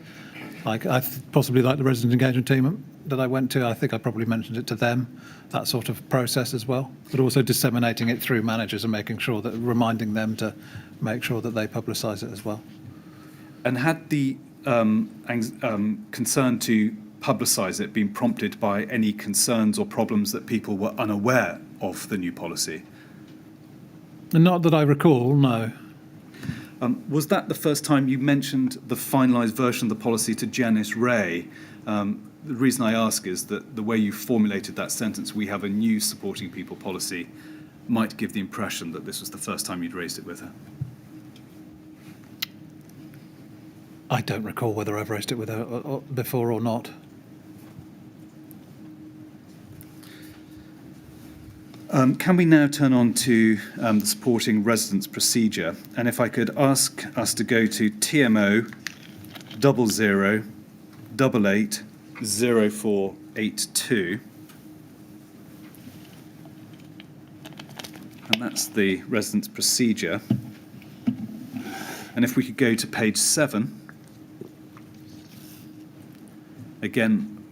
Like possibly like the resident engagement team that I went to, I think I probably mentioned it to them, that sort of process as well, but also disseminating it through managers and making sure that, reminding them to make sure that they publicise it as well. And had the concern to publicise it been prompted by any concerns or problems that people were unaware of the new policy? And not that I recall, no. Was that the first time you mentioned the finalised version of the policy to Janice Ray? The reason I ask is that the way you formulated that sentence, we have a new supporting people policy, might give the impression that this was the first time you'd raised it with her. I don't recall whether I've raised it with her before or not. Can we now turn on to the supporting residence procedure? And if I could ask us to go to TMO 00880482. And that's the residence procedure. And if we could go to page 7. Again,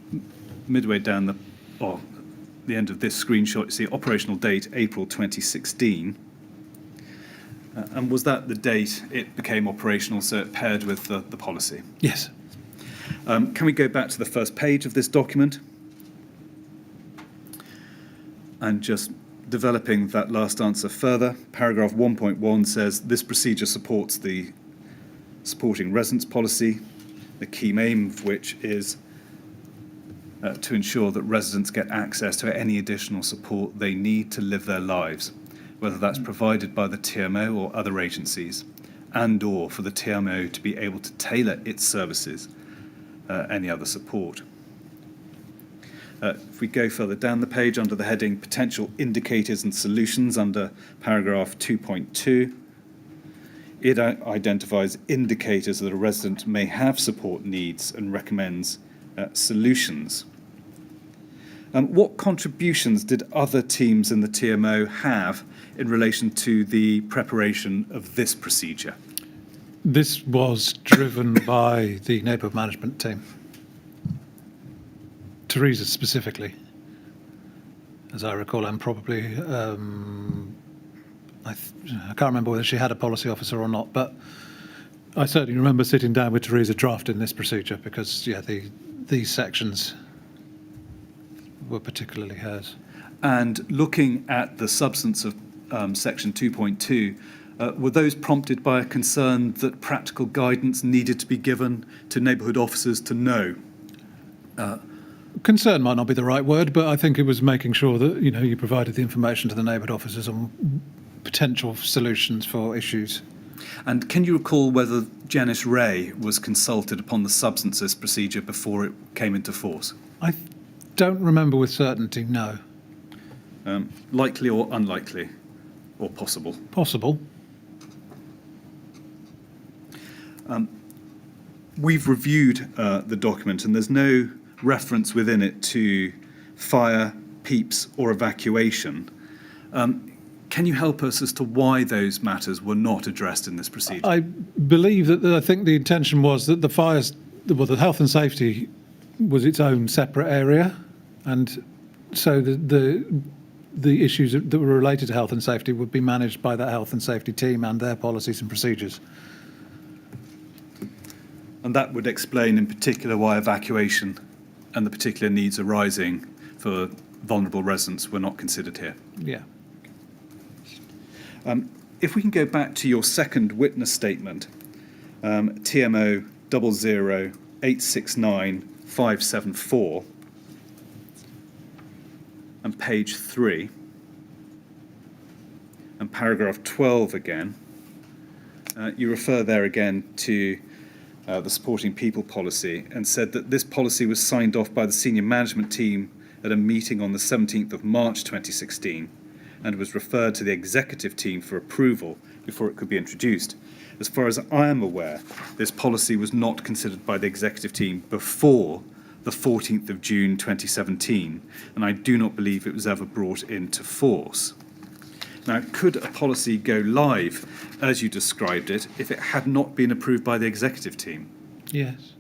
midway down the end of this screenshot, you see operational date April 2016. And was that the date it became operational, so it paired with the policy? Yes. Can we go back to the first page of this document? And just developing that last answer further. Paragraph 1.1 says this procedure supports the supporting residence policy, the key aim of which is to ensure that residents get access to any additional support they need to live their lives, whether that's provided by the TMO or other agencies, and or for the TMO to be able to tailor its services, any other support. If we go further down the page under the heading Potential Indicators and Solutions under paragraph 2.2, it identifies indicators that a resident may have support needs and recommends solutions. What contributions did other teams in the TMO have in relation to the preparation of this procedure? This was driven by the neighbourhood management team. Teresa specifically, as I recall, and probably, I can't remember whether she had a policy officer or not, but I certainly remember sitting down with Teresa drafting this procedure because, yeah, these sections were particularly hers. And looking at the substance of section 2.2, were those prompted by a concern that practical guidance needed to be given to neighbourhood officers to know? Concern might not be the right word, but I think it was making sure that, you provided the information to the neighbourhood officers on potential solutions for issues. And can you recall whether Janice Ray was consulted upon the substance of this procedure before it came into force? I don't remember with certainty, no. Likely or unlikely, or possible? Possible. We've reviewed the document, and there's no reference within it to fire, peeps, or evacuation. Can you help us as to why those matters were not addressed in this procedure? I believe that I think the intention was that the health and safety was its own separate area, and so the issues that were related to health and safety would be managed by the health and safety team and their policies and procedures. And that would explain in particular why evacuation and the particular needs arising for vulnerable residents were not considered here. Yeah. If we can go back to your second witness statement, TMO 00869-574, and page 3, and paragraph 12 again, you refer there again to the supporting people policy and said that this policy was signed off by the senior management team at a meeting on the 17th of March 2016 and was referred to the executive team for approval before it could be introduced. As far as I am aware, this policy was not considered by the executive team before the 14th of June 2017, and I do not believe it was ever brought into force. Now, could a policy go live, as you described it, if it had not been approved by the executive team? Yes.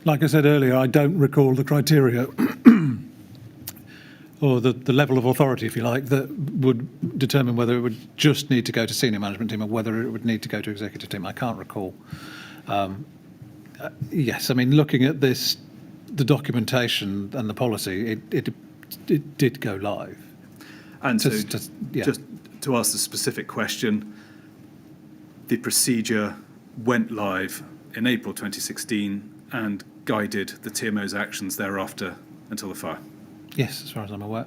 Like I said earlier, I don't recall the criteria or the level of authority, if you like, that would determine whether it would just need to go to senior management team or whether it would need to go to executive team. I can't recall. Yes, I mean, looking at this, the documentation and the policy, it did go live. And so, Just to ask the specific question, the procedure went live in April 2016 and guided the TMO's actions thereafter until the fire. Yes, as far as I'm aware.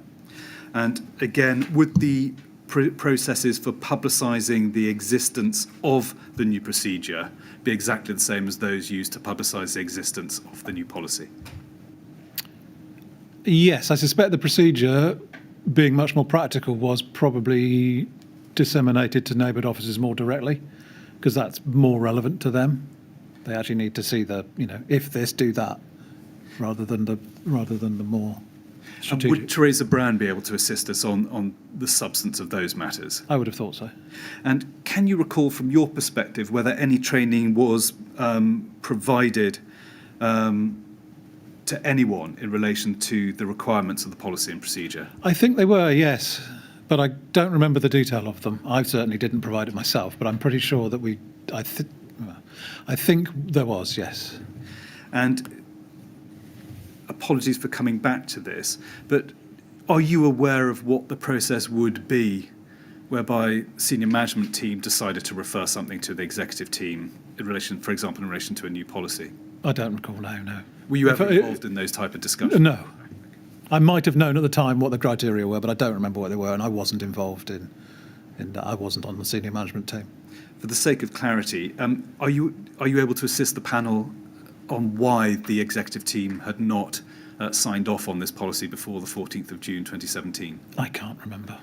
And again, would the processes for publicising the existence of the new procedure be exactly the same as those used to publicise the existence of the new policy? Yes, I suspect the procedure, being much more practical, was probably disseminated to neighbourhood officers more directly, because that's more relevant to them. They actually need to see if this, do that, rather than the more And strategic. would Teresa Brown be able to assist us on the substance of those matters? I would have thought so. And can you recall from your perspective whether any training was provided to anyone in relation to the requirements of the policy and procedure? I think they were, yes, but I don't remember the detail of them. I certainly didn't provide it myself, but I'm pretty sure that I think there was, yes. And apologies for coming back to this, but are you aware of what the process would be whereby senior management team decided to refer something to the executive team in relation, for example, in relation to a new policy? I don't recall now, no. Were you ever involved in those type of discussions? No. I might have known at the time what the criteria were, but I don't remember what they were, and I wasn't involved in that. I wasn't on the senior management team. For the sake of clarity, are you able to assist the panel on why the executive team had not signed off on this policy before the 14th of June 2017? I can't remember.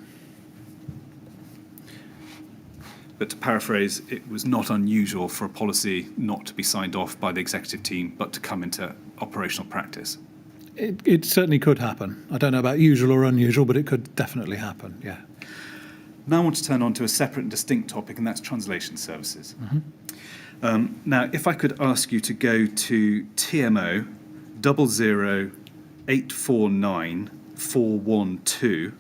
But to paraphrase, it was not unusual for a policy not to be signed off by the executive team, but to come into operational practice. It certainly could happen. I don't know about usual or unusual, but it could definitely happen, yeah. Now I want to turn on to a separate and distinct topic, and that's translation services. Now, if I could ask you to go to TMO 00849-412.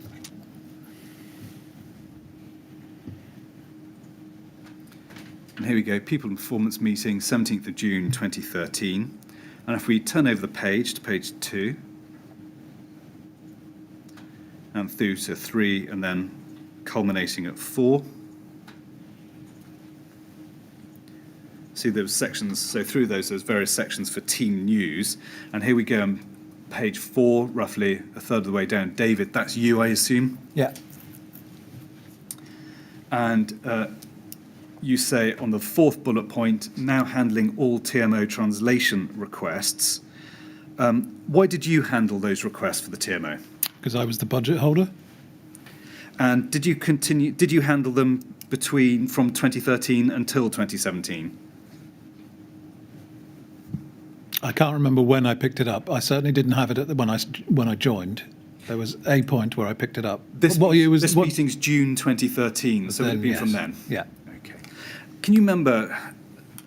And here we go, People and Performance Meeting, 17th of June 2013. And if we turn over the page to page 2, and through to 3, and then culminating at 4. See those sections, so through those, there's various sections for team news. And here we go on page 4, roughly a third of the way down. David, that's you, I assume? Yeah. And you say on the 4th bullet point, now handling all TMO translation requests. Why did you handle those requests for the TMO? Because I was the budget holder. And did you handle them from 2013 until 2017? I can't remember when I picked it up. I certainly didn't have it when I joined. There was a point where I picked it up. This what meeting's June 2013, so it would have been from then? Yeah. Okay. Can you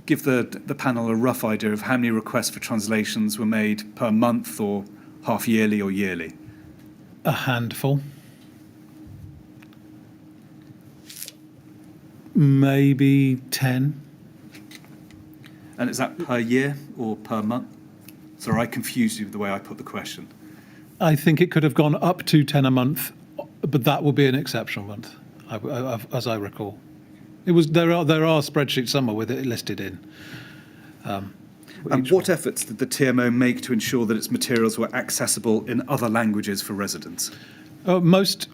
give the panel a rough idea of how many requests for translations were made per month or half yearly or yearly? A handful. Maybe 10. And is that per year or per month? Sorry, I confused you with the way I put the question. I think it could have gone up to 10 a month, but that will be an exceptional month, as I recall. There are spreadsheets somewhere with it listed in. And what efforts did the TMO make to ensure that its materials were accessible in other languages for residents? Most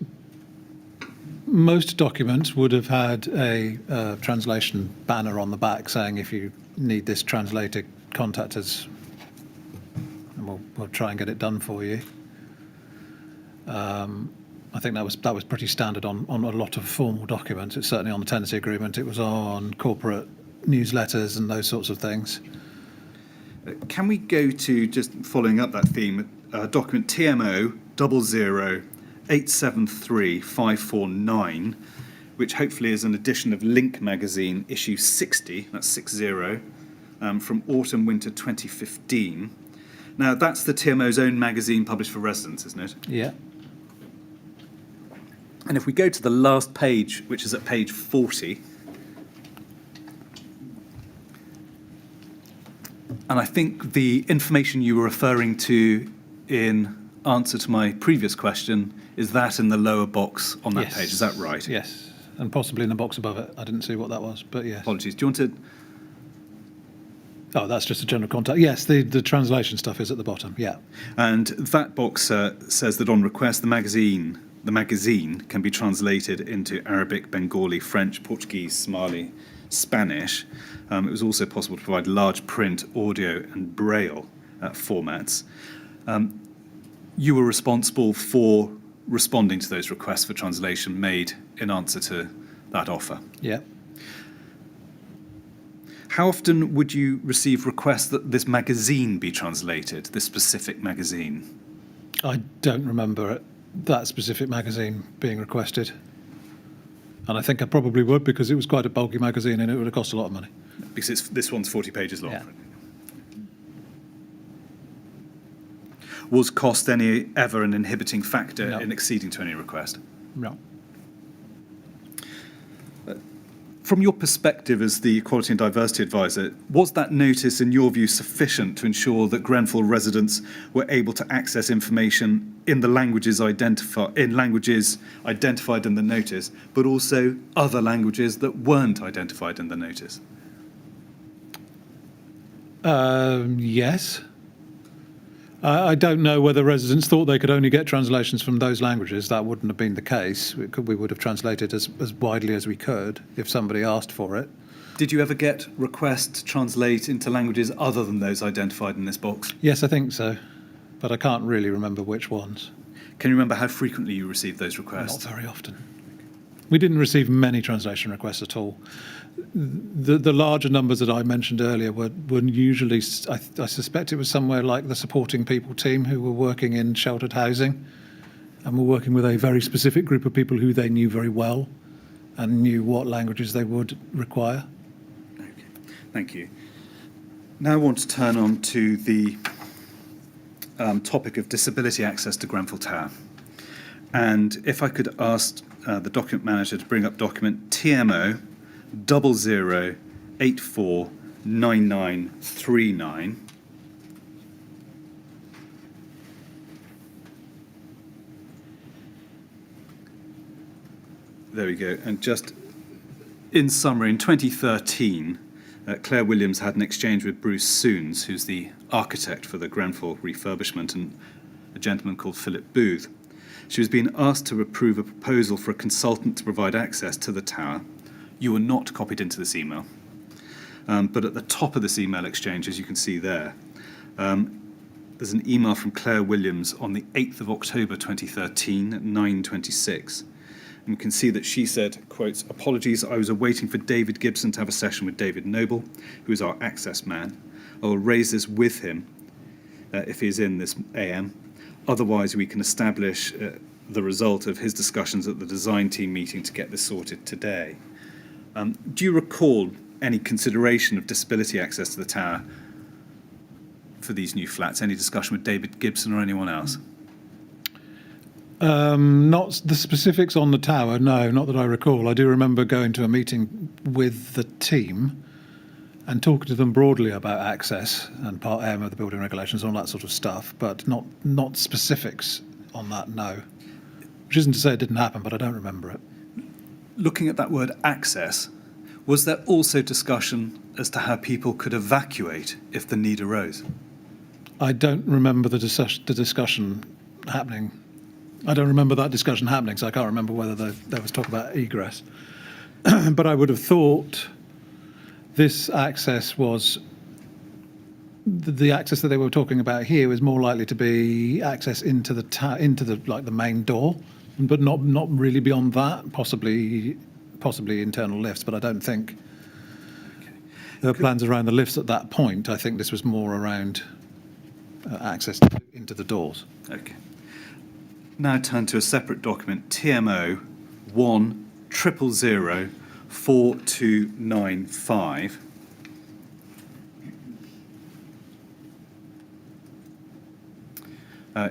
documents would have had a translation banner on the back saying, if you need this translated, contact us and we'll try and get it done for you. I think that was pretty standard on a lot of formal documents. It's certainly on the tenancy agreement. It was on corporate newsletters and those sorts of things. Can we go to, just following up that theme, document TMO 00873-549, which hopefully is an edition of Link magazine, issue 60, that's 60, from autumn-winter 2015. Now, that's the TMO's own magazine published for residents, isn't it? Yeah. And if we go to the last page, which is at page 40, and I think the information you were referring to in answer to my previous question is that in the lower box on that page. Is that right? Yes, and possibly in the box above it. I didn't see what that was, but yes. Apologies. Do you want to... Oh, that's just a general contact. Yes, the translation stuff is at the bottom, yeah. And that box says that on request, the magazine can be translated into Arabic, Bengali, French, Portuguese, Somali, Spanish. It was also possible to provide large print, audio, and braille formats. You were responsible for responding to those requests for translation made in answer to that offer. Yeah. How often would you receive requests that this magazine be translated, this specific magazine? I don't remember that specific magazine being requested. And I think I probably would, because it was quite a bulky magazine and it would have cost a lot of money. Because this one's 40 pages long. Yeah. Was cost ever an inhibiting factor in acceding to any request? No. From your perspective as the Equality and Diversity Advisor, was that notice, in your view, sufficient to ensure that Grenfell residents were able to access information in the languages identified in the notice, but also other languages that weren't identified in the notice? Yes. I don't know whether residents thought they could only get translations from those languages. That wouldn't have been the case. We would have translated as widely as we could if somebody asked for it. Did you ever get requests to translate into languages other than those identified in this box? Yes, I think so, but I can't really remember which ones. Can you remember how frequently you received those requests? Not very often. We didn't receive many translation requests at all. The larger numbers that I mentioned earlier were usually, I suspect it was somewhere like the supporting people team who were working in sheltered housing and were working with a very specific group of people who they knew very well and knew what languages they would require. Okay, thank you. Now I want to turn on to the topic of disability access to Grenfell Tower. And if I could ask the document manager to bring up document TMO 00849939. There we go. And just in summary, in 2013, Claire Williams had an exchange with Bruce Soons, who's the architect for the Grenfell refurbishment, and a gentleman called Philip Booth. She was being asked to approve a proposal for a consultant to provide access to the tower. You were not copied into this email. But at the top of this email exchange, as you can see there, there's an email from Claire Williams on the 8th of October 2013 at 9:26. And you can see that she said, quotes, "Apologies, I was awaiting for David Gibson to have a session with David Noble, who is our access man. I will raise this with him if he is in this AM. Otherwise, we can establish the result of his discussions at the design team meeting to get this sorted today. Do you recall any consideration of disability access to the tower for these new flats? Any discussion with David Gibson or anyone else? Not the specifics on the tower, no, not that I recall. I do remember going to a meeting with the team and talking to them broadly about access and Part M of the building regulations, all that sort of stuff, but not specifics on that, no. Which isn't to say it didn't happen, but I don't remember it. Looking at that word access, was there also discussion as to how people could evacuate if the need arose? I don't remember the discussion happening. I don't remember that discussion happening, so I can't remember whether there was talk about egress. But I would have thought this access was, the access that they were talking about here was more likely to be access into the main door, but not really beyond that. Possibly internal lifts, but I don't think there were plans around the lifts at that point. I think this was more around access into the doors. Okay. Now turn to a separate document, TMO 1000495.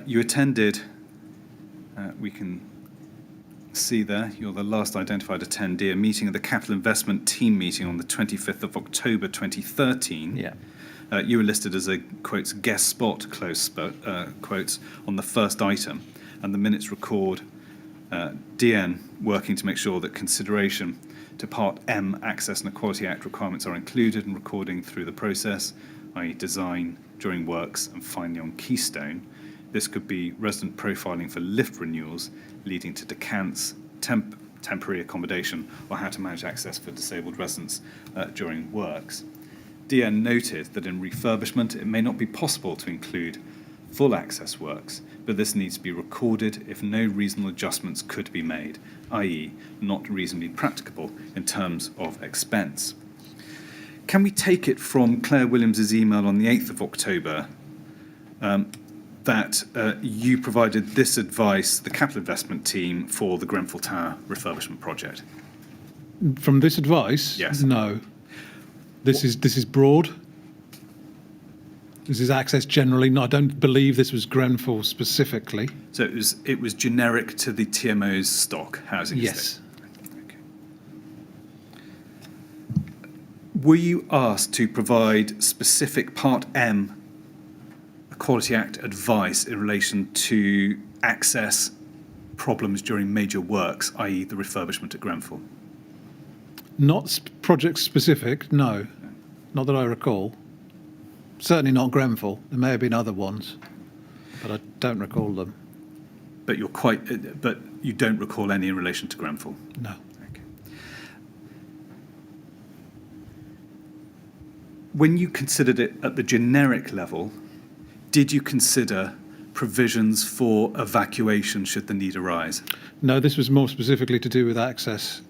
You attended, we can see there, you're the last identified attendee, a meeting of the Capital Investment Team meeting on the 25th of October 2013. Yeah. You were listed as a, quotes, guest spot, quotes, on the first item. And the minutes record DN working to make sure that consideration to Part M Access and Equality Act requirements are included and recording through the process, i.e. design, during works and finally on Keystone. This could be resident profiling for lift renewals leading to decants, temporary accommodation, or how to manage access for disabled residents during works. DN noted that in refurbishment it may not be possible to include full access works, but this needs to be recorded if no reasonable adjustments could be made, i.e. not reasonably practicable in terms of expense. Can we take it from Claire Williams' email on the 8th of October that you provided this advice, the capital investment team, for the Grenfell Tower refurbishment project? From this advice? Yes. No. This is broad. This is access generally. No, I don't believe this was Grenfell specifically. So it was generic to the TMO's stock housing estate? Yes. Okay. Were you asked to provide specific Part M Equality Act advice in relation to access problems during major works, i.e. the refurbishment at Grenfell? Not project specific, no. Not that I recall. Certainly not Grenfell. There may have been other ones, but I don't recall them. But but you don't recall any in relation to Grenfell? No. Okay. When you considered it at the generic level, did you consider provisions for evacuation should the need arise? No, this was more specifically to do with access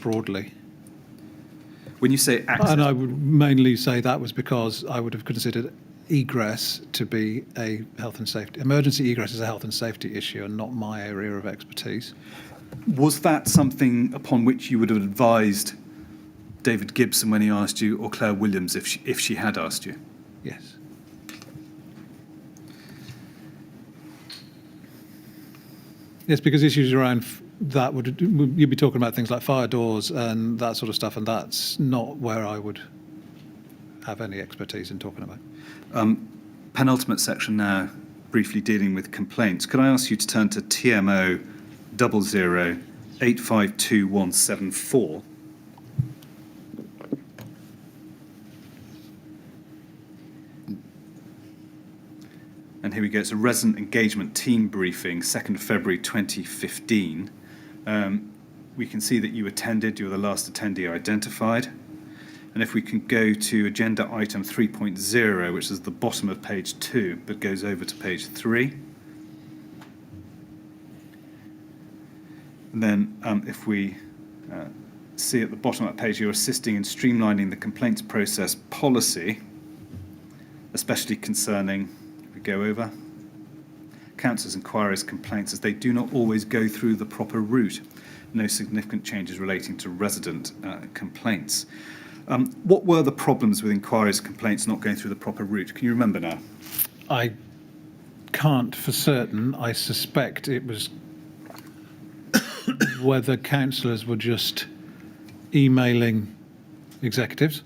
broadly. When you say access... And I would mainly say that was because I would have considered egress to be a health and safety... Emergency egress is a health and safety issue and not my area of expertise. Was that something upon which you would have advised David Gibson when he asked you, or Claire Williams if she had asked you? Yes. Yes, because issues around that you'd be talking about things like fire doors and that sort of stuff, and that's not where I would have any expertise in talking about. Penultimate section now, briefly dealing with complaints. Could I ask you to turn to TMO 00852174? And here we go. It's a resident engagement team briefing, 2nd of February 2015. We can see that you attended. You were the last attendee identified. And if we can go to agenda item 3.0, which is the bottom of page 2, but goes over to page 3. And then if we see at the bottom of that page, you're assisting in streamlining the complaints process policy, especially concerning, if we go over, council's inquiries, complaints, as they do not always go through the proper route. No significant changes relating to resident complaints. What were the problems with inquiries, complaints not going through the proper route? Can you remember now? I can't for certain. I suspect it was whether councillors were just emailing executives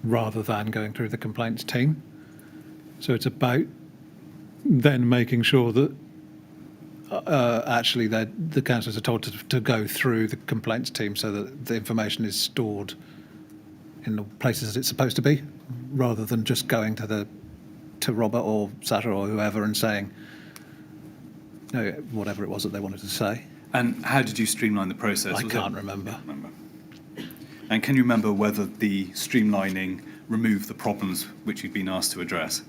rather than going through the complaints team. So it's about then making sure that actually the councillors are told to go through the complaints team so that the information is stored in the places that it's supposed to be, rather than just going to Robert or Satter or whoever and saying whatever it was that they wanted to say. And how did you streamline the process? I can't remember. And can you remember whether the streamlining removed the problems which you'd been asked to address,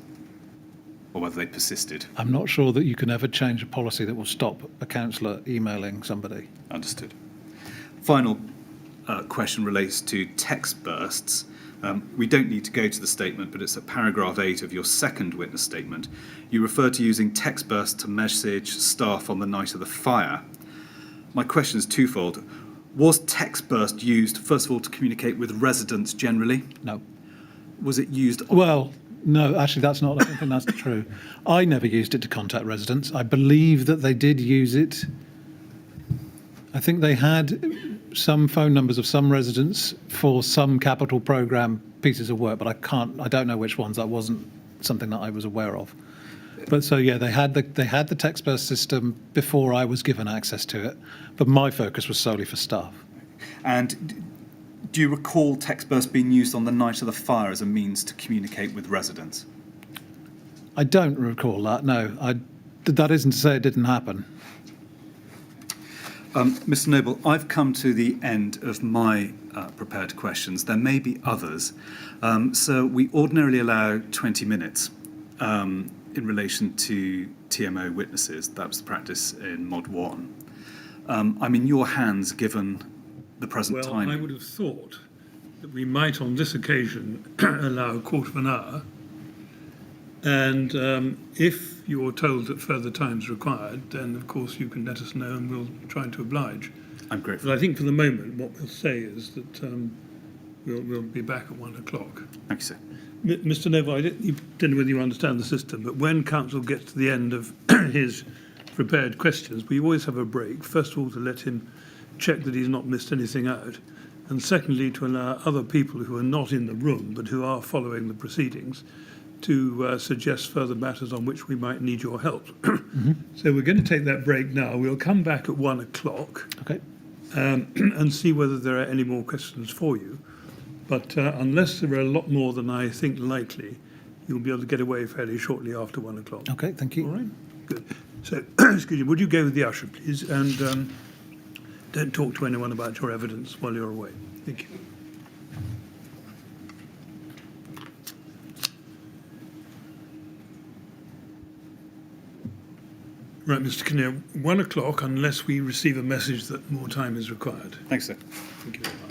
or whether they persisted? I'm not sure that you can ever change a policy that will stop a councillor emailing somebody. Understood. Final question relates to text bursts. We don't need to go to the statement, but it's at paragraph 8 of your second witness statement. You refer to using text bursts to message staff on the night of the fire. My question is twofold. Was text burst used, first of all, to communicate with residents generally? No. Was it used? Well, no, actually, I don't think that's true. I never used it to contact residents. I believe that they did use it. I think they had some phone numbers of some residents for some capital programme pieces of work, but I don't know which ones. That wasn't something that I was aware of. But so yeah, they had the text burst system before I was given access to it, but my focus was solely for staff. And do you recall text burst being used on the night of the fire as a means to communicate with residents? I don't recall that. No, that isn't to say it didn't happen. Mr. Noble, I've come to the end of my prepared questions. There may be others. So we ordinarily allow 20 minutes in relation to TMO witnesses. That was the practice in Mod 1. I'm in your hands given the present time. Well, I would have thought that we might on this occasion allow a quarter of an hour. And if you're told that further time is required, then of course you can let us know and we'll try to oblige. I'm grateful. But I think for the moment what we'll say is that we'll be back at 1 o'clock. Thank you, sir. Mr. Noble, I don't know whether you understand the system, but when council gets to the end of his prepared questions, we always have a break. First of all, to let him check that he's not missed anything out, and secondly, to allow other people who are not in the room but who are following the proceedings to suggest further matters on which we might need your help. So we're going to take that break now. We'll come back at 1 o'clock Okay. and see whether there are any more questions for you. But unless there are a lot more than I think likely, you'll be able to get away fairly shortly after 1 o'clock. Okay. Thank you. All right. Good. So, excuse me, would you go with the usher, please? And don't talk to anyone about your evidence while you're away. Thank you. Right, Mr. Kinnear, 1 o'clock, unless we receive a message that more time is required. Thanks, sir. Thank you very much.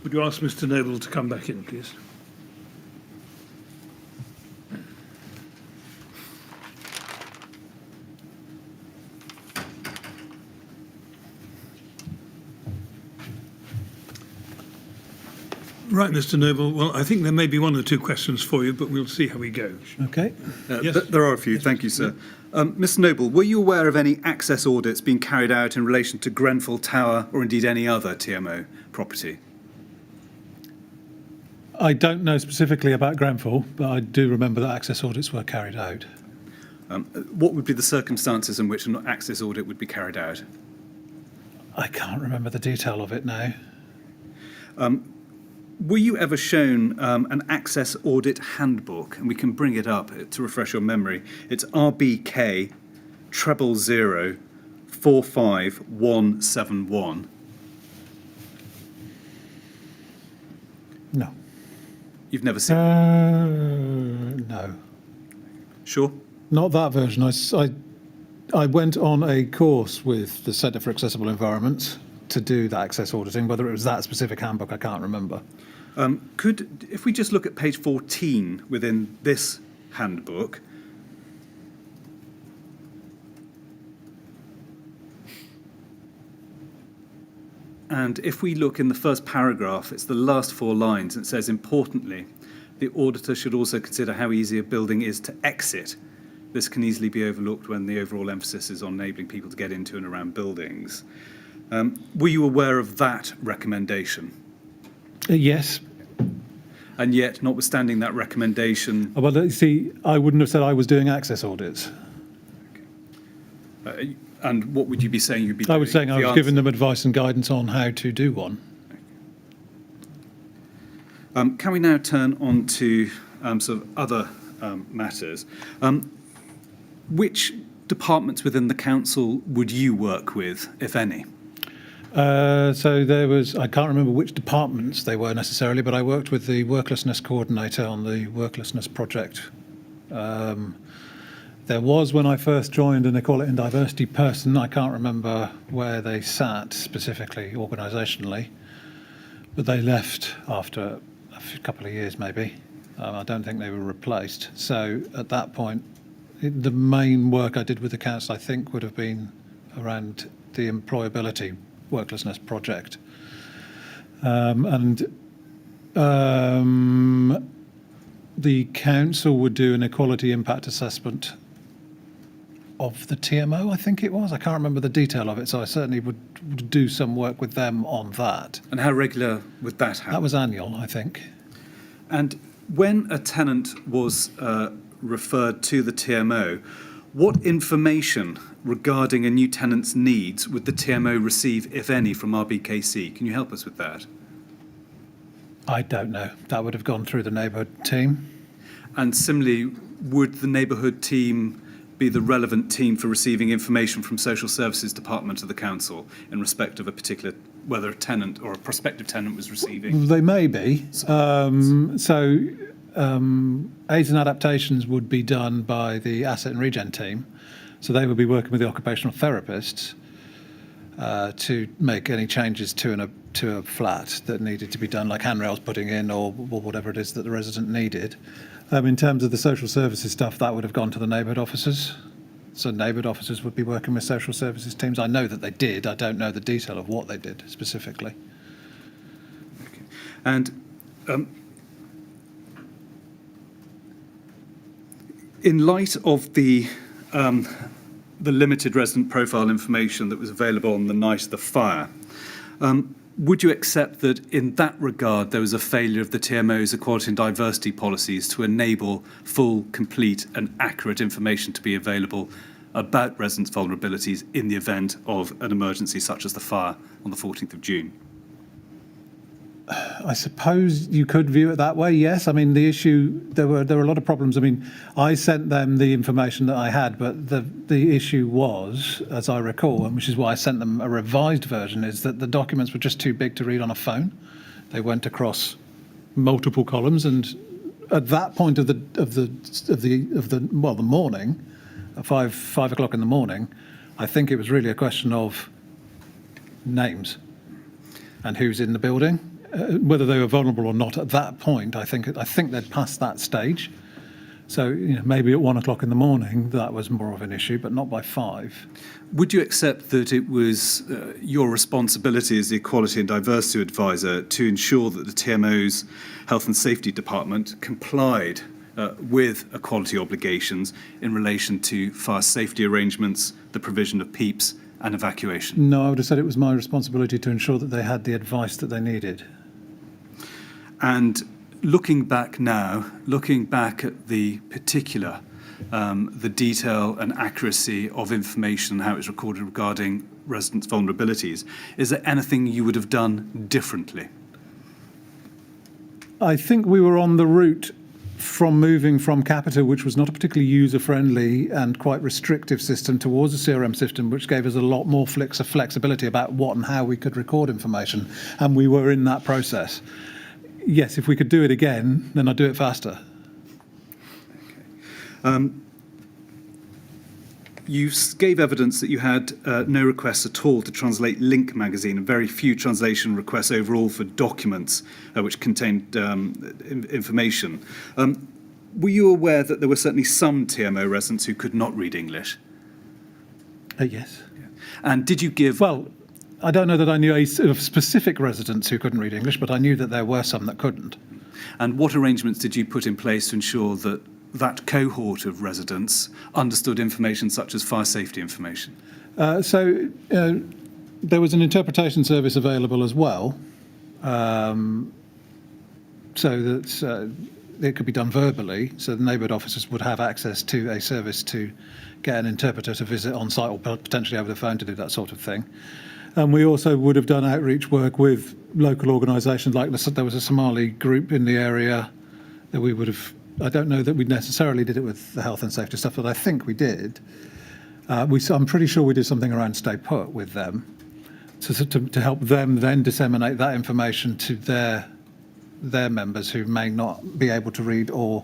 Would you ask Mr. Noble to come back in, please? Right, Mr. Noble. Well, I think there may be one or two questions for you, but we'll see how we go. Okay. Yes. There are a few. Thank you, sir. Mr. Noble, were you aware of any access audits being carried out in relation to Grenfell Tower or indeed any other TMO property? I don't know specifically about Grenfell, but I do remember that access audits were carried out. What would be the circumstances in which an access audit would be carried out? I can't remember the detail of it now. Were you ever shown an access audit handbook? And we can bring it up to refresh your memory. It's RBK 000-45171. No. You've never seen it? No. Sure? Not that version. I went on a course with the Centre for Accessible Environments to do the access auditing. Whether it was that specific handbook, I can't remember. If we just look at page 14 within this handbook, and if we look in the first paragraph, it's the last 4 lines, and it says, importantly, the auditor should also consider how easy a building is to exit. This can easily be overlooked when the overall emphasis is on enabling people to get into and around buildings. Were you aware of that recommendation? Yes. And yet, notwithstanding that recommendation... Well, you see, I wouldn't have said I was doing access audits. And what would you be saying you'd be doing? I was saying I was giving them advice and guidance on how to do one. Can we now turn on to sort of other matters? Which departments within the council would you work with, if any? So there was, I can't remember which departments they were necessarily, but I worked with the worklessness coordinator on the worklessness project. There was, when I first joined, an equality and diversity person. I can't remember where they sat specifically, organisationally, but they left after a couple of years maybe. I don't think they were replaced. So at that point, the main work I did with the council, I think, would have been around the employability worklessness project. The council would do an equality impact assessment of the TMO, I think it was. I can't remember the detail of it, so I certainly would do some work with them on that. And how regular would that happen? That was annual, I think. And when a tenant was referred to the TMO, what information regarding a new tenant's needs would the TMO receive, if any, from RBKC? Can you help us with that? I don't know. That would have gone through the neighbourhood team. And similarly, would the neighbourhood team be the relevant team for receiving information from Social Services Department of the Council in respect of a particular, whether a tenant or a prospective tenant was receiving? They may be. Aids and adaptations would be done by the asset and regen team. So they would be working with the occupational therapists to make any changes to a flat that needed to be done, like handrails putting in or whatever it is that the resident needed. In terms of the social services stuff, that would have gone to the neighbourhood officers. So neighbourhood officers would be working with social services teams. I know that they did. I don't know the detail of what they did specifically. Okay. And in light of the limited resident profile information that was available on the night of the fire, would you accept that in that regard there was a failure of the TMO's equality and diversity policies to enable full, complete and accurate information to be available about residents' vulnerabilities in the event of an emergency such as the fire on the 14th of June? I suppose you could view it that way, yes. I mean, the issue, there were a lot of problems. I mean, I sent them the information that I had, but the issue was, as I recall, and which is why I sent them a revised version, is that the documents were just too big to read on a phone. They went across multiple columns, and at that point of the morning, at 5 o'clock in the morning, I think it was really a question of names and who's in the building. whether they were vulnerable or not at that point, I think they'd passed that stage. So maybe at 1 o'clock in the morning that was more of an issue, but not by 5. Would you accept that it was your responsibility as the Equality and Diversity Advisor to ensure that the TMO's Health and Safety Department complied with equality obligations in relation to fire safety arrangements, the provision of PEEPs and evacuation? No, I would have said it was my responsibility to ensure that they had the advice that they needed. And looking back now, looking back at the particular, the detail and accuracy of information, how it's recorded regarding residents' vulnerabilities, is there anything you would have done differently? I think we were on the route from moving from Capita, which was not a particularly user-friendly and quite restrictive system, towards a CRM system, which gave us a lot more flexibility about what and how we could record information. And we were in that process. Yes, if we could do it again, then I'd do it faster. You gave evidence that you had no requests at all to translate Link magazine and very few translation requests overall for documents which contained information. Were you aware that there were certainly some TMO residents who could not read English? Yes. And did you give... Well, I don't know that I knew of specific residents who couldn't read English, but I knew that there were some that couldn't. And what arrangements did you put in place to ensure that that cohort of residents understood information such as fire safety information? So there was an interpretation service available as well, so that it could be done verbally, so the neighbourhood officers would have access to a service to get an interpreter to visit on site or potentially over the phone to do that sort of thing. And we also would have done outreach work with local organisations, like there was a Somali group in the area that we would have... I don't know that we necessarily did it with the health and safety stuff, but I think we did. I'm pretty sure we did something around Stay Put with them to help them then disseminate that information to their members who may not be able to read or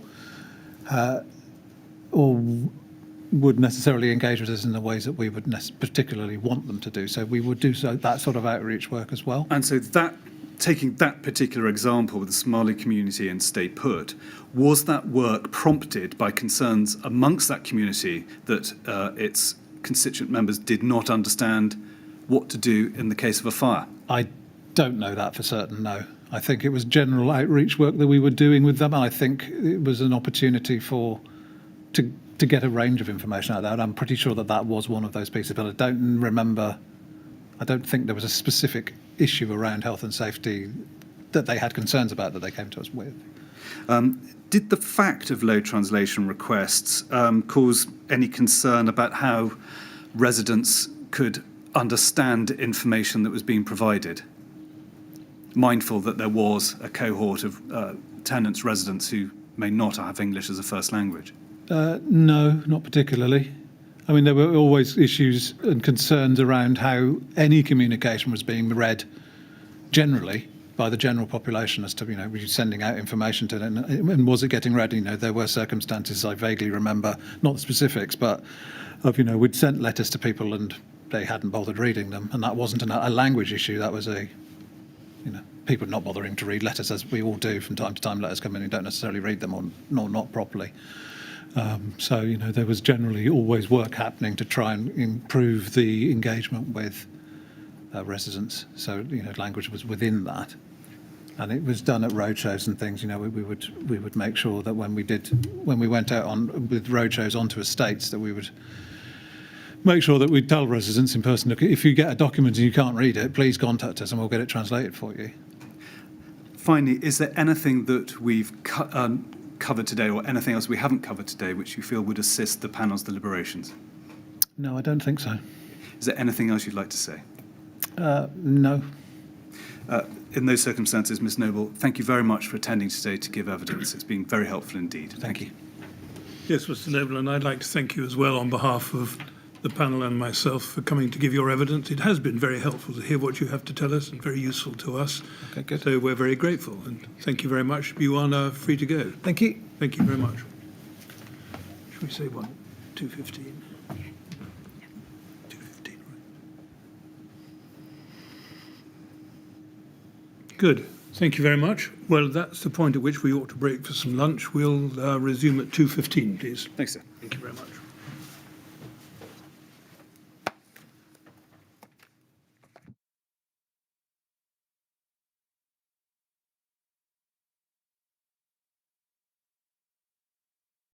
would necessarily engage with us in the ways that we would particularly want them to do. So we would do that sort of outreach work as well. And so taking that particular example with the Somali community and Stay Put, was that work prompted by concerns amongst that community that its constituent members did not understand what to do in the case of a fire? I don't know that for certain, no. I think it was general outreach work that we were doing with them. I think it was an opportunity to get a range of information out there. And I'm pretty sure that was one of those pieces, but I don't think there was a specific issue around health and safety that they had concerns about that they came to us with. Did the fact of low translation requests cause any concern about how residents could understand information that was being provided? Mindful that there was a cohort of tenants, residents who may not have English as a first language. No, not particularly. I mean, there were always issues and concerns around how any communication was being read generally by the general population as to, were you sending out information to them and was it getting read? There were circumstances I vaguely remember, not the specifics, but of, we'd sent letters to people and they hadn't bothered reading them. And that wasn't a language issue. That was people not bothering to read letters, as we all do from time to time. Letters come in and don't necessarily read them or not properly. So, there was generally always work happening to try and improve the engagement with residents. So, language was within that. And it was done at roadshows and things. We would make sure that when we went out with roadshows onto estates, that we would make sure that we'd tell residents in person, look, if you get a document and you can't read it, please contact us and we'll get it translated for you. Finally, is there anything that we've covered today or anything else we haven't covered today which you feel would assist the panel's deliberations? No, I don't think so. Is there anything else you'd like to say? No. In those circumstances, Ms Noble, thank you very much for attending today to give evidence. It's been very helpful indeed. Thank you. Yes, Mr Noble, and I'd like to thank you as well on behalf of the panel and myself for coming to give your evidence. It has been very helpful to hear what you have to tell us and very useful to us. Okay, good. So we're very grateful and thank you very much. You are now free to go. Thank you. Thank you very much. Should we say 2:15? 2:15, right. Good. Thank you very much. Well, that's the point at which we ought to break for some lunch. We'll resume at 2:15, please. Thanks, sir.